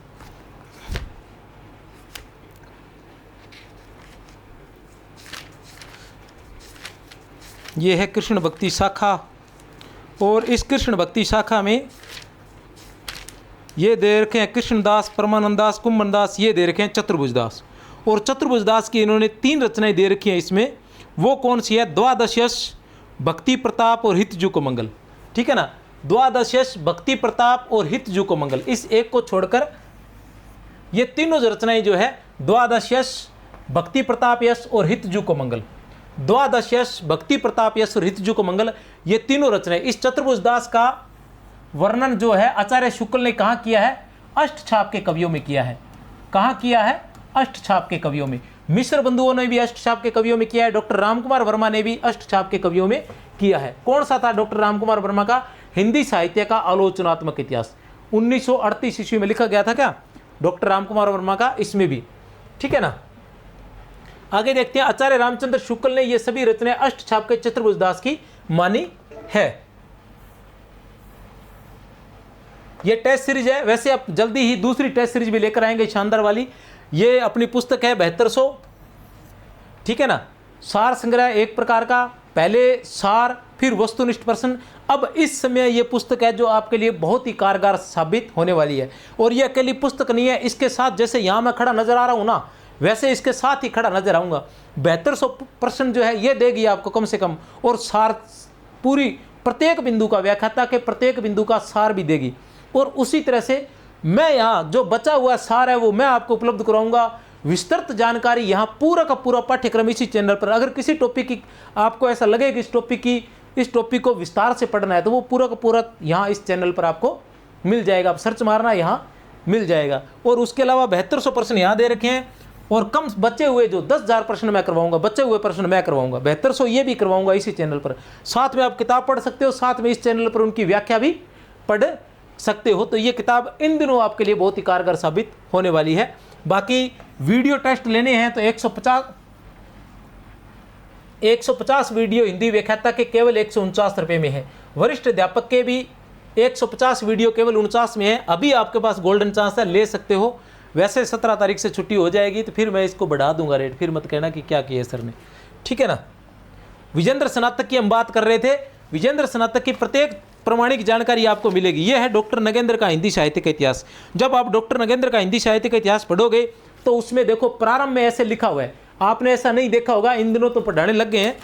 यह है कृष्ण भक्ति शाखा, और इस कृष्ण भक्ति शाखा में ये दे रखे हैं कृष्णदास, परमानंद दास, कुंभन दास, ये दे रखे हैं चतुर्भुज दास। और चतुर्भुज दास की इन्होंने तीन रचनाएं दे रखी हैं इसमें। वो कौन सी है, द्वादश यश, भक्ति प्रताप और हितजू को मंगल। ठीक है ना, द्वादश यश, भक्ति प्रताप और हितजू को मंगल, इस एक को छोड़कर ये तीनों रचनाएं जो है द्वादश यश, भक्ति प्रताप यश और हितजू को मंगल, द्वादश यश, भक्ति प्रताप यश और हितजू को मंगल, ये तीनों रचनाएं। इस चतुर्भुज दास का वर्णन जो है आचार्य शुक्ल ने कहाँ किया है? अष्टछाप के कवियों में किया है। कहाँ किया है? अष्टछाप के कवियों में। मिश्र बंधुओं ने भी अष्टछाप के कवियों में किया है, डॉक्टर रामकुमार वर्मा ने भी अष्टछाप के कवियों में किया है। कौन सा था डॉक्टर रामकुमार वर्मा का? हिंदी साहित्य का आलोचनात्मक इतिहास, 1938 ईस्वी में लिखा गया था क्या डॉक्टर रामकुमार वर्मा का, इसमें भी, ठीक है ना। आगे देखते हैं, आचार्य रामचंद्र शुक्ल ने ये सभी रचनाएं अष्टछाप के चतुर्भुज दास की मानी है। ये टेस्ट सीरीज है, वैसे आप जल्दी ही दूसरी टेस्ट सीरीज भी लेकर आएंगे शानदार वाली। ये अपनी पुस्तक है 7200, ठीक है ना। सार संग्रह एक प्रकार का, पहले सार फिर वस्तुनिष्ठ प्रश्न। अब इस समय ये पुस्तक है जो आपके लिए बहुत ही कारगर साबित होने वाली है। और ये अकेली पुस्तक नहीं है, इसके साथ जैसे यहाँ मैं खड़ा नजर आ रहा हूँ ना, वैसे इसके साथ ही खड़ा नजर आऊँगा। 7200 प्रश्न जो है ये देगी आपको कम से कम, और सार पूरी प्रत्येक बिंदु का, व्याख्याता के प्रत्येक बिंदु का सार भी देगी। और उसी तरह से मैं यहाँ जो बचा हुआ सार है वो मैं आपको उपलब्ध कराऊंगा। विस्तृत जानकारी यहाँ पूरा का पूरा पाठ्यक्रम इसी चैनल पर। अगर किसी टॉपिक की आपको ऐसा लगे कि इस टॉपिक को विस्तार से पढ़ना है तो वो पूरा का पूरा यहाँ इस चैनल पर आपको मिल जाएगा। आप सर्च मारना, यहाँ मिल जाएगा। और उसके अलावा 7200 प्रश्न यहाँ दे रखे हैं, और कम बचे हुए जो 10,000 प्रश्न मैं करवाऊंगा, बचे हुए प्रश्न मैं करवाऊंगा, 7200 ये भी करवाऊंगा इसी चैनल पर। साथ में आप किताब पढ़ सकते हो, साथ में इस चैनल पर उनकी व्याख्या भी पढ़ सकते हो। तो ये किताब इन दिनों आपके लिए बहुत ही कारगर साबित होने वाली है। बाकी वीडियो टेस्ट लेने हैं तो 150 वीडियो हिंदी व्याख्याता के केवल 149 रुपये में है। वरिष्ठ अध्यापक के भी 150 वीडियो केवल 49 में है। अभी आपके पास गोल्डन चांस है, ले सकते हो। वैसे 17 तारीख से छुट्टी हो जाएगी तो फिर मैं इसको बढ़ा दूंगा रेट, फिर मत कहना कि क्या किया सर ने, ठीक है ना। विजेंद्र स्नातक की हम बात कर रहे थे। विजेंद्र स्नातक की प्रत्येक प्रमाणिक जानकारी आपको मिलेगी। यह है डॉक्टर नगेंद्र का हिंदी साहित्य का इतिहास। जब आप डॉक्टर नगेंद्र का हिंदी साहित्य का इतिहास पढ़ोगे तो उसमें देखो प्रारंभ में ऐसे लिखा हुआ है, आपने ऐसा नहीं देखा होगा, इन दिनों तो पढ़ाने लग गए हैं,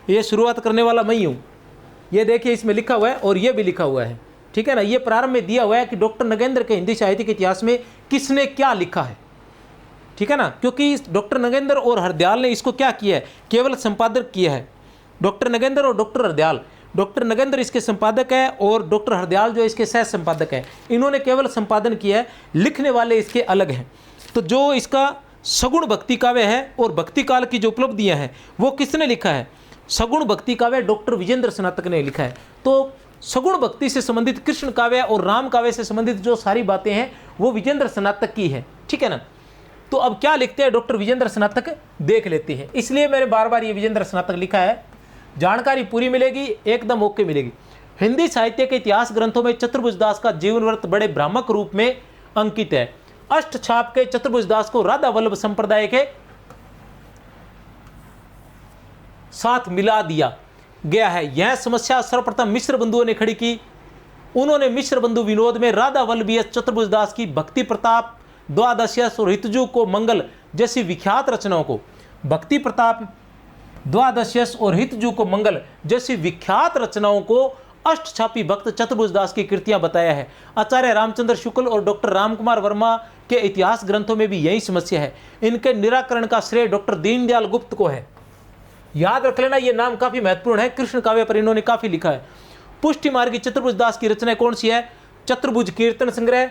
ये शुरुआत करने वाला मैं ही हूँ। ये देखिए इसमें लिखा हुआ है और ये भी लिखा हुआ है, ठीक है ना। ये प्रारंभ में दिया हुआ है कि डॉक्टर नगेंद्र के हिंदी साहित्य के इतिहास में किसने क्या लिखा है, ठीक है ना। क्योंकि डॉक्टर नगेंद्र और हरदयाल ने इसको क्या किया है, केवल संपादक किया है। डॉक्टर नगेंद्र और डॉक्टर हरदयाल, डॉक्टर नगेंद्र इसके संपादक है और डॉक्टर हरदयाल जो इसके सह संपादक है। इन्होंने केवल संपादन किया है, लिखने वाले इसके अलग हैं। तो जो इसका सगुण भक्ति काव्य है और भक्ति काल की जो उपलब्धियां हैं वो किसने लिखा है? सगुण भक्ति काव्य डॉक्टर विजेंद्र स्नातक ने लिखा है। तो सगुण भक्ति से संबंधित कृष्ण काव्य और राम काव्य से संबंधित जो सारी बातें हैं वो विजेंद्र स्नातक की है, ठीक है ना। तो अब क्या लिखते हैं डॉक्टर विजेंद्र स्नातक, देख लेते हैं। इसलिए मैंने बार बार ये विजेंद्र स्नातक लिखा है, जानकारी पूरी मिलेगी, एकदम ओके मिलेगी। हिंदी साहित्य के इतिहास ग्रंथों में चतुर्भुज दास का जीवन वृत्त बड़े भ्रामक रूप में अंकित है। अष्टछाप के चतुर्भुज दास को राधा वल्लभ संप्रदाय के साथ मिला दिया गया है। यह समस्या सर्वप्रथम मिश्र बंधुओं ने खड़ी की। उन्होंने मिश्र बंधु विनोद में राधा वल्लभ चतुर्भुज दास की भक्ति प्रताप, द्वादश यश और हितजू को मंगल जैसी विख्यात रचनाओं को, भक्ति प्रताप, द्वादश यश और हितजू को मंगल जैसी विख्यात रचनाओं को अष्टछापी भक्त चतुर्भुज दास की कृतियां बताया है। आचार्य रामचंद्र शुक्ल और डॉक्टर रामकुमार वर्मा के इतिहास ग्रंथों में भी यही समस्या है। इनके निराकरण का श्रेय डॉक्टर दीनदयाल गुप्त को है। याद रख लेना, ये नाम काफी महत्वपूर्ण है। कृष्ण काव्य पर इन्होंने काफी लिखा है। पुष्टि मार्गी चतुर्भुज दास की रचना कौन सी है? चतुर्भुज कीर्तन संग्रह,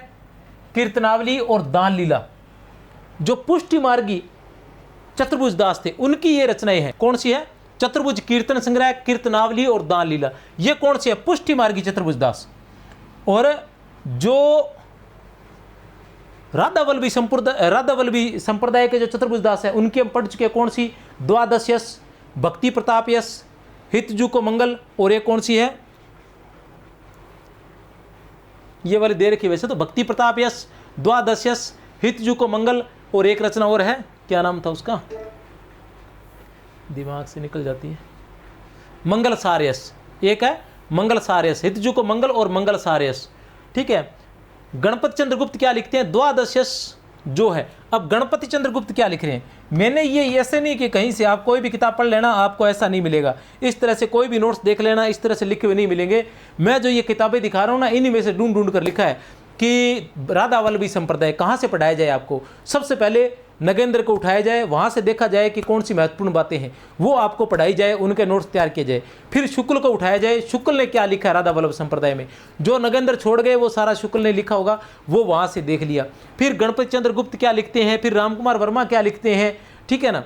कीर्तनावली और दान लीला। जो पुष्टि मार्गी चतुर्भुज दास थे उनकी ये रचनाएं हैं। कौन सी है? चतुर्भुज कीर्तन संग्रह, कीर्तनावली और दान लीला। ये कौन सी है? पुष्टि मार्गी चतुर्भुज दास। और जो राधा वल्लभी संप्रदाय के जो चतुर्भुज दास है उनकी हम पढ़ चुके हैं। कौन सी? द्वादश यश, भक्ति प्रताप यश, हितजू को मंगल, और एक कौन सी है? ये वाली दे रखी। वैसे तो भक्ति प्रताप यश, द्वादश यश, हितजू को मंगल, और एक रचना और है, क्या नाम था उसका, दिमाग से निकल जाती है, मंगल सारयस। एक है मंगल सारयस, हितजू को मंगल और मंगल सारयस, ठीक है। गणपति चंद्रगुप्त क्या लिखते हैं? द्वादश यश जो है। अब गणपति चंद्रगुप्त क्या लिख रहे हैं? मैंने ये ऐसे नहीं कि कहीं से आप कोई भी किताब पढ़ लेना आपको ऐसा नहीं मिलेगा, इस तरह से कोई भी नोट्स देख लेना इस तरह से लिखे हुए नहीं मिलेंगे। मैं जो ये किताबें दिखा रहा हूँ ना, इन्हीं में से ढूंढ ढूंढ कर लिखा है कि राधा वल्लभी संप्रदाय कहाँ से पढ़ाया जाए आपको। सबसे पहले नगेंद्र को उठाया जाए, वहाँ से देखा जाए कि कौन सी महत्वपूर्ण बातें हैं, वो आपको पढ़ाई जाए, उनके नोट्स तैयार किए जाए। फिर शुक्ल को उठाया जाए, शुक्ल ने क्या लिखा है राधा वल्लभ संप्रदाय में, जो नगेंद्र छोड़ गए वो सारा शुक्ल ने लिखा होगा, वो वहाँ से देख लिया। फिर गणपति चंद्र गुप्त क्या लिखते हैं, फिर रामकुमार वर्मा क्या लिखते हैं, ठीक है ना।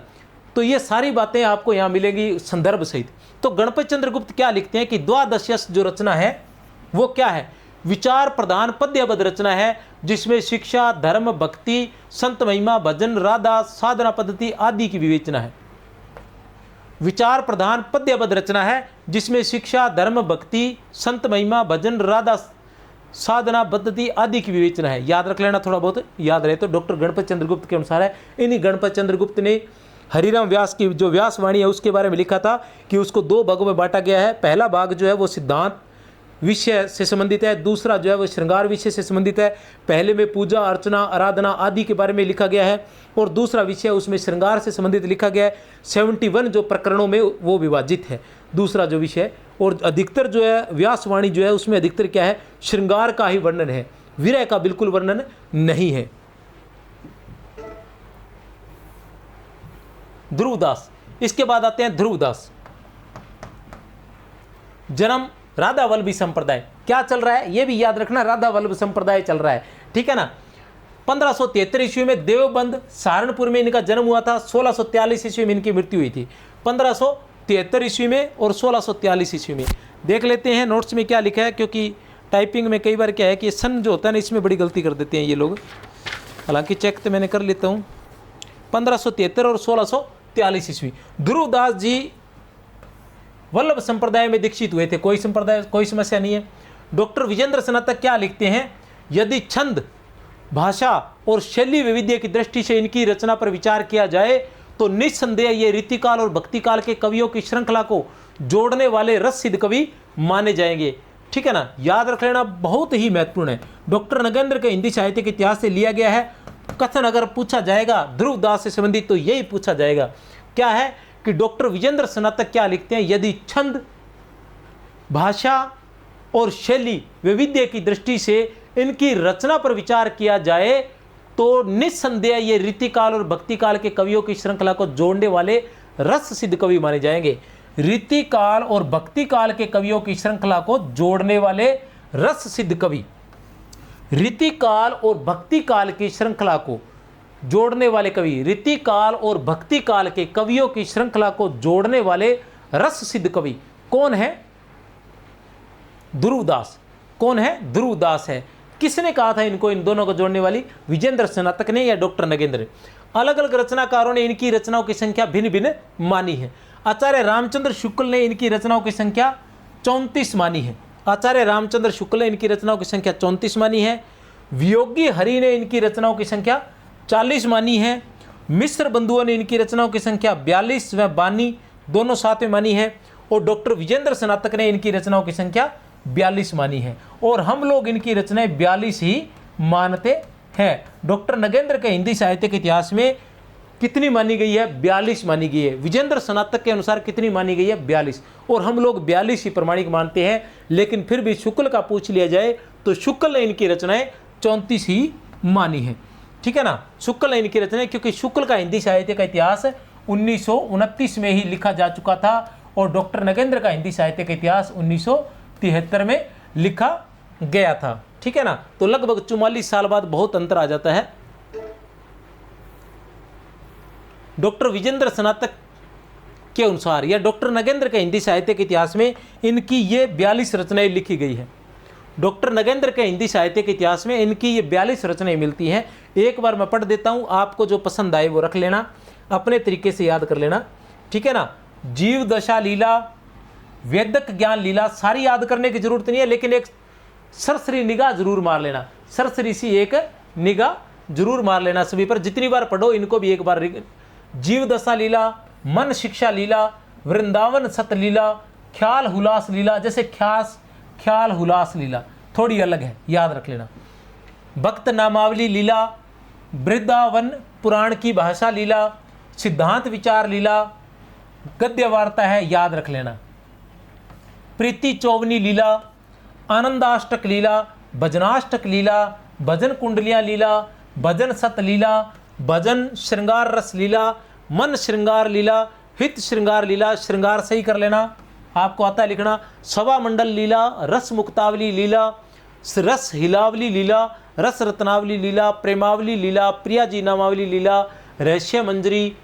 तो ये सारी बातें आपको यहाँ मिलेंगी संदर्भ सहित। तो गणपति चंद्र गुप्त क्या लिखते हैं कि द्वादश्यस जो रचना है वो क्या है, विचार प्रधान पद्यबद्ध रचना है, जिसमें शिक्षा, धर्म, भक्ति, संत महिमा, भजन, राधा, साधना पद्धति आदि की विवेचना है। विचार प्रधान पद्यबद्ध रचना है जिसमें शिक्षा, धर्म, भक्ति, संत महिमा, भजन, राधा, साधना पद्धति आदि की विवेचना है। याद रख लेना, थोड़ा बहुत याद रहे तो डॉक्टर गणपति चंद्र गुप्त के अनुसार है। इन्हीं गणपति चंद्र गुप्त ने हरिराम व्यास की जो व्यासवाणी है उसके बारे में लिखा था कि उसको 2 भागों में बांटा गया है। पहला भाग जो है वो सिद्धांत विषय से संबंधित है, दूसरा जो है वो श्रृंगार विषय से संबंधित है। पहले में पूजा अर्चना आराधना आदि के बारे में लिखा गया है और दूसरा विषय उसमें श्रृंगार से संबंधित लिखा गया है। 71 जो प्रकरणों में वो विभाजित है दूसरा जो विषय, और अधिकतर जो है व्यासवाणी जो है उसमें अधिकतर क्या है, श्रृंगार का ही वर्णन है, विरह का बिल्कुल वर्णन नहीं है। ध्रुवदास, इसके बाद आते हैं ध्रुवदास। जन्म राधा वल्लभी संप्रदाय, क्या चल रहा है ये भी याद रखना, राधा वल्लभ संप्रदाय चल रहा है, ठीक है ना। 1573 ईस्वी में देवबंद सहारनपुर में इनका जन्म हुआ था। 1643 ईस्वी में इनकी मृत्यु हुई थी। 1573 ईस्वी में और 1643 ईस्वी में। देख लेते हैं नोट्स में क्या लिखा है, क्योंकि टाइपिंग में कई बार क्या है कि सन जो होता है ना इसमें बड़ी गलती कर देते हैं ये लोग, हालांकि चेक तो मैंने कर लेता हूँ। 1573 और 1643 ईस्वी। ध्रुवदास जी वल्लभ संप्रदाय में दीक्षित हुए थे, कोई समस्या नहीं है। डॉक्टर विजेंद्र स्नातक क्या लिखते हैं, यदि छंद, भाषा और शैली वैविध्य की दृष्टि से इनकी रचना पर विचार किया जाए तो निस्संदेह ये रीतिकाल और भक्तिकाल के कवियों की श्रृंखला को जोड़ने वाले रस सिद्ध कवि माने जाएंगे, ठीक है ना। याद रख लेना, बहुत ही महत्वपूर्ण है। डॉक्टर नगेंद्र के हिंदी साहित्य के इतिहास से लिया गया है। कथन अगर पूछा जाएगा ध्रुवदास से संबंधित तो यही पूछा जाएगा, क्या है कि डॉक्टर विजेंद्र स्नातक क्या लिखते हैं, यदि छंद, भाषा और शैली वैविध्य की दृष्टि से इनकी रचना पर विचार किया जाए तो निस्संदेह ये रीतिकाल और भक्तिकाल के कवियों की श्रृंखला को जोड़ने वाले रस सिद्ध कवि माने जाएंगे। रीतिकाल और भक्तिकाल के कवियों की श्रृंखला को जोड़ने वाले रस सिद्ध कवि, रीतिकाल और भक्तिकाल की श्रृंखला को जोड़ने वाले कवि, रीतिकाल और भक्तिकाल के कवियों की श्रृंखला को जोड़ने वाले रस सिद्ध कवि कौन है, ध्रुवदास। कौन है, ध्रुवदास है। किसने कहा था इनको, इन दोनों को जोड़ने वाली, विजेंद्र स्नातक ने या डॉक्टर नगेंद्र। अलग अलग रचनाकारों ने इनकी रचनाओं की संख्या भिन्न भिन्न मानी है। आचार्य रामचंद्र शुक्ल ने इनकी रचनाओं की संख्या 34 मानी है। आचार्य रामचंद्र शुक्ल ने इनकी रचनाओं की संख्या 34 मानी है। वियोगी हरि ने इनकी रचनाओं की संख्या 40 मानी है। मिश्र बंधुओं ने इनकी रचनाओं की संख्या 42 व 52 दोनों साथ में मानी है। और डॉक्टर विजेंद्र स्नातक ने इनकी रचनाओं की संख्या 42 मानी है। और हम लोग इनकी रचनाएं 42 ही मानते हैं। डॉक्टर नगेंद्र के हिंदी साहित्य के इतिहास में कितनी मानी गई है, 42 मानी गई है। विजेंद्र स्नातक के अनुसार कितनी मानी गई है, 42। और हम लोग 42 ही प्रमाणिक मानते हैं। लेकिन फिर भी शुक्ल का पूछ लिया जाए तो शुक्ल ने इनकी रचनाएं 34 ही मानी है, ठीक है ना। शुक्ल ने इनकी रचनाएं, क्योंकि शुक्ल का हिंदी साहित्य का इतिहास 1929 में ही लिखा जा चुका था और डॉक्टर नगेंद्र का हिंदी साहित्य का इतिहास 1973 में लिखा गया था, ठीक है ना। तो लगभग 44 साल बाद बहुत अंतर आ जाता है। डॉक्टर विजेंद्र स्नातक के अनुसार या डॉक्टर नगेंद्र के हिंदी साहित्य के इतिहास में इनकी ये 42 रचनाएं लिखी गई है। डॉक्टर नगेंद्र के हिंदी साहित्य के इतिहास में इनकी ये 42 रचनाएं मिलती हैं। एक बार मैं पढ़ देता हूँ, आपको जो पसंद आए वो रख लेना, अपने तरीके से याद कर लेना, ठीक है ना। जीव दशा लीला, वेदक ज्ञान लीला, सारी याद करने की जरूरत नहीं है, लेकिन एक सरसरी निगाह जरूर मार लेना, सरसरी सी एक निगाह जरूर मार लेना सभी पर। जितनी बार पढ़ो इनको भी एक बार। जीव दशा लीला, मन शिक्षा लीला, वृंदावन सत लीला, ख्याल हुलास लीला, जैसे ख्याल हुलास लीला थोड़ी अलग है, याद रख लेना। भक्त नामावली लीला, वृंदावन पुराण की भाषा लीला, सिद्धांत विचार लीला, गद्य वार्ता है, याद रख लेना। प्रीति चौवनी लीला, आनंदाष्टक लीला, भजनाष्टक लीला, भजन कुंडलियाँ लीला, भजन सत लीला, भजन श्रृंगार रस लीला, मन श्रृंगार लीला, हित श्रृंगार लीला, श्रृंगार सही कर लेना, आपको आता है लिखना, सभा मंडल लीला, रस मुक्तावली लीला, रस हिलावली लीला, रस रत्नावली लीला, प्रेमावली लीला, प्रिया जी नामावली लीला, रहस्य मंजरी,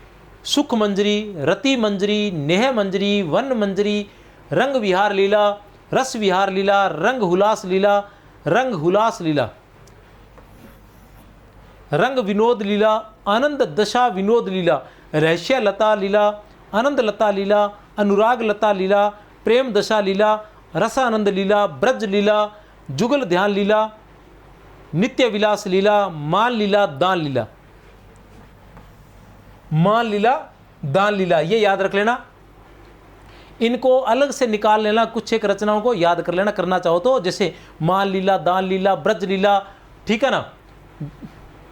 सुख मंजरी, रति मंजरी, नेह मंजरी, वन मंजरी, रंग विहार लीला, रस विहार लीला, रंग हुलास लीला, रंग हुलास लीला, रंग विनोद लीला, आनंद दशा विनोद लीला, रहस्य लता लीला, आनंद लता लीला, अनुराग लता लीला, प्रेम दशा लीला, रसानंद लीला, ब्रज लीला, जुगल ध्यान लीला, नित्य विलास लीला, मान लीला, दान लीला, मान लीला, दान लीला, ये याद रख लेना। इनको अलग से निकाल लेना, कुछ एक रचनाओं को याद कर लेना करना चाहो तो, जैसे मान लीला, दान लीला, ब्रज लीला, ठीक है ना।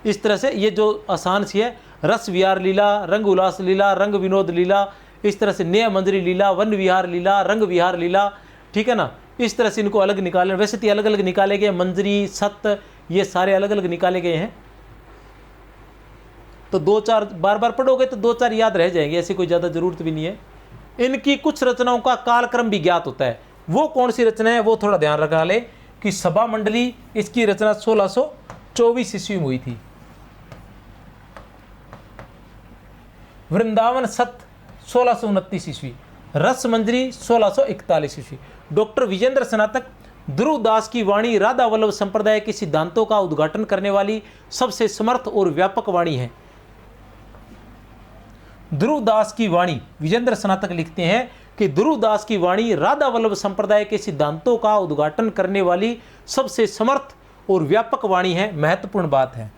इस तरह से ये जो आसान सी है, रस विहार लीला, रंग उल्लास लीला, रंग विनोद लीला, इस तरह से नेह मंजरी लीला, वन विहार लीला, रंग विहार लीला, ठीक है ना। इस तरह से इनको अलग निकालना। वैसे तो अलग अलग निकाले गए, मंजरी, सत्य, ये सारे अलग अलग निकाले गए हैं। तो दो चार बार बार पढ़ोगे तो दो चार याद रह जाएंगे, ऐसी कोई ज़्यादा जरूरत भी नहीं है। इनकी कुछ रचनाओं का कालक्रम भी ज्ञात होता है। वो कौन सी रचना है वो थोड़ा ध्यान रखा ले कि सभा मंडली, इसकी रचना 1624 ईस्वी में हुई थी। वृंदावन सत 1629 ईस्वी, रस मंजरी 1641 ईस्वी। डॉक्टर विजेंद्र स्नातक, ध्रुवदास की वाणी राधा वल्लभ संप्रदाय के सिद्धांतों का उद्घाटन करने वाली सबसे समर्थ और व्यापक वाणी है। ध्रुवदास की वाणी, विजेंद्र स्नातक लिखते हैं कि ध्रुवदास की वाणी राधा वल्लभ संप्रदाय के सिद्धांतों का उद्घाटन करने वाली सबसे समर्थ और व्यापक वाणी है। महत्वपूर्ण बात है,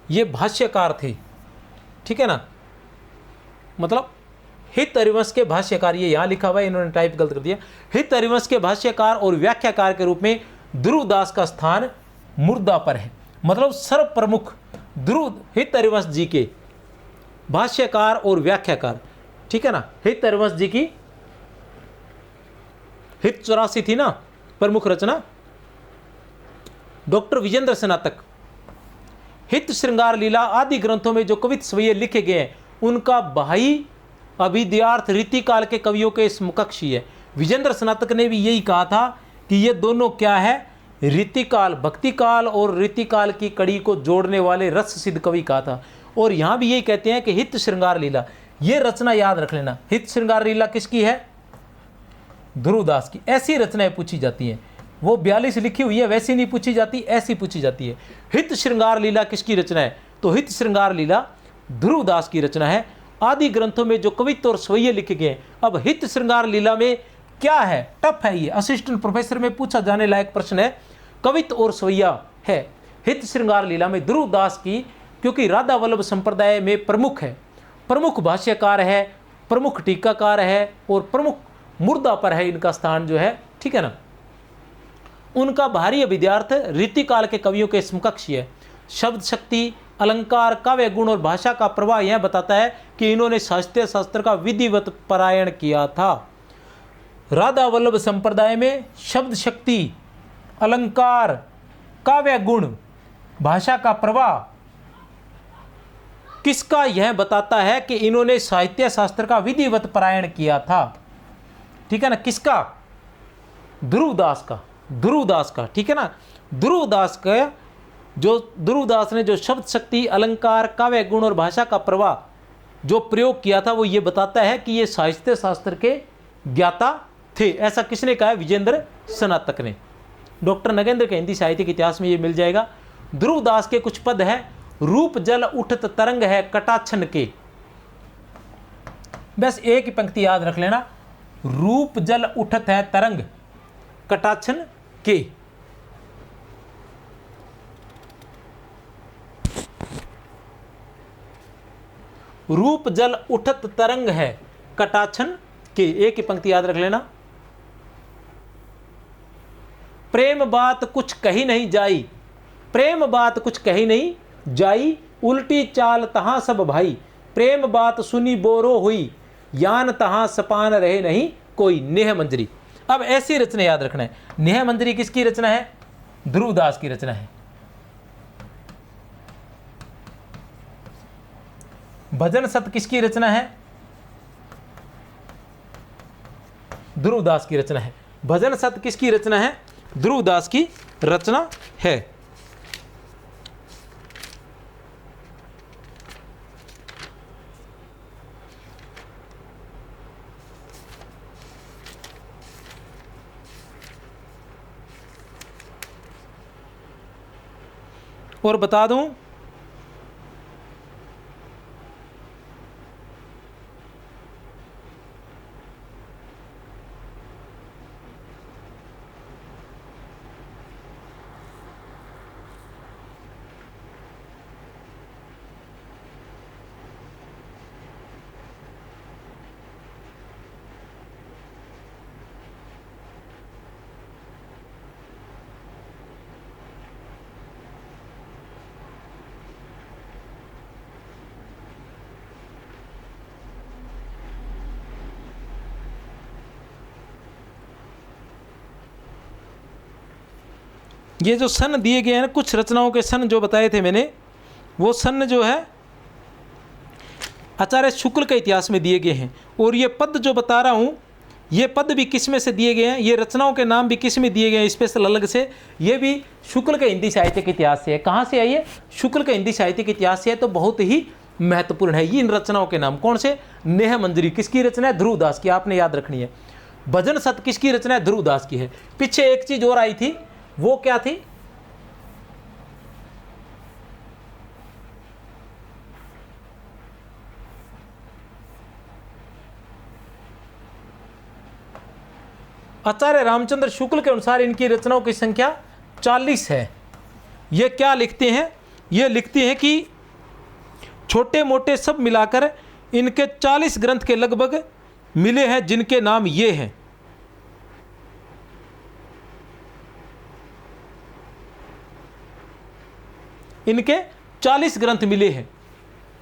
ये भाष्यकार थे, ठीक है ना, मतलब हित हरिवंश के भाष्यकार, ये यहाँ लिखा हुआ है, इन्होंने टाइप गलत कर दिया। हित हरिवंश के भाष्यकार और व्याख्याकार के रूप में ध्रुवदास का स्थान मुर्दा पर है। मतलब सर्व प्रमुख ध्रुव हित हरिवंश जी के भाष्यकार और व्याख्याकार, ठीक है ना। हित हरिवंश जी की हित 84 थी ना प्रमुख रचना। डॉक्टर विजेंद्र स्नातक, हित श्रृंगार लीला आदि ग्रंथों में जो कवित स्वयं लिखे गए हैं उनका भाई अभिद्यार्थ रीतिकाल के कवियों के समकक्षी है। विजेंद्र स्नातक ने भी यही कहा था कि ये दोनों क्या है, रीतिकाल, भक्तिकाल और रीतिकाल की कड़ी को जोड़ने वाले रस सिद्ध कवि कहा था। और यहाँ भी यही कहते हैं कि हित श्रृंगार लीला, ये रचना याद रख लेना। हित श्रृंगार लीला किसकी है? ध्रुवदास की। ऐसी रचनाएं पूछी जाती हैं, वो 42 लिखी हुई है, वैसी नहीं पूछी जाती, ऐसी पूछी जाती है। हित श्रृंगार लीला किसकी रचना है? तो हित श्रृंगार लीला ध्रुवदास की रचना है। आदि ग्रंथों में जो कवित्व और स्वयं लिखे गए। अब हित श्रृंगार लीला में क्या है? टफ है ये, असिस्टेंट प्रोफेसर में पूछा जाने लायक प्रश्न है। कवित्व और स्वयं है हित श्रृंगार लीला में ध्रुवदास की, क्योंकि राधा वल्लभ संप्रदाय में प्रमुख है, प्रमुख भाष्यकार है, प्रमुख टीकाकार है और प्रमुख मुर्दा पर है इनका स्थान जो है, ठीक है ना। उनका भारी विद्यार्थ रीतिकाल के कवियों के समकक्ष है। शब्द शक्ति, अलंकार, काव्य गुण और भाषा का प्रवाह यह बताता है कि इन्होंने साहित्य शास्त्र का विधिवत पारायण किया था। राधा वल्लभ संप्रदाय में शब्द शक्ति, अलंकार, काव्य गुण, भाषा का प्रवाह किसका? यह बताता है कि इन्होंने साहित्य शास्त्र का विधिवत पारायण किया था, ठीक है ना। किसका? ध्रुवदास का, ध्रुवदास का, ठीक है ना। ध्रुवदास का जो ध्रुवदास ने जो शब्द शक्ति, अलंकार, काव्य गुण और भाषा का प्रवाह जो प्रयोग किया था वो ये बताता है कि ये साहित्य शास्त्र के ज्ञाता थे। ऐसा किसने कहा है? विजेंद्र स्नातक ने। डॉक्टर नगेंद्र के हिंदी साहित्य के इतिहास में ये मिल जाएगा। ध्रुवदास के कुछ पद है, रूप जल उठत तरंग है कटाक्षन के। बस एक ही पंक्ति याद रख लेना, रूप जल उठत है तरंग कटाक्षन के। रूप जल उठत तरंग है कटाक्षन के, एक ही पंक्ति याद रख लेना। प्रेम बात कुछ कही नहीं जाई, प्रेम बात कुछ कही नहीं जाई, उल्टी चाल तहां सब भाई, प्रेम बात सुनी बोरो हुई, यान तहां सपान रहे नहीं कोई। नेह मंजरी। अब ऐसी रचना याद रखना है, नेह मंजरी किसकी रचना है? ध्रुवदास की रचना है। भजन सत किसकी रचना है? ध्रुवदास की रचना है। भजन सत किसकी रचना है? ध्रुवदास की रचना है। और बता दूं, ये जो सन दिए गए हैं ना, कुछ रचनाओं के सन जो बताए थे मैंने, वो सन जो है आचार्य शुक्ल के इतिहास में दिए गए हैं। और ये पद जो बता रहा हूँ, ये पद भी किस में से दिए गए हैं, ये रचनाओं के नाम भी किस में दिए गए हैं स्पेशल अलग से, ये भी शुक्ल के हिंदी साहित्य के इतिहास से है। कहाँ से आई है? शुक्ल के हिंदी साहित्य के इतिहास से है। तो बहुत ही महत्वपूर्ण है ये इन रचनाओं के नाम। कौन से? नेह मंजरी किसकी रचना है? ध्रुवदास की, आपने याद रखनी है। भजन सत किसकी रचना है? ध्रुवदास की है। पीछे एक चीज और आई थी, वो क्या थी? आचार्य रामचंद्र शुक्ल के अनुसार इनकी रचनाओं की संख्या 40 है। ये क्या लिखते हैं? ये लिखते हैं कि छोटे मोटे सब मिलाकर इनके 40 ग्रंथ के लगभग मिले हैं, जिनके नाम ये हैं। इनके 40 ग्रंथ मिले हैं,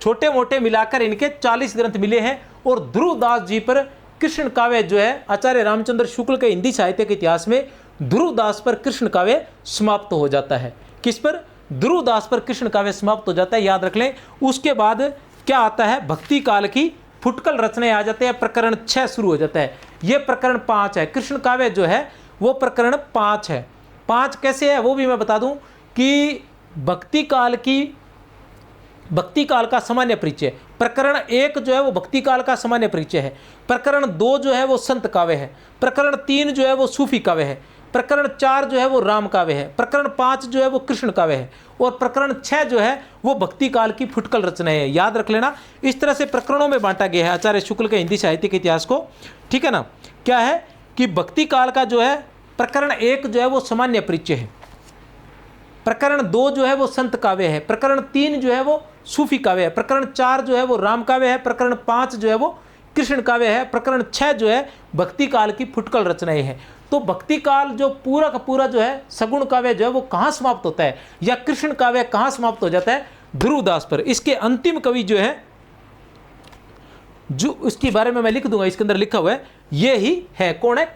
छोटे मोटे मिलाकर इनके 40 ग्रंथ मिले हैं। और ध्रुवदास जी पर कृष्ण काव्य जो है, आचार्य रामचंद्र शुक्ल के हिंदी साहित्य के इतिहास में ध्रुवदास पर कृष्ण काव्य समाप्त हो जाता है। किस पर? ध्रुवदास पर कृष्ण काव्य समाप्त हो जाता है, याद रख लें। उसके बाद क्या आता है? भक्ति काल की फुटकल रचनाएं आ जाते हैं, प्रकरण 6 शुरू हो जाता है। ये प्रकरण 5 है, कृष्ण काव्य जो है वो प्रकरण 5 है। 5 कैसे है वो भी मैं बता दूं कि भक्ति काल का सामान्य परिचय, प्रकरण 1 जो है वो भक्ति काल का सामान्य परिचय है। प्रकरण 2 जो है वो संत काव्य है। प्रकरण 3 जो है वो सूफी काव्य है। प्रकरण 4 जो है वो राम काव्य है। प्रकरण 5 जो है वो कृष्ण काव्य है। और प्रकरण 6 जो है वो भक्ति काल की फुटकल रचना है। याद रख लेना, इस तरह से प्रकरणों में बांटा गया है आचार्य शुक्ल के हिंदी साहित्य के इतिहास को। ठीक है ना? क्या है कि भक्ति काल का जो है प्रकरण 1 जो है वो सामान्य परिचय है। प्रकरण 2 जो है वो संत काव्य है। प्रकरण 3 जो है वो सूफी काव्य है। प्रकरण 4 जो है वो राम काव्य है। प्रकरण 5 जो है वो कृष्ण काव्य है। प्रकरण 6 जो है भक्ति काल की फुटकल रचनाएं हैं। तो भक्ति काल जो पूरा का पूरा जो है, सगुण काव्य जो है वो कहाँ समाप्त होता है, या कृष्ण काव्य कहाँ समाप्त हो जाता है? ध्रुवदास पर। इसके अंतिम कवि जो है, जो उसके बारे में मैं लिख दूंगा, इसके अंदर लिखा हुआ है, ये ही है। कौन है?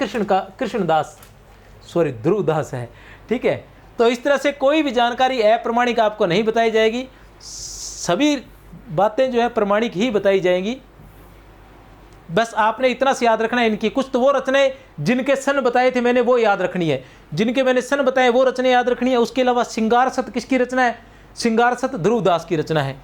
ध्रुवदास है। ठीक है? तो इस तरह से कोई भी जानकारी अप्रमाणिक आपको नहीं बताई जाएगी, सभी बातें जो है प्रमाणिक ही बताई जाएंगी। बस आपने इतना से याद रखना है, इनकी कुछ तो वो रचनाएं जिनके सन बताए थे मैंने वो याद रखनी है, जिनके मैंने सन बताए वो रचनाएं याद रखनी है। उसके अलावा श्रृंगार सत किसकी रचना है? श्रृंगार सत ध्रुवदास की रचना है।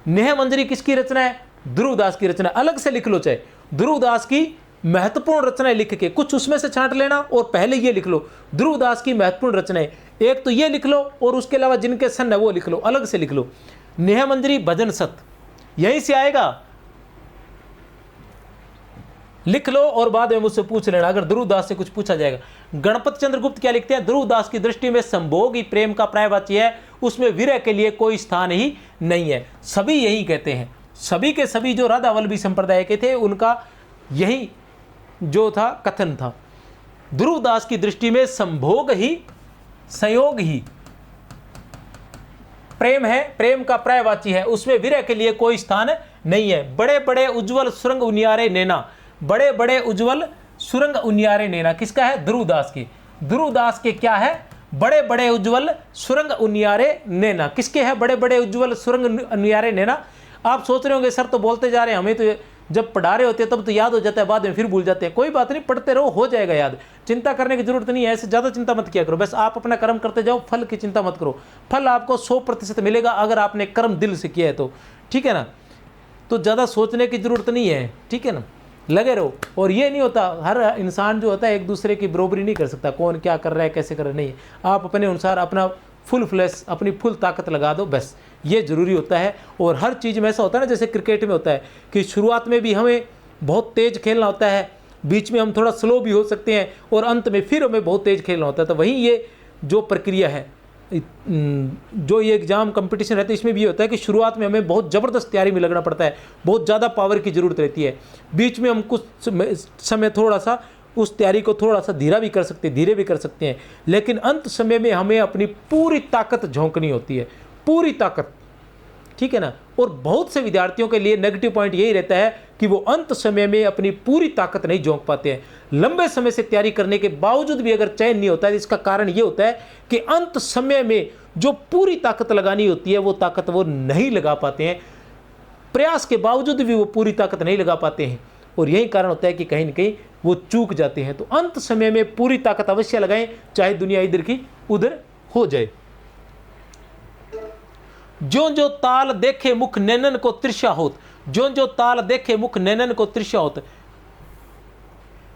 नेह मंजरी किसकी रचना है? ध्रुवदास की रचना। अलग से लिख लो, चाहे ध्रुवदास की महत्वपूर्ण रचनाएं लिख के कुछ उसमें से छांट लेना, और पहले ये लिख लो ध्रुवदास की महत्वपूर्ण रचनाएं। एक तो ये लिख लो, और उसके अलावा जिनके सन है वो लिख लो, अलग से लिख लो। नेह मंजरी भजन सत यहीं से आएगा, लिख लो और बाद में मुझसे पूछ लेना अगर ध्रुवदास से कुछ पूछा जाएगा। गणपत चंद्र गुप्त क्या लिखते हैं? ध्रुवदास की दृष्टि में संभोग ही प्रेम का पर्यायवाची है, उसमें विरह के लिए कोई स्थान ही नहीं है। सभी यही कहते हैं, सभी के सभी जो राधा वल्लभी संप्रदाय के थे उनका यही जो था कथन था। ध्रुवदास की दृष्टि में संभोग ही, संयोग ही प्रेम है, प्रेम का पर्यायवाची है, उसमें विरह के लिए कोई स्थान नहीं है। बड़े बड़े उज्जवल सुरंग उनियारे नैना, बड़े बड़े उज्जवल सुरंग उनियारे नैना, किसका है? ध्रुवदास की। ध्रुवदास के क्या है? बड़े बड़े उज्जवल सुरंग उनियारे नैना। किसके है बड़े बड़े उज्जवल सुरंग उनियारे नैना? आप सोच रहे होंगे सर तो बोलते जा रहे हैं, हमें तो जब पढ़ा रहे होते हैं तब तो याद हो जाता है, बाद में फिर भूल जाते हैं। कोई बात नहीं, पढ़ते रहो, हो जाएगा याद, चिंता करने की जरूरत नहीं है। ऐसे ज़्यादा चिंता मत किया करो, बस आप अपना कर्म करते जाओ, फल की चिंता मत करो। फल आपको 100% मिलेगा अगर आपने कर्म दिल से किया है तो, ठीक है ना। तो ज़्यादा सोचने की जरूरत नहीं है, ठीक है ना, लगे रहो। और ये नहीं होता, हर इंसान जो होता है एक दूसरे की बरोबरी नहीं कर सकता, कौन क्या कर रहा है कैसे कर रहा है, नहीं। आप अपने अनुसार अपना फुल फ्लैश, अपनी फुल ताकत लगा दो, बस ये ज़रूरी होता है। और हर चीज़ में ऐसा होता है ना, जैसे क्रिकेट में होता है कि शुरुआत में भी हमें बहुत तेज़ खेलना होता है, बीच में हम थोड़ा स्लो भी हो सकते हैं, और अंत में फिर हमें बहुत तेज़ खेलना होता है। तो वहीं ये जो प्रक्रिया है, जो ये एग्ज़ाम कंपटीशन रहता है, इसमें भी होता है कि शुरुआत में हमें बहुत ज़बरदस्त तैयारी में लगना पड़ता है, बहुत ज़्यादा पावर की ज़रूरत रहती है। बीच में हम कुछ समय थोड़ा सा उस तैयारी को थोड़ा सा धीरे भी कर सकते हैं, लेकिन अंत समय में हमें अपनी पूरी ताकत झोंकनी होती है, पूरी ताकत, ठीक है ना। और बहुत से विद्यार्थियों के लिए नेगेटिव पॉइंट यही रहता है कि वो अंत समय में अपनी पूरी ताकत नहीं झोंक पाते हैं। लंबे समय से तैयारी करने के बावजूद भी अगर चयन नहीं होता है, इसका कारण ये होता है कि अंत समय में जो पूरी ताकत लगानी होती है वो ताकत वो नहीं लगा पाते हैं, प्रयास के बावजूद भी वो पूरी ताकत नहीं लगा पाते हैं, और यही कारण होता है कि कहीं ना कहीं वो चूक जाते हैं। तो अंत समय में पूरी ताकत अवश्य लगाएं, चाहे दुनिया इधर की उधर हो जाए। जो जो ताल देखे मुख नैनन को तृषा होत, जो जो ताल देखे मुख नैनन को तृषा होत।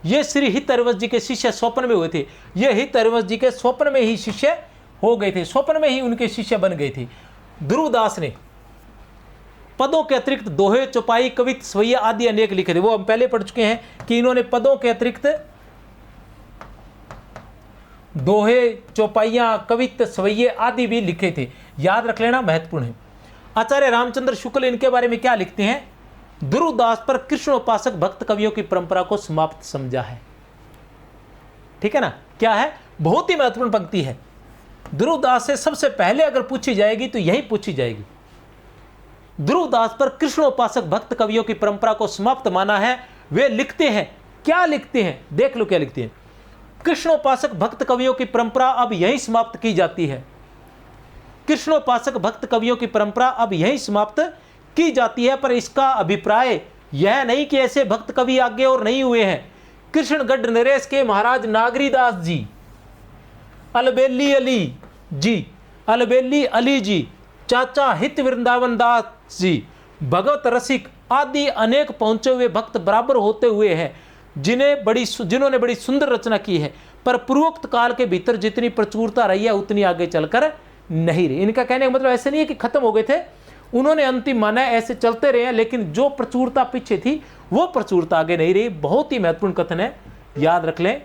ये श्री हित हरिवंश जी के शिष्य स्वप्न में हुए थे, ये हित हरिवंश जी के स्वप्न में ही शिष्य हो गए थे, स्वप्न में ही उनके शिष्य बन गए थे। ध्रुवदास ने पदों के अतिरिक्त दोहे, चौपाई, कवित, स्वैया आदि अनेक लिखे थे। वो हम पहले पढ़ चुके हैं कि इन्होंने पदों के अतिरिक्त दोहे, चौपाइयां, कवित, स्वैये आदि भी लिखे थे, याद रख लेना, महत्वपूर्ण है। आचार्य रामचंद्र शुक्ल इनके बारे में क्या लिखते हैं? ध्रुवदास पर कृष्णोपासक भक्त कवियों की परंपरा को समाप्त समझा है, ठीक है ना। क्या है? बहुत ही महत्वपूर्ण पंक्ति है। ध्रुवदास से सबसे पहले अगर पूछी जाएगी तो यही पूछी जाएगी। ध्रुवदास पर कृष्णोपासक भक्त कवियों की परंपरा को समाप्त माना है। वे लिखते हैं, क्या लिखते हैं, देख लो क्या लिखते हैं। कृष्णोपासक भक्त कवियों की परंपरा अब यहीं समाप्त की जाती है। कृष्णोपासक भक्त कवियों की परंपरा अब यहीं समाप्त की जाती है, पर इसका अभिप्राय यह नहीं कि ऐसे भक्त कवि आगे और नहीं हुए हैं। कृष्णगढ़ नरेश के महाराज नागरीदास जी, अलबेली अली जी, अलबेली अली जी, चाचा हित वृंदावन दास जी, भगवत रसिक आदि अनेक पहुंचे हुए भक्त बराबर होते हुए हैं, जिन्होंने बड़ी सुंदर रचना की है, पर पूर्वोक्त काल के भीतर जितनी प्रचुरता रही है उतनी आगे चलकर नहीं रही। इनका कहने का मतलब ऐसे नहीं है कि खत्म हो गए थे, उन्होंने अंतिम माना है, ऐसे चलते रहे हैं, लेकिन जो प्रचुरता पीछे थी वो प्रचुरता आगे नहीं रही। बहुत ही महत्वपूर्ण कथन है, याद रख लें,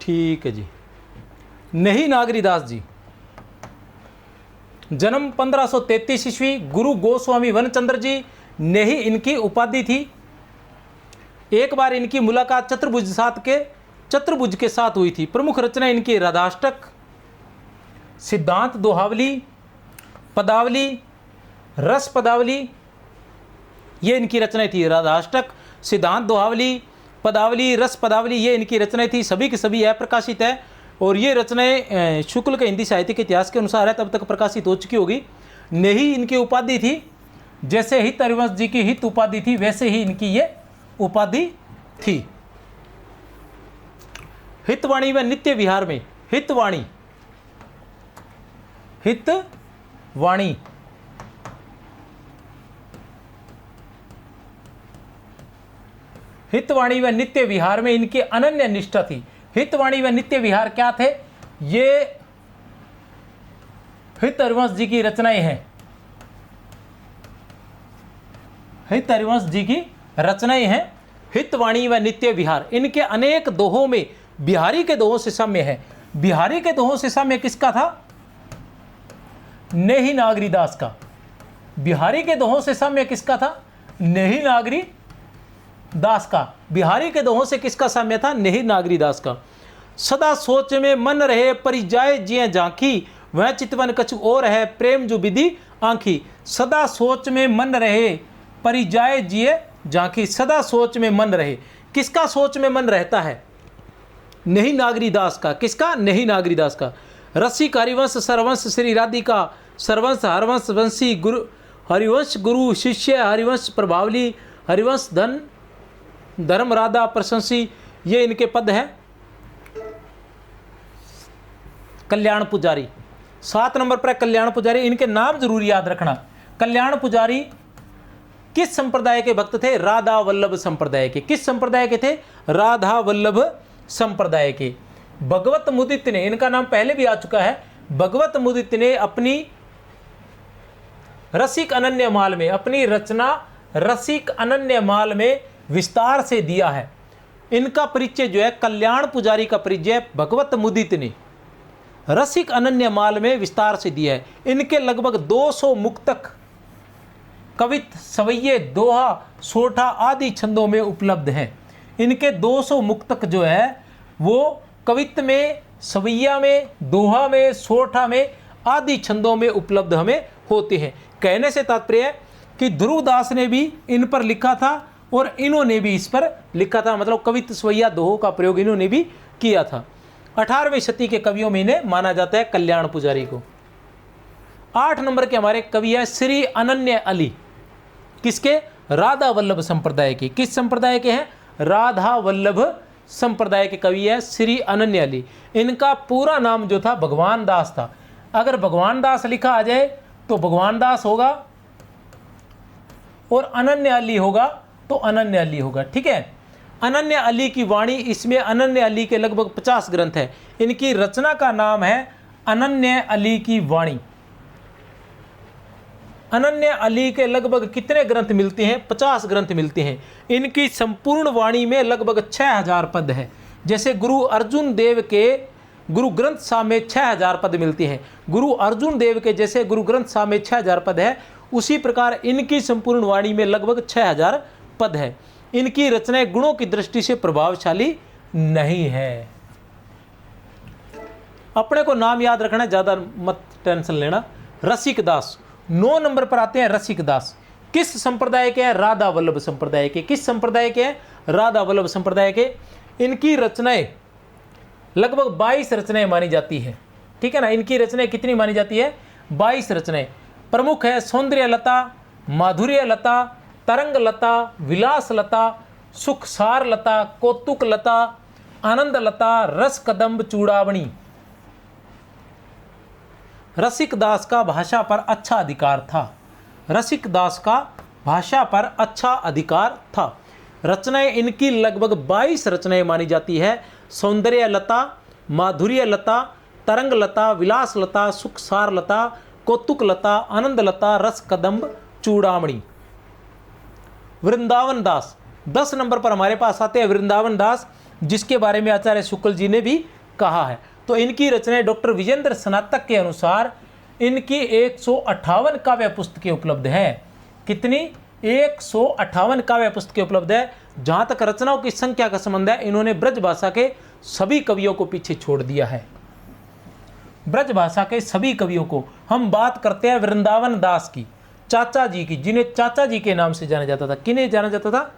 ठीक है जी। नहीं नागरीदास जी, जन्म 1533 ईस्वी, गुरु गोस्वामी वनचंद्र जी ने ही इनकी उपाधि थी। एक बार इनकी मुलाकात चतुर्भुज के साथ हुई थी। प्रमुख रचना इनकी राधाष्टक, सिद्धांत दोहावली, पदावली, रस पदावली, ये इनकी रचनाएं थी। राधाष्टक, सिद्धांत दोहावली, पदावली, रस पदावली, ये इनकी रचनाएं थी। सभी की सभी अप्रकाशित है, और ये रचनाएं शुक्ल के हिंदी साहित्य के इतिहास के अनुसार है, तब तक प्रकाशित हो चुकी होगी। नहीं इनकी उपाधि थी, जैसे हित हरिवंश जी की हित उपाधि थी वैसे ही इनकी ये उपाधि थी। हितवाणी व नित्य विहार में, हितवाणी, हितवाणी, हितवाणी व नित्य विहार में इनकी अनन्य निष्ठा थी। हितवाणी व नित्य विहार क्या थे? ये हित हरिवंश जी की रचनाएं हैं, हित हरिवंश जी की रचनाएं हैं। हितवाणी व नित्य विहार, इनके अनेक दोहों में बिहारी के दोहों से साम्य है। बिहारी के दोहों से साम्य किसका था? नेही नागरी दास का। बिहारी के दोहों से साम्य किसका था? नेही नागरी दास का। बिहारी के दोहों से किसका साम्य था? नेही नागरी दास का। सदा सोच में मन रहे परिजाए जिये झांकी, वह चितवन कछु और है प्रेम जो विधि आंखी। सदा सोच में मन रहे परिजाए जिये झांकी, सदा सोच में मन रहे, किसका सोच में मन रहता है? नहीं नागरीदास का। किसका? नहीं नागरीदास का। रसिक हरिवंश सरवंश श्री राधिका सरवंश हरवंश वंशी गुरु हरिवंश गुरु शिष्य हरिवंश प्रभावली हरिवंश धन धर्म राधा प्रशंसी, ये इनके पद हैं। कल्याण पुजारी 7 नंबर पर कल्याण पुजारी, इनके नाम जरूर याद रखना। कल्याण पुजारी किस संप्रदाय के भक्त थे? राधा वल्लभ संप्रदाय के। किस संप्रदाय के थे? राधा वल्लभ संप्रदाय के। भगवत मुदित ने, इनका नाम पहले भी आ चुका है, भगवत मुदित ने अपनी रसिक अनन्य माल में, अपनी रचना रसिक अनन्य माल में विस्तार से दिया है। इनका परिचय जो है, कल्याण पुजारी का परिचय भगवत मुदित ने रसिक अनन्य माल में विस्तार से दिया है। इनके लगभग 200 मुक्तक, कवित, सवैये, दोहा, सोठा आदि छंदों में उपलब्ध हैं। इनके 200 मुक्तक जो है वो कवित्त में, सवैया में, दोहा में, सोठा में आदि छंदों में उपलब्ध हमें होते हैं। कहने से तात्पर्य है कि ध्रुवदास ने भी इन पर लिखा था और इन्होंने भी इस पर लिखा था, मतलब कवित्त, सवैया, दोहों का प्रयोग इन्होंने भी किया था। 18वीं शती के कवियों में इन्हें माना जाता है, कल्याण पुजारी को। 8 नंबर के हमारे कवि है श्री अनन्य अली। किसके? राधा वल्लभ संप्रदाय के। किस संप्रदाय के हैं? राधा वल्लभ संप्रदाय के कवि है श्री अनन्य अली। इनका पूरा नाम जो था भगवान दास था। अगर भगवान दास लिखा आ जाए तो भगवान दास होगा और अनन्य अली होगा तो अनन्य अली होगा। ठीक है। अनन्य अली की वाणी, इसमें अनन्य अली के लगभग 50 ग्रंथ है। इनकी रचना का नाम है अनन्य अली की वाणी। अनन्य अली के लगभग कितने ग्रंथ मिलते हैं? 50 ग्रंथ मिलते हैं। इनकी संपूर्ण वाणी में लगभग 6000 पद है। जैसे गुरु अर्जुन देव के गुरु ग्रंथ साहब में 6000 पद मिलते हैं, गुरु अर्जुन देव के जैसे गुरु ग्रंथ साहब में 6000 पद है, उसी प्रकार इनकी संपूर्ण वाणी में लगभग 6000 पद है। इनकी रचनाएं गुणों की दृष्टि से प्रभावशाली नहीं है। अपने को नाम याद रखना, ज्यादा मत टेंशन लेना। रसिक दास 9 नंबर पर आते हैं। रसिक दास किस संप्रदाय के हैं? राधा वल्लभ संप्रदाय के। किस संप्रदाय के हैं? राधा वल्लभ संप्रदाय के। इनकी रचनाएं लगभग 22 रचनाएं मानी जाती है। ठीक है ना। इनकी रचनाएं कितनी मानी जाती है? 22 रचनाएं। प्रमुख है सौंदर्य लता, माधुर्य लता, तरंग लता, विलास लता, सुखसार लता, कौतुक लता, आनंद लता, रस कदम्ब चूड़ावणी। रसिक दास का भाषा पर अच्छा अधिकार था। रसिक दास का भाषा पर अच्छा अधिकार था। रचनाएं इनकी लगभग 22 रचनाएं मानी जाती है। सौंदर्य लता, माधुर्य लता, तरंग लता, विलास लता, सुखसार लता, कौतुक लता, आनंद लता, रस कदम्ब चूड़ामणि। वृंदावन दास 10 नंबर पर हमारे पास आते हैं। वृंदावन दास, जिसके बारे में आचार्य शुक्ल जी ने भी कहा है। तो इनकी रचनाएं डॉक्टर विजेंद्र स्नातक के अनुसार इनकी 158 काव्य पुस्तकें उपलब्ध हैं। कितनी? 158 काव्य पुस्तकें उपलब्ध है। जहां तक रचनाओं की संख्या का संबंध है, इन्होंने ब्रज भाषा के सभी कवियों को पीछे छोड़ दिया है। ब्रज भाषा के सभी कवियों को। हम बात करते हैं वृंदावन दास की, चाचा जी की, जिन्हें चाचा जी के नाम से जाना जाता था। किन्हें जाना जाता था?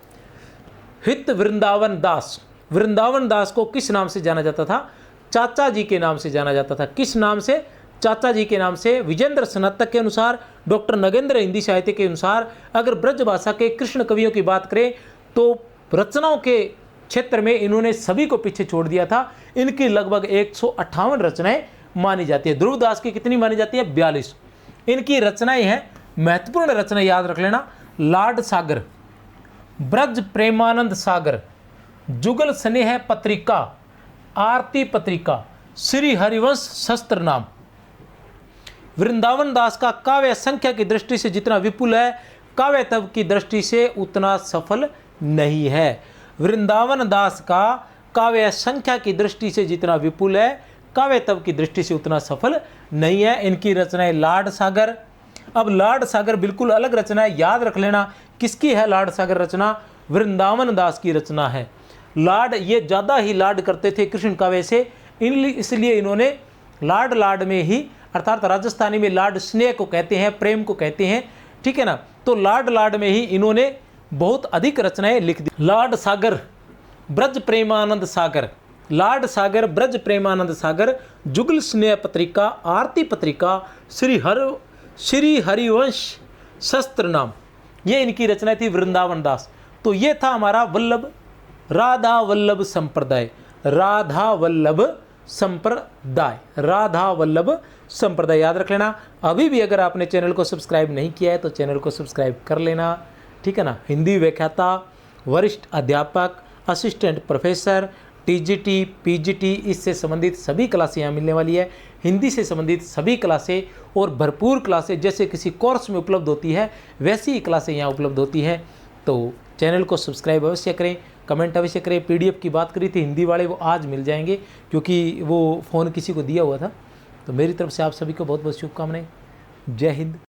हित वृंदावन दास। वृंदावन दास को किस नाम से जाना जाता था? चाचा जी के नाम से जाना जाता था। किस नाम से? चाचा जी के नाम से। विजेंद्र स्नातक के अनुसार, डॉक्टर नगेंद्र हिंदी साहित्य के अनुसार, अगर ब्रज भाषा के कृष्ण कवियों की बात करें तो रचनाओं के क्षेत्र में इन्होंने सभी को पीछे छोड़ दिया था। इनकी लगभग 158 रचनाएं मानी जाती है। ध्रुवदास की कितनी मानी जाती है? 42। इनकी रचनाएं हैं, महत्वपूर्ण रचना याद रख लेना। लाड सागर, ब्रज प्रेमानंद सागर, जुगल स्नेह पत्रिका, आरती पत्रिका, श्री हरिवंश शस्त्र नाम। वृंदावन दास का काव्य संख्या की दृष्टि से जितना विपुल है, काव्य तत्व की दृष्टि से उतना सफल नहीं है। वृंदावन दास का काव्य संख्या की दृष्टि से जितना विपुल है, काव्य तत्व की दृष्टि से उतना सफल नहीं है। इनकी रचनाएं लाड सागर। अब लाड सागर बिल्कुल अलग रचना है, याद रख लेना। किसकी है लाड सागर रचना? वृंदावन दास की रचना है। लाड, ये ज़्यादा ही लाड करते थे कृष्ण काव्य से, इसलिए इन्होंने लाड लाड में ही, अर्थात राजस्थानी में लाड स्नेह को कहते हैं, प्रेम को कहते हैं। ठीक है ना। तो लाड लाड में ही इन्होंने बहुत अधिक रचनाएं लिख दी। लाड सागर ब्रज प्रेमानंद सागर, लाड सागर, ब्रज प्रेमानंद सागर, जुगल स्नेह पत्रिका, आरती पत्रिका, श्री हरिवंश शस्त्र नाम, ये इनकी रचना थी। वृंदावन दास। तो ये था हमारा वल्लभ, राधा वल्लभ संप्रदाय, राधा वल्लभ संप्रदाय, राधा वल्लभ संप्रदाय, याद रख लेना। अभी भी अगर आपने चैनल को सब्सक्राइब नहीं किया है तो चैनल को सब्सक्राइब कर लेना, ठीक है ना। हिंदी व्याख्याता, वरिष्ठ अध्यापक, असिस्टेंट प्रोफेसर, टीजीटी, पीजीटी, इससे संबंधित सभी क्लासें यहाँ मिलने वाली है। हिंदी से संबंधित सभी क्लासें और भरपूर क्लासें जैसे किसी कोर्स में उपलब्ध होती है वैसी ही क्लासें यहाँ उपलब्ध होती है। तो चैनल को सब्सक्राइब अवश्य करें, कमेंट अवश्य करें। पीडीएफ की बात करी थी हिंदी वाले, वो आज मिल जाएंगे क्योंकि वो फ़ोन किसी को दिया हुआ था। तो मेरी तरफ से आप सभी को बहुत बहुत शुभकामनाएं। जय हिंद।